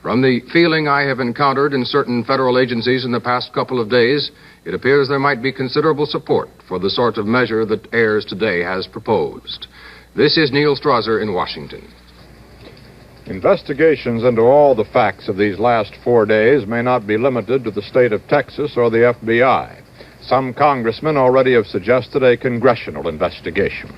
From the feeling I have encountered in certain federal agencies in the past couple of days, it appears there might be considerable support for the sort of measure that Ayers today has proposed. This is Neil Strasser in Washington. Investigations into all the facts of these last 4 days may not be limited to the state of Texas or the FBI. Some congressmen already have suggested a congressional investigation.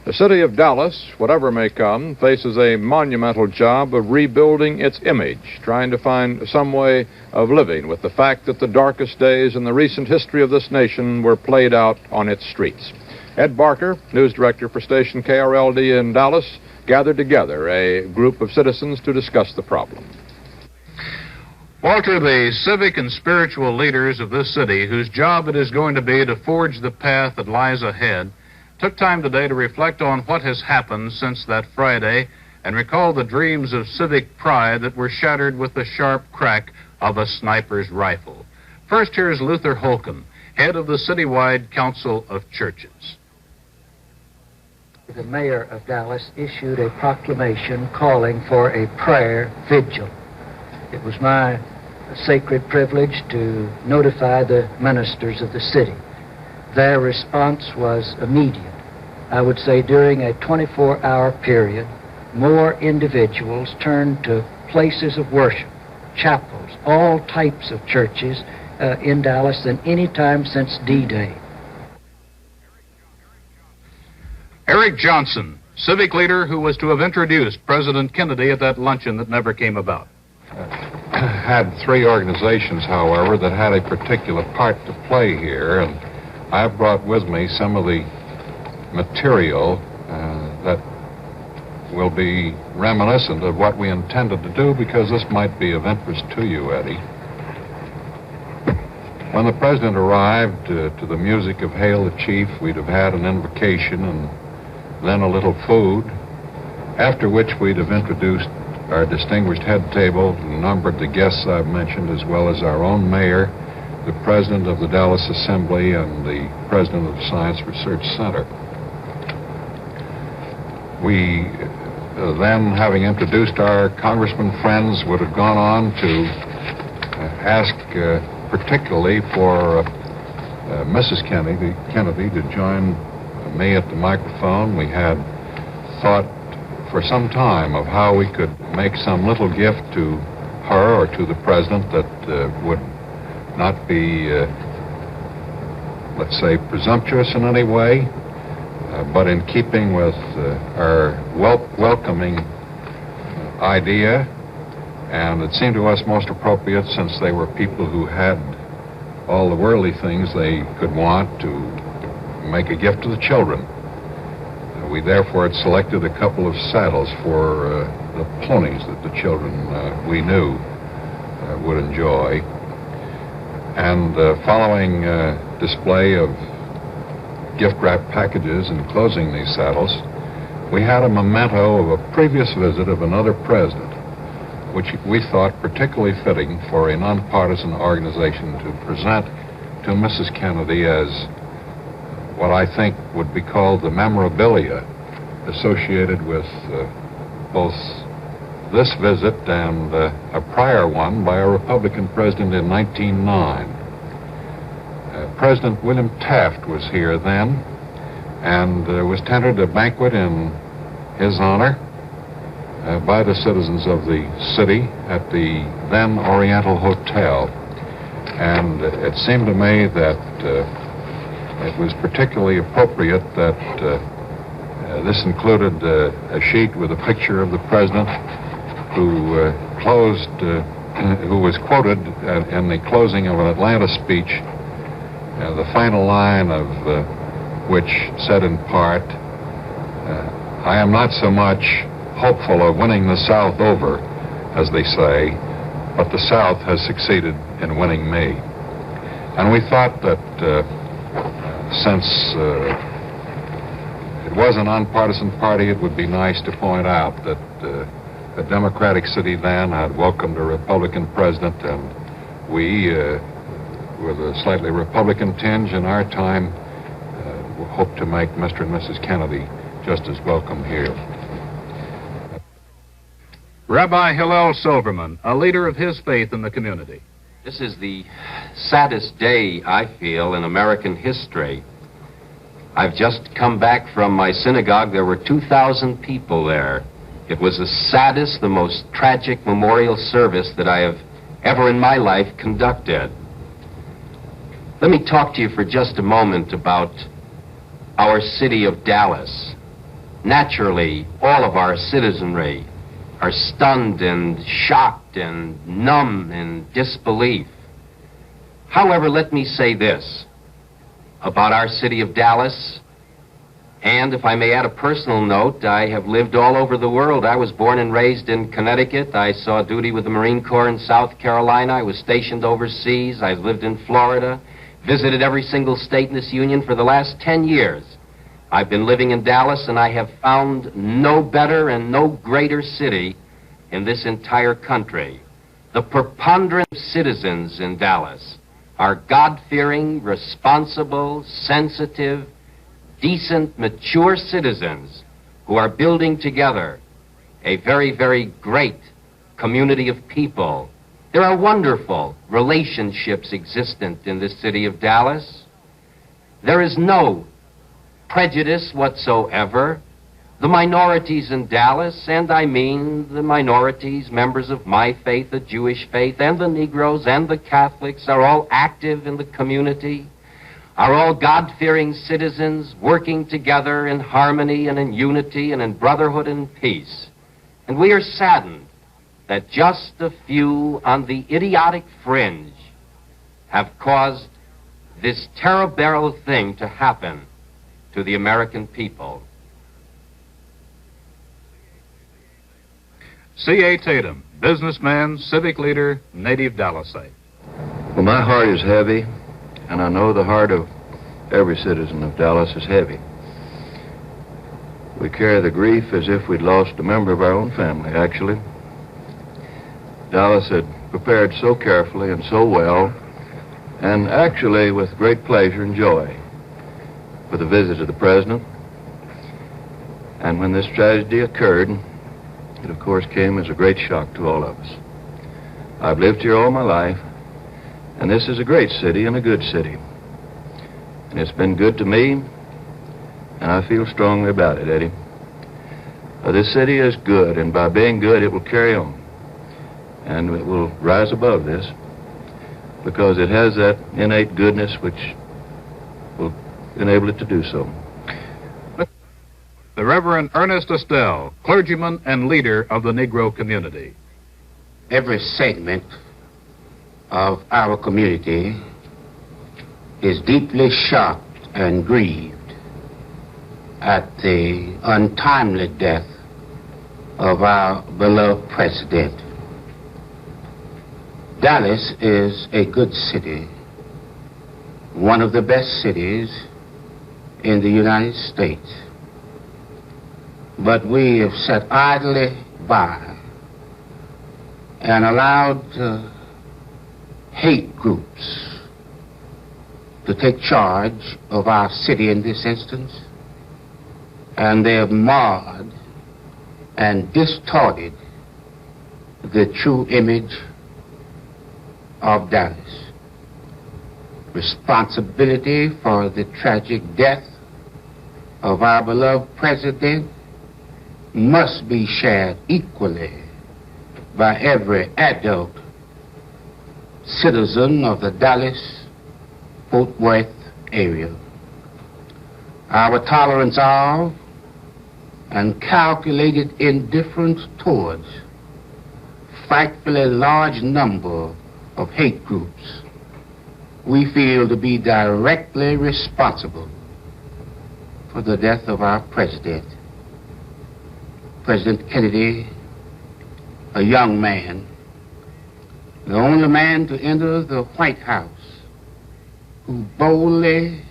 The city of Dallas, whatever may come, faces a monumental job of rebuilding its image, trying to find some way of living with the fact that the darkest days in the recent history of this nation were played out on its streets. Ed Barker, news director for station KRLD in Dallas, gathered together a group of citizens to discuss the problem. Walter, the civic and spiritual leaders of this city, whose job it is going to be to forge the path that lies ahead, took time today to reflect on what has happened since that Friday and recall the dreams of civic pride that were shattered with the sharp crack of a sniper's rifle. First, here's Luther Holcomb, head of the Citywide Council of Churches. The mayor of Dallas issued a proclamation calling for a prayer vigil. It was my sacred privilege to notify the ministers of the city. Their response was immediate. I would say during a 24-hour period, more individuals turned to places of worship, chapels, all types of churches in Dallas than any time since D-Day. Eric Johnson, civic leader who was to have introduced President Kennedy at that luncheon that never came about. Had three organizations, however, that had a particular part to play here, and I've brought with me some of the material that will be reminiscent of what we intended to do, because this might be of interest to you, Eddie. When the president arrived to the music of Hail the Chief, we'd have had an invocation and then a little food, after which we'd have introduced our distinguished head table, numbered the guests I've mentioned, as well as our own mayor, the president of the Dallas Assembly, and the president of the Science Research Center. We then, having introduced our congressman friends, would have gone on to ask particularly for Mrs. Kennedy to join me at the microphone. We had thought for some time of how we could make some little gift to her or to the president that would not be, let's say, presumptuous in any way, but in keeping with our welcoming idea. And it seemed to us most appropriate, since they were people who had all the worldly things they could want, to make a gift to the children. We therefore had selected a couple of saddles for the ponies that the children we knew would enjoy. And following display of gift wrap packages enclosing these saddles, we had a memento of a previous visit of another president, which we thought particularly fitting for a nonpartisan organization to present to Mrs. Kennedy as what I think would be called the memorabilia associated with both this visit and a prior one by a Republican president in 1909. President William Taft was here then, and there was tendered a banquet in his honor by the citizens of the city at the then Oriental Hotel. And it seemed to me that it was particularly appropriate that this included a sheet with a picture of the president who was quoted in the closing of an Atlanta speech, the final line of which said in part, I am not so much hopeful of winning the South over, as they say, but the South has succeeded in winning me. And we thought that since it was a nonpartisan party, it would be nice to point out that the Democratic city then had welcomed a Republican president, and we, with a slightly Republican tinge in our time, hope to make Mr. and Mrs. Kennedy just as welcome here. Rabbi Hillel Silverman, a leader of his faith in the community. This is the saddest day, I feel, in American history. I've just come back from my synagogue. There were 2,000 people there. It was the saddest, the most tragic memorial service that I have ever in my life conducted. Let me talk to you for just a moment about our city of Dallas. Naturally, all of our citizenry are stunned and shocked and numb in disbelief. However, let me say this about our city of Dallas, and if I may add a personal note, I have lived all over the world. I was born and raised in Connecticut. I saw duty with the Marine Corps in South Carolina. I was stationed overseas. I've lived in Florida, visited every single state in this union for the last 10 years. I've been living in Dallas, and I have found no better and no greater city in this entire country. The preponderance of citizens in Dallas are God-fearing, responsible, sensitive, decent, mature citizens who are building together a very, very great community of people. There are wonderful relationships existent in this city of Dallas. There is no prejudice whatsoever. The minorities in Dallas, and I mean the minorities, members of my faith, the Jewish faith, and the Negroes and the Catholics, are all active in the community, are all God-fearing citizens working together in harmony and in unity and in brotherhood and peace. And we are saddened that just a few on the idiotic fringe have caused this terrible thing to happen to the American people. C.A. Tatum, businessman, civic leader, native Dallasite. Well, my heart is heavy, and I know the heart of every citizen of Dallas is heavy. We carry the grief as if we'd lost a member of our own family, actually. Dallas had prepared so carefully and so well, and actually with great pleasure and joy, for the visit of the president. And when this tragedy occurred, it of course came as a great shock to all of us. I've lived here all my life, and this is a great city and a good city. And it's been good to me, and I feel strongly about it, Eddie. This city is good, and by being good, it will carry on. And it will rise above this, because it has that innate goodness which will enable it to do so. The Reverend Ernest Estelle, clergyman and leader of the Negro community. Every segment of our community is deeply shocked and grieved at the untimely death of our beloved president. Dallas is a good city, one of the best cities in the United States. But we have sat idly by and allowed hate groups to take charge of our city in this instance, and they have marred and distorted the true image of Dallas. Responsibility for the tragic death of our beloved president must be shared equally by every adult citizen of the Dallas-Fort Worth area. Our tolerance of and calculated indifference towards frightfully large number of hate groups we feel to be directly responsible for the death of our president. President Kennedy, a young man, the only man to enter the White House who boldly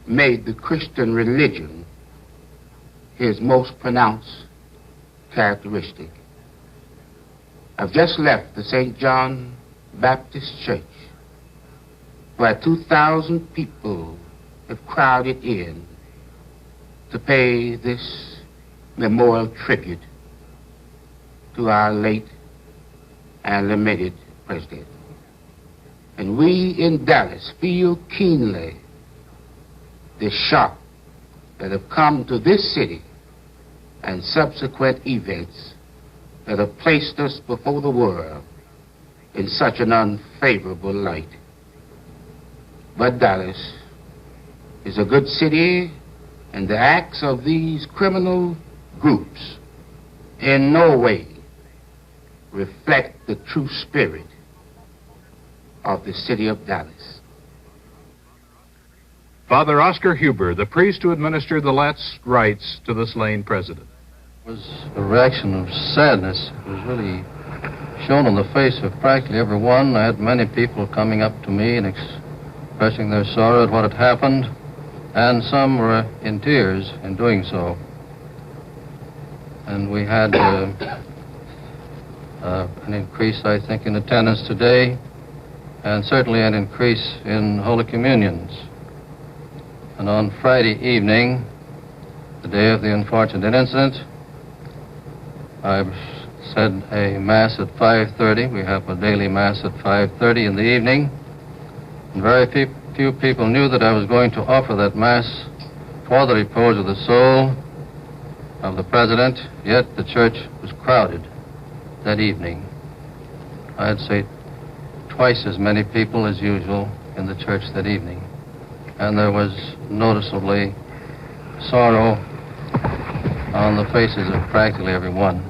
made the Christian religion his most pronounced characteristic. I've just left the St. John Baptist Church, where 2,000 people have crowded in to pay this memorial tribute to our late and lamented president. And we in Dallas feel keenly the shock that have come to this city and subsequent events that have placed us before the world in such an unfavorable light. But Dallas is a good city, and the acts of these criminal groups in no way reflect the true spirit of the city of Dallas. Father Oscar Huber, the priest who administered the last rites to the slain president. It was a reaction of sadness. It was really shown on the face of practically everyone. I had many people coming up to me and expressing their sorrow at what had happened, and some were in tears in doing so. And we had an increase, I think, in attendance today, and certainly an increase in Holy Communions. And on Friday evening, the day of the unfortunate incident, I said a Mass at 5:30. We have a daily Mass at 5:30 in the evening. And very few people knew that I was going to offer that Mass for the repose of the soul of the president, yet the church was crowded that evening. I'd say twice as many people as usual in the church that evening. And there was noticeably sorrow on the faces of practically everyone.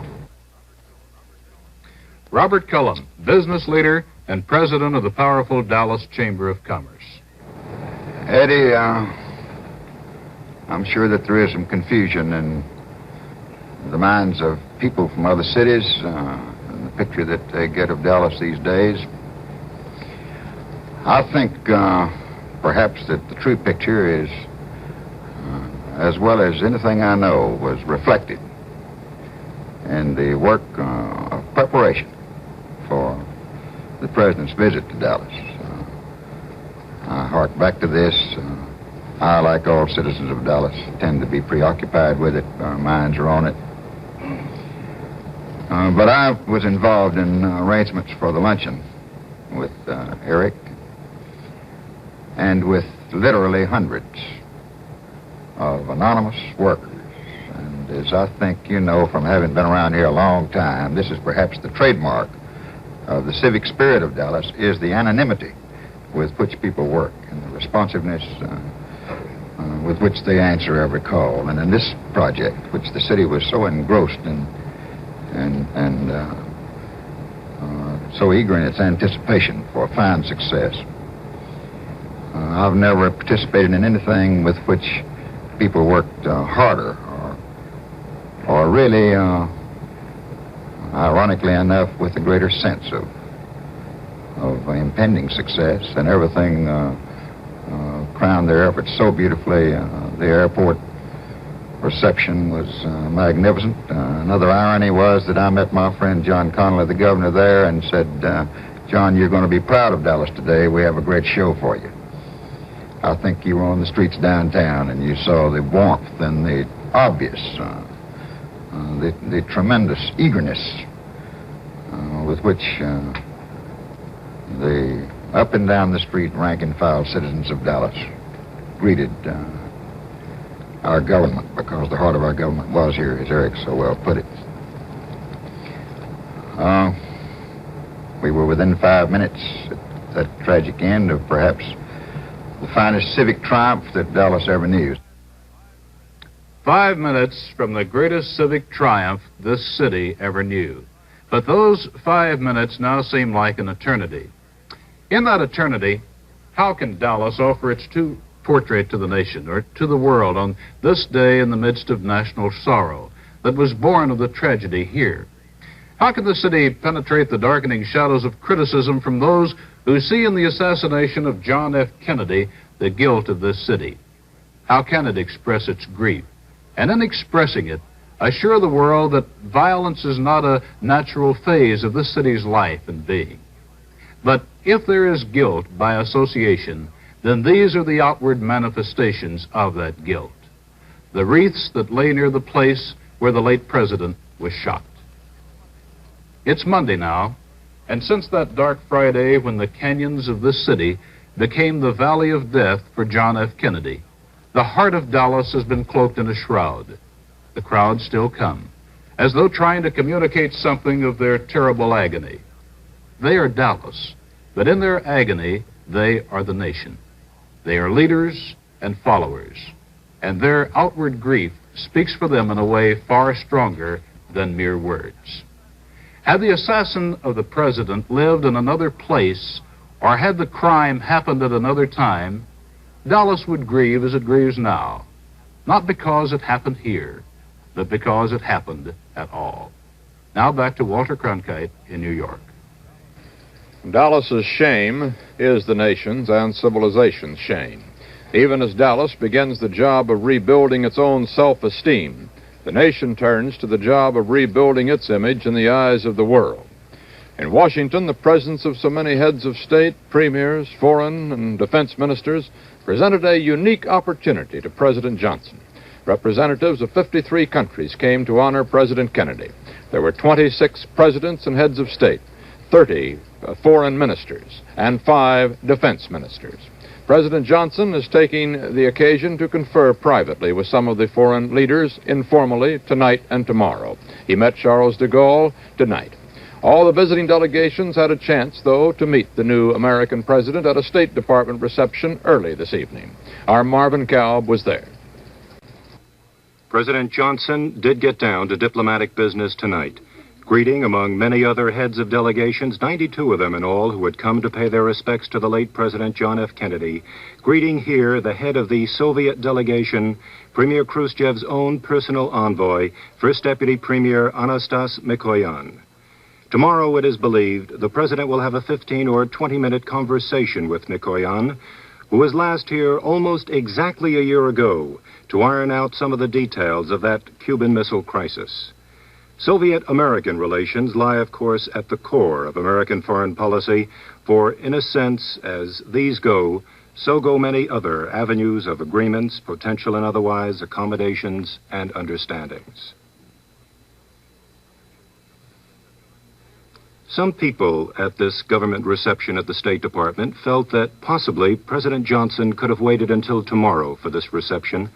Robert Cullum, business leader and president of the powerful Dallas Chamber of Commerce. Eddie, I'm sure that there is some confusion in the minds of people from other cities and the picture that they get of Dallas these days. I think perhaps that the true picture is, as well as anything I know, was reflected in the work of preparation for the president's visit to Dallas. I hark back to this. I, like all citizens of Dallas, tend to be preoccupied with it. Our minds are on it. But I was involved in arrangements for the luncheon with Eric and with literally hundreds of anonymous workers. And as I think you know from having been around here a long time, this is perhaps the trademark of the civic spirit of Dallas, is the anonymity with which people work and the responsiveness with which they answer every call. And in this project, which the city was so engrossed in and so eager in its anticipation for fine success, I've never participated in anything with which people worked harder or really, ironically enough, with a greater sense of impending success, and everything crowned their efforts so beautifully. The airport reception was magnificent. Another irony was that I met my friend John Connally, the governor there, and said, John, you're going to be proud of Dallas today. We have a great show for you. I think you were on the streets downtown and you saw the warmth and the obvious, the tremendous eagerness with which the up and down the street rank and file citizens of Dallas greeted our government, because the heart of our government was here, as Eric so well put it. We were within 5 minutes at that tragic end of perhaps the finest civic triumph that Dallas ever knew. 5 minutes from the greatest civic triumph this city ever knew. But those 5 minutes now seem like an eternity. In that eternity, how can Dallas offer its true portrait to the nation or to the world on this day in the midst of national sorrow that was born of the tragedy here? How can the city penetrate the darkening shadows of criticism from those who see in the assassination of John F. Kennedy the guilt of this city? How can it express its grief? And in expressing it, assure the world that violence is not a natural phase of this city's life and being. But if there is guilt by association, then these are the outward manifestations of that guilt. The wreaths that lay near the place where the late president was shot. It's Monday now, and since that dark Friday when the canyons of this city became the valley of death for John F. Kennedy, the heart of Dallas has been cloaked in a shroud. The crowds still come, as though trying to communicate something of their terrible agony. They are Dallas, but in their agony, they are the nation. They are leaders and followers, and their outward grief speaks for them in a way far stronger than mere words. Had the assassin of the president lived in another place, or had the crime happened at another time, Dallas would grieve as it grieves now, not because it happened here, but because it happened at all. Now back to Walter Cronkite in New York. Dallas's shame is the nation's and civilization's shame. Even as Dallas begins the job of rebuilding its own self-esteem, the nation turns to the job of rebuilding its image in the eyes of the world. In Washington, the presence of so many heads of state, premiers, foreign and defense ministers presented a unique opportunity to President Johnson. Representatives of 53 countries came to honor President Kennedy. There were 26 presidents and heads of state, 30 foreign ministers, and 5 defense ministers. President Johnson is taking the occasion to confer privately with some of the foreign leaders informally tonight and tomorrow. He met Charles de Gaulle tonight. All the visiting delegations had a chance, though, to meet the new American president at a State Department reception early this evening. Our Marvin Kalb was there. President Johnson did get down to diplomatic business tonight, greeting, among many other heads of delegations, 92 of them in all, who had come to pay their respects to the late President John F. Kennedy, greeting here the head of the Soviet delegation, Premier Khrushchev's own personal envoy, First Deputy Premier Anastas Mikoyan. Tomorrow, it is believed, the President will have a 15 or 20-minute conversation with Mikoyan, who was last here almost exactly a year ago to iron out some of the details of that Cuban Missile Crisis. Soviet-American relations lie, of course, at the core of American foreign policy, for, in a sense, as these go, so go many other avenues of agreements, potential and otherwise, accommodations, and understandings. Some people at this government reception at the State Department felt that possibly President Johnson could have waited until tomorrow for this reception,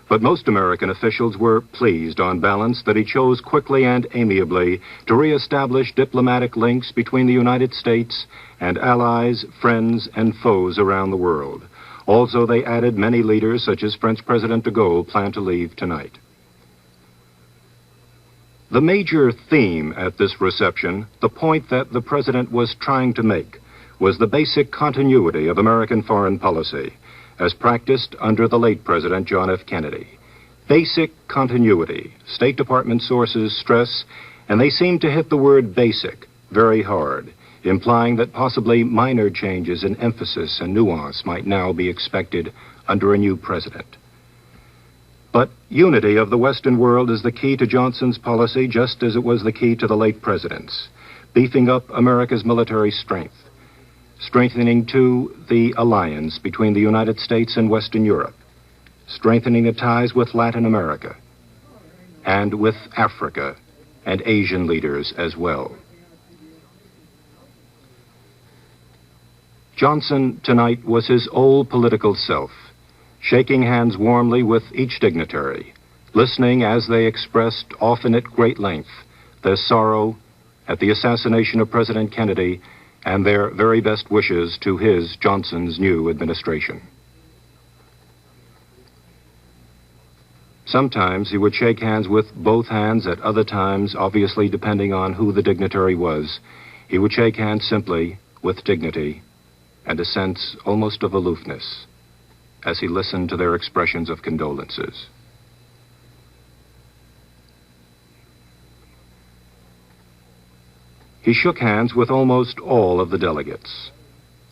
but most American officials were pleased on balance that he chose quickly and amiably to reestablish diplomatic links between the United States and allies, friends, and foes around the world. Also, they added many leaders, such as French President de Gaulle, plan to leave tonight. The major theme at this reception, the point that the President was trying to make, was the basic continuity of American foreign policy, as practiced under the late President John F. Kennedy. Basic continuity, State Department sources stress, and they seem to hit the word basic very hard. implying that possibly minor changes in emphasis and nuance might now be expected under a new president. But unity of the Western world is the key to Johnson's policy, just as it was the key to the late president's, beefing up America's military strength, strengthening, too, the alliance between the United States and Western Europe, strengthening the ties with Latin America, and with Africa and Asian leaders as well. Johnson tonight was his old political self, shaking hands warmly with each dignitary, listening as they expressed, often at great length, their sorrow at the assassination of President Kennedy and their very best wishes to his, Johnson's, new administration. Sometimes he would shake hands with both hands. At other times, obviously depending on who the dignitary was, he would shake hands simply, with dignity, and a sense almost of aloofness, as he listened to their expressions of condolences. He shook hands with almost all of the delegates,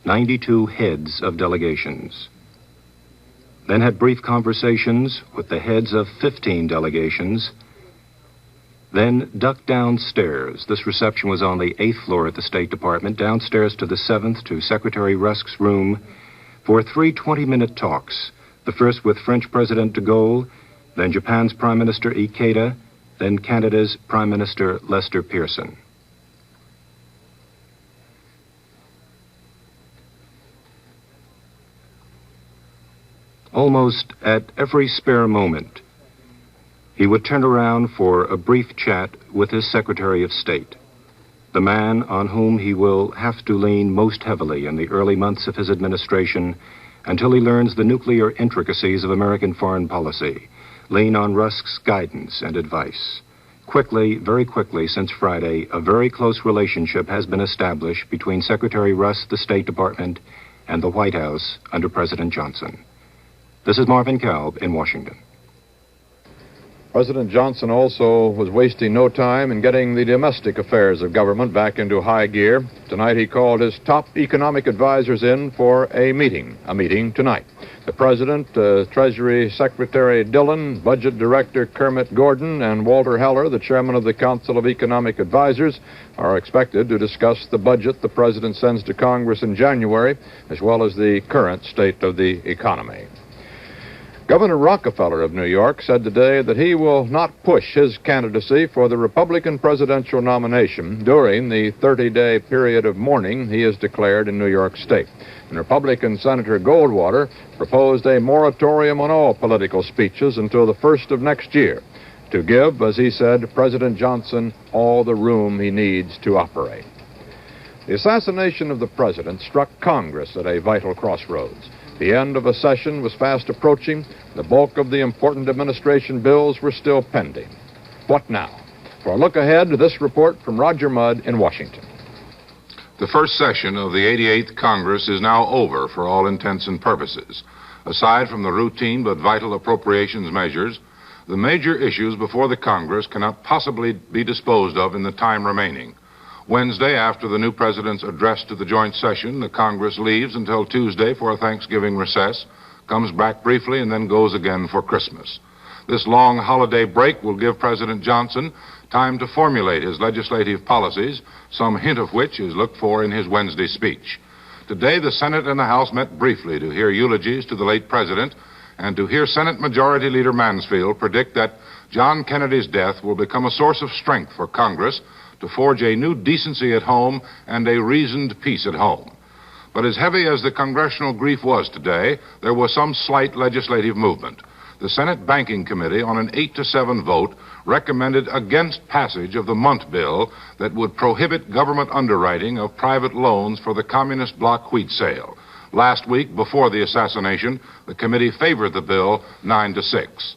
92 heads of delegations, then had brief conversations with the heads of 15 delegations, then ducked downstairs. This reception was on the 8th floor at the State Department, downstairs to the 7th to Secretary Rusk's room for 3 20-minute talks, the first with French President de Gaulle, then Japan's Prime Minister Ikeda, then Canada's Prime Minister Lester Pearson. Almost at every spare moment, he would turn around for a brief chat with his Secretary of State, the man on whom he will have to lean most heavily in the early months of his administration until he learns the nuclear intricacies of American foreign policy, lean on Rusk's guidance and advice. Quickly, very quickly, since Friday, a very close relationship has been established between Secretary Rusk, the State Department, and the White House under President Johnson. This is Marvin Kalb in Washington. President Johnson also was wasting no time in getting the domestic affairs of government back into high gear. Tonight he called his top economic advisors in for a meeting tonight. The President, Treasury Secretary Dillon, Budget Director Kermit Gordon, and Walter Heller, the Chairman of the Council of Economic Advisors, are expected to discuss the budget the President sends to Congress in January, as well as the current state of the economy. Governor Rockefeller of New York said today that he will not push his candidacy for the Republican presidential nomination during the 30-day period of mourning he has declared in New York State. And Republican Senator Goldwater proposed a moratorium on all political speeches until the 1st of next year to give, as he said, President Johnson all the room he needs to operate. The assassination of the president struck Congress at a vital crossroads. The end of a session was fast approaching. The bulk of the important administration bills were still pending. What now? For a look ahead, this report from Roger Mudd in Washington. The first session of the 88th Congress is now over for all intents and purposes. Aside from the routine but vital appropriations measures, the major issues before the Congress cannot possibly be disposed of in the time remaining. Wednesday, after the new president's address to the joint session, the Congress leaves until Tuesday for a Thanksgiving recess, comes back briefly, and then goes again for Christmas. This long holiday break will give President Johnson time to formulate his legislative policies, some hint of which is looked for in his Wednesday speech. Today, the Senate and the House met briefly to hear eulogies to the late president and to hear Senate Majority Leader Mansfield predict that John Kennedy's death will become a source of strength for Congress to forge a new decency at home and a reasoned peace at home. But as heavy as the congressional grief was today, there was some slight legislative movement. The Senate Banking Committee, on an 8-7 vote, recommended against passage of the Munt bill that would prohibit government underwriting of private loans for the communist bloc wheat sale. Last week, before the assassination, the committee favored the bill 9-6.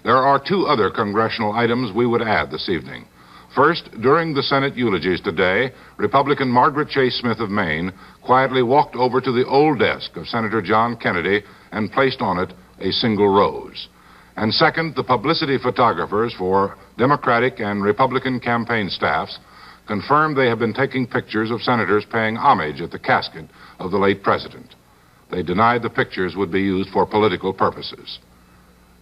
There are 2 other congressional items we would add this evening. First, during the Senate eulogies today, Republican Margaret Chase Smith of Maine quietly walked over to the old desk of Senator John Kennedy and placed on it a single rose. And second, the publicity photographers for Democratic and Republican campaign staffs confirmed they have been taking pictures of senators paying homage at the casket of the late president. They denied the pictures would be used for political purposes.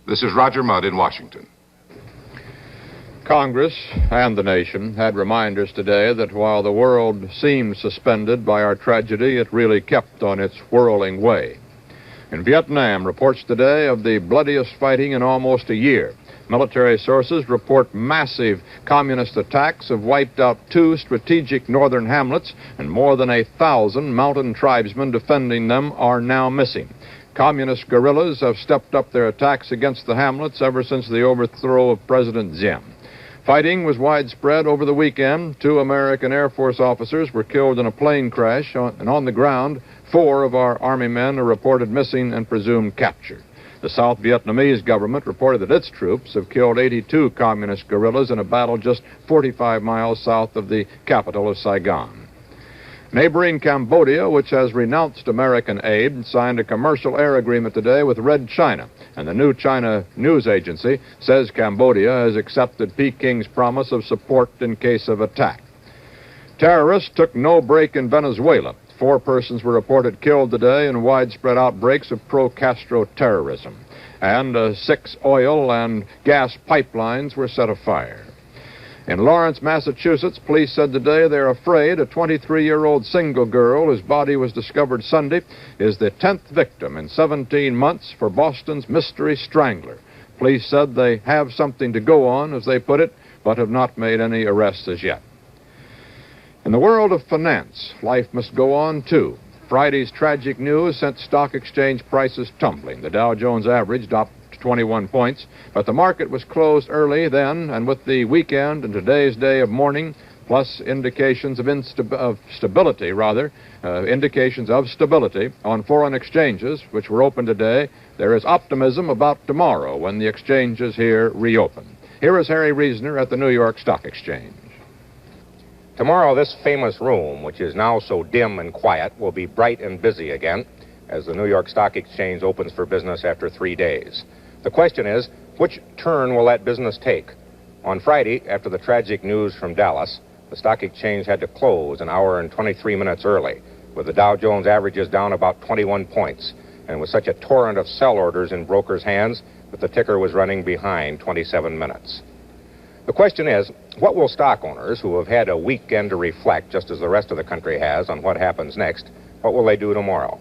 This is Roger Mudd in Washington. Congress and the nation had reminders today that while the world seemed suspended by our tragedy, it really kept on its whirling way. In Vietnam, reports today of the bloodiest fighting in almost a year. Military sources report massive communist attacks have wiped out 2 strategic northern hamlets, and more than 1,000 mountain tribesmen defending them are now missing. Communist guerrillas have stepped up their attacks against the hamlets ever since the overthrow of President Diem. Fighting was widespread over the weekend. 2 American Air Force officers were killed in a plane crash, and on the ground, 4 of our Army men are reported missing and presumed captured. The South Vietnamese government reported that its troops have killed 82 communist guerrillas in a battle just 45 miles south of the capital of Saigon. Neighboring Cambodia, which has renounced American aid, signed a commercial air agreement today with Red China, and the New China News Agency says Cambodia has accepted Peking's promise of support in case of attack. Terrorists took no break in Venezuela. 4 persons were reported killed today in widespread outbreaks of pro-Castro terrorism, and 6 oil and gas pipelines were set afire. In Lawrence, Massachusetts, police said today they're afraid a 23-year-old single girl whose body was discovered Sunday is the 10th victim in 17 months for Boston's mystery strangler. Police said they have something to go on, as they put it, but have not made any arrests as yet. In the world of finance, life must go on, too. Friday's tragic news sent stock exchange prices tumbling. The Dow Jones average dropped 21 points, but the market was closed early then, and with the weekend and today's day of mourning, plus indications of stability on foreign exchanges, which were open today, there is optimism about tomorrow when the exchanges here reopen. Here is Harry Reasoner at the New York Stock Exchange. Tomorrow, this famous room, which is now so dim and quiet, will be bright and busy again as the New York Stock Exchange opens for business after 3 days. The question is, which turn will that business take? On Friday, after the tragic news from Dallas, the stock exchange had to close an hour and 23 minutes early, with the Dow Jones averages down about 21 points, and with such a torrent of sell orders in brokers' hands that the ticker was running behind 27 minutes. The question is, what will stock owners who have had a weekend to reflect, just as the rest of the country has, on what happens next, what will they do tomorrow?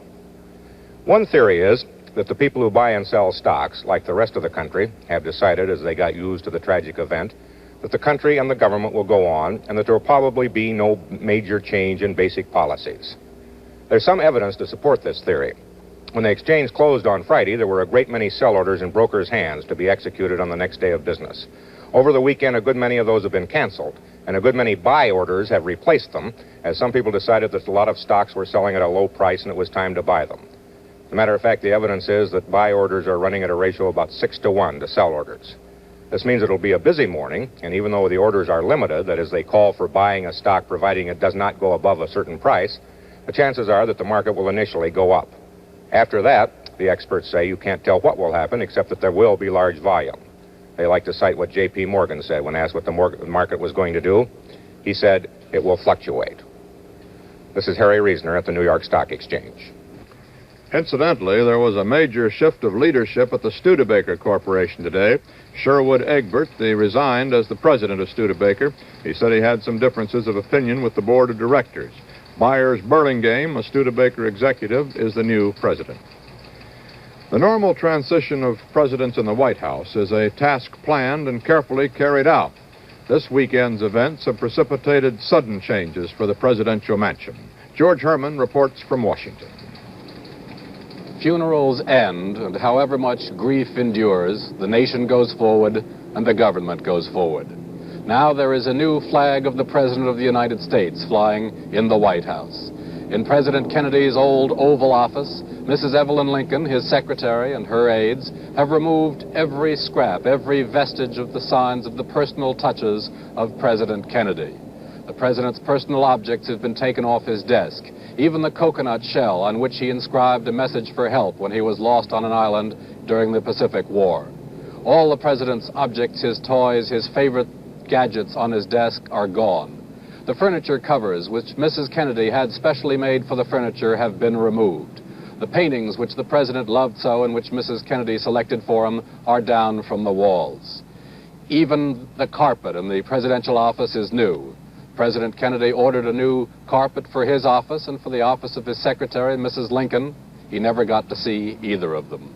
One theory is that the people who buy and sell stocks, like the rest of the country, have decided, as they got used to the tragic event, that the country and the government will go on, and that there will probably be no major change in basic policies. There's some evidence to support this theory. When the exchange closed on Friday, there were a great many sell orders in brokers' hands to be executed on the next day of business. Over the weekend, a good many of those have been canceled, and a good many buy orders have replaced them, as some people decided that a lot of stocks were selling at a low price and it was time to buy them. As a matter of fact, the evidence is that buy orders are running at a ratio of about 6-to-1 to sell orders. This means it'll be a busy morning, and even though the orders are limited, that is, they call for buying a stock providing it does not go above a certain price, the chances are that the market will initially go up. After that, the experts say you can't tell what will happen except that there will be large volume. They like to cite what J.P. Morgan said when asked what the market was going to do. He said, it will fluctuate. This is Harry Reasoner at the New York Stock Exchange. Incidentally, there was a major shift of leadership at the Studebaker Corporation today. Sherwood Egbert, resigned as the president of Studebaker. He said he had some differences of opinion with the board of directors. Byers Burlingame, a Studebaker executive, is the new president. The normal transition of presidents in the White House is a task planned and carefully carried out. This weekend's events have precipitated sudden changes for the presidential mansion. George Herman reports from Washington. Funerals end, and however much grief endures, the nation goes forward and the government goes forward. Now there is a new flag of the President of the United States flying in the White House. In President Kennedy's old Oval Office, Mrs. Evelyn Lincoln, his secretary, and her aides have removed every scrap, every vestige of the signs of the personal touches of President Kennedy. The president's personal objects have been taken off his desk, even the coconut shell on which he inscribed a message for help when he was lost on an island during the Pacific War. All the president's objects, his toys, his favorite gadgets on his desk are gone. The furniture covers, which Mrs. Kennedy had specially made for the furniture, have been removed. The paintings which the President loved so and which Mrs. Kennedy selected for him are down from the walls. Even the carpet in the presidential office is new. President Kennedy ordered a new carpet for his office and for the office of his secretary, Mrs. Lincoln. He never got to see either of them.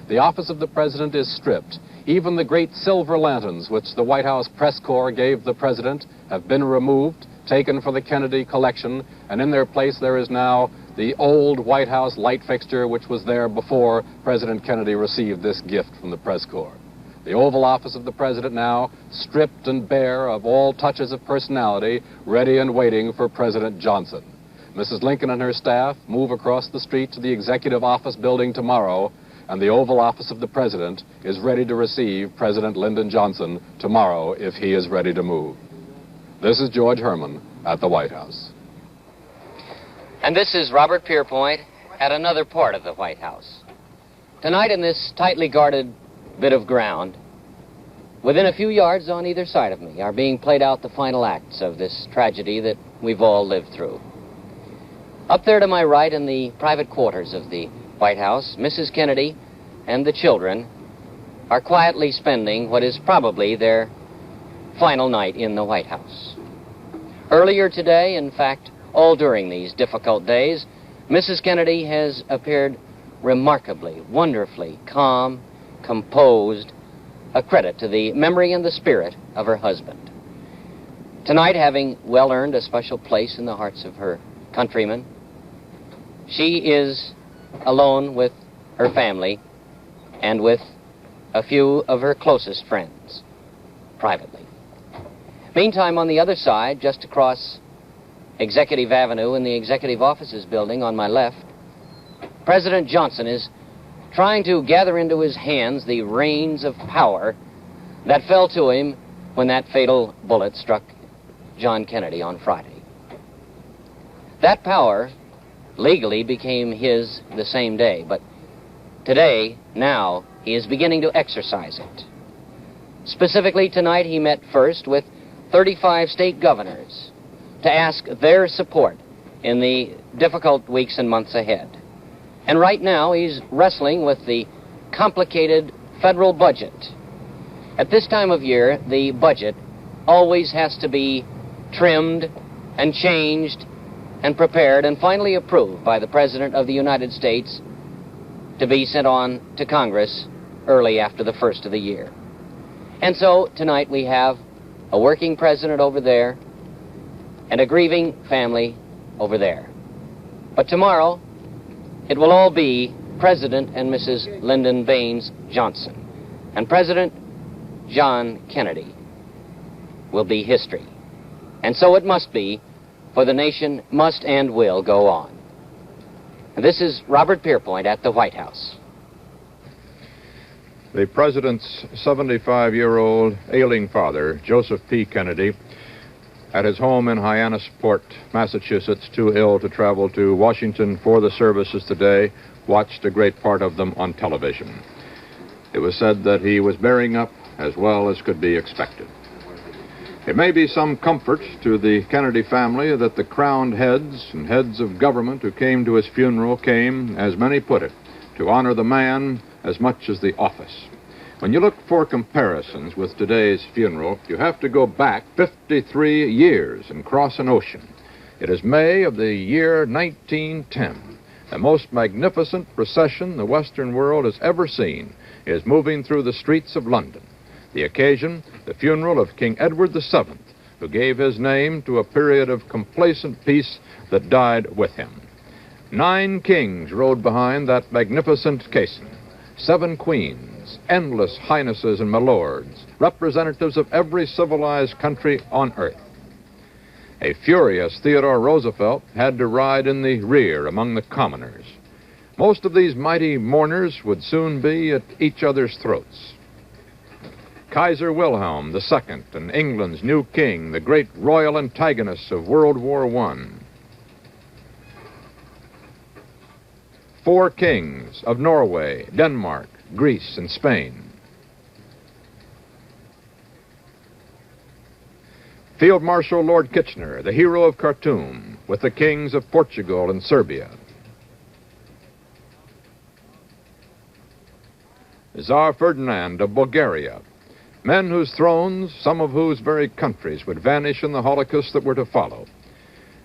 The office of the President is stripped. Even the great silver lanterns which the White House press corps gave the President have been removed, taken for the Kennedy collection, and in their place there is now the old White House light fixture which was there before President Kennedy received this gift from the press corps. The Oval Office of the President now stripped and bare of all touches of personality, ready and waiting for President Johnson. Mrs. Lincoln and her staff move across the street to the Executive Office building tomorrow, and the Oval Office of the President is ready to receive President Lyndon Johnson tomorrow if he is ready to move. This is George Herman at the White House. And this is Robert Pierpoint at another part of the White House. Tonight in this tightly guarded bit of ground, within a few yards on either side of me, are being played out the final acts of this tragedy that we've all lived through. Up there to my right in the private quarters of the White House, Mrs. Kennedy and the children are quietly spending what is probably their final night in the White House. Earlier today, in fact, all during these difficult days, Mrs. Kennedy has appeared remarkably, wonderfully calm, composed, a credit to the memory and the spirit of her husband. Tonight, having well earned a special place in the hearts of her countrymen, she is alone with her family and with a few of her closest friends, privately. Meantime, on the other side, just across Executive Avenue in the Executive Offices building on my left, President Johnson is trying to gather into his hands the reins of power that fell to him when that fatal bullet struck John Kennedy on Friday. That power legally became his the same day, but today, now, he is beginning to exercise it. Specifically, tonight he met first with 35 state governors to ask their support in the difficult weeks and months ahead. And right now, he's wrestling with the complicated federal budget. At this time of year, the budget always has to be trimmed and changed and prepared and finally approved by the President of the United States to be sent on to Congress early after the first of the year. And so, tonight we have a working president over there and a grieving family over there. But tomorrow, it will all be President and Mrs. Lyndon Baines Johnson. And President John Kennedy will be history. And so it must be, for the nation must and will go on. And this is Robert Pierpoint at the White House. The President's 75-year-old ailing father, Joseph P. Kennedy, at his home in Hyannisport, Massachusetts, too ill to travel to Washington for the services today, watched a great part of them on television. It was said that he was bearing up as well as could be expected. It may be some comfort to the Kennedy family that the crowned heads and heads of government who came to his funeral came, as many put it, to honor the man as much as the office. When you look for comparisons with today's funeral, you have to go back 53 years and cross an ocean. It is May of the year 1910. The most magnificent procession the Western world has ever seen is moving through the streets of London. The occasion, the funeral of King Edward VII, who gave his name to a period of complacent peace that died with him. 9 kings rode behind that magnificent caisson, 7 queens, endless highnesses and milords, representatives of every civilized country on earth. A furious Theodore Roosevelt had to ride in the rear among the commoners. Most of these mighty mourners would soon be at each other's throats. Kaiser Wilhelm II, and England's new king, the great royal antagonist of World War I. 4 kings of Norway, Denmark, Greece, and Spain. Field Marshal Lord Kitchener, the hero of Khartoum, with the kings of Portugal and Serbia. Tsar Ferdinand of Bulgaria, men whose thrones, some of whose very countries, would vanish in the Holocaust that were to follow.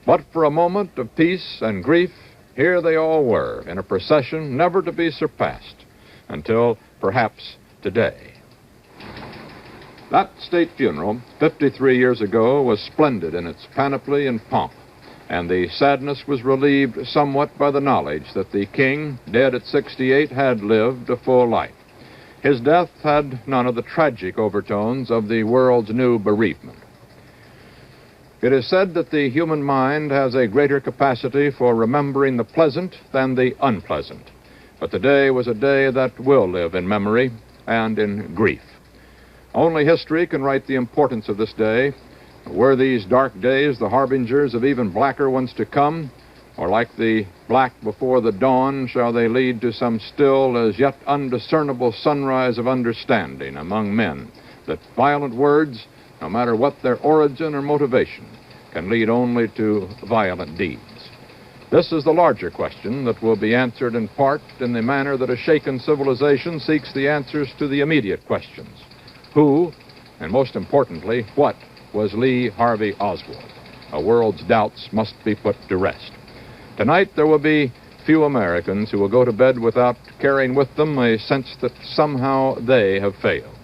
But for a moment of peace and grief, here they all were, in a procession never to be surpassed, until perhaps today. That state funeral, 53 years ago, was splendid in its panoply and pomp, and the sadness was relieved somewhat by the knowledge that the king, dead at 68, had lived a full life. His death had none of the tragic overtones of the world's new bereavement. It is said that the human mind has a greater capacity for remembering the pleasant than the unpleasant. But today was a day that will live in memory and in grief. Only history can write the importance of this day. Were these dark days the harbingers of even blacker ones to come? Or like the black before the dawn, shall they lead to some still as yet undiscernible sunrise of understanding among men, that violent words, no matter what their origin or motivation, can lead only to violent deeds? This is the larger question that will be answered in part in the manner that a shaken civilization seeks the answers to the immediate questions. Who, and most importantly, what was Lee Harvey Oswald? A world's doubts must be put to rest. Tonight there will be few Americans who will go to bed without carrying with them a sense that somehow they have failed.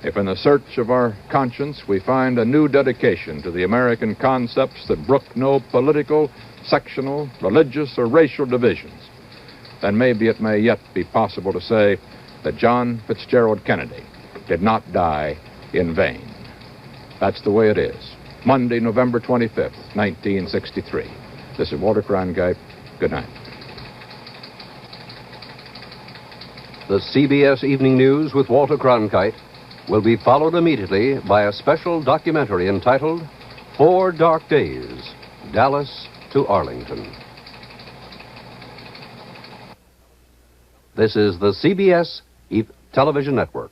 If in the search of our conscience we find a new dedication to the American concepts that brook no political, sectional, religious, or racial divisions, then maybe it may yet be possible to say that John Fitzgerald Kennedy did not die in vain. That's the way it is. Monday, November 25th, 1963. This is Walter Cronkite. Good night. The CBS Evening News with Walter Cronkite will be followed immediately by a special documentary entitled 4 Dark Days, Dallas to Arlington. This is the CBS Television Network.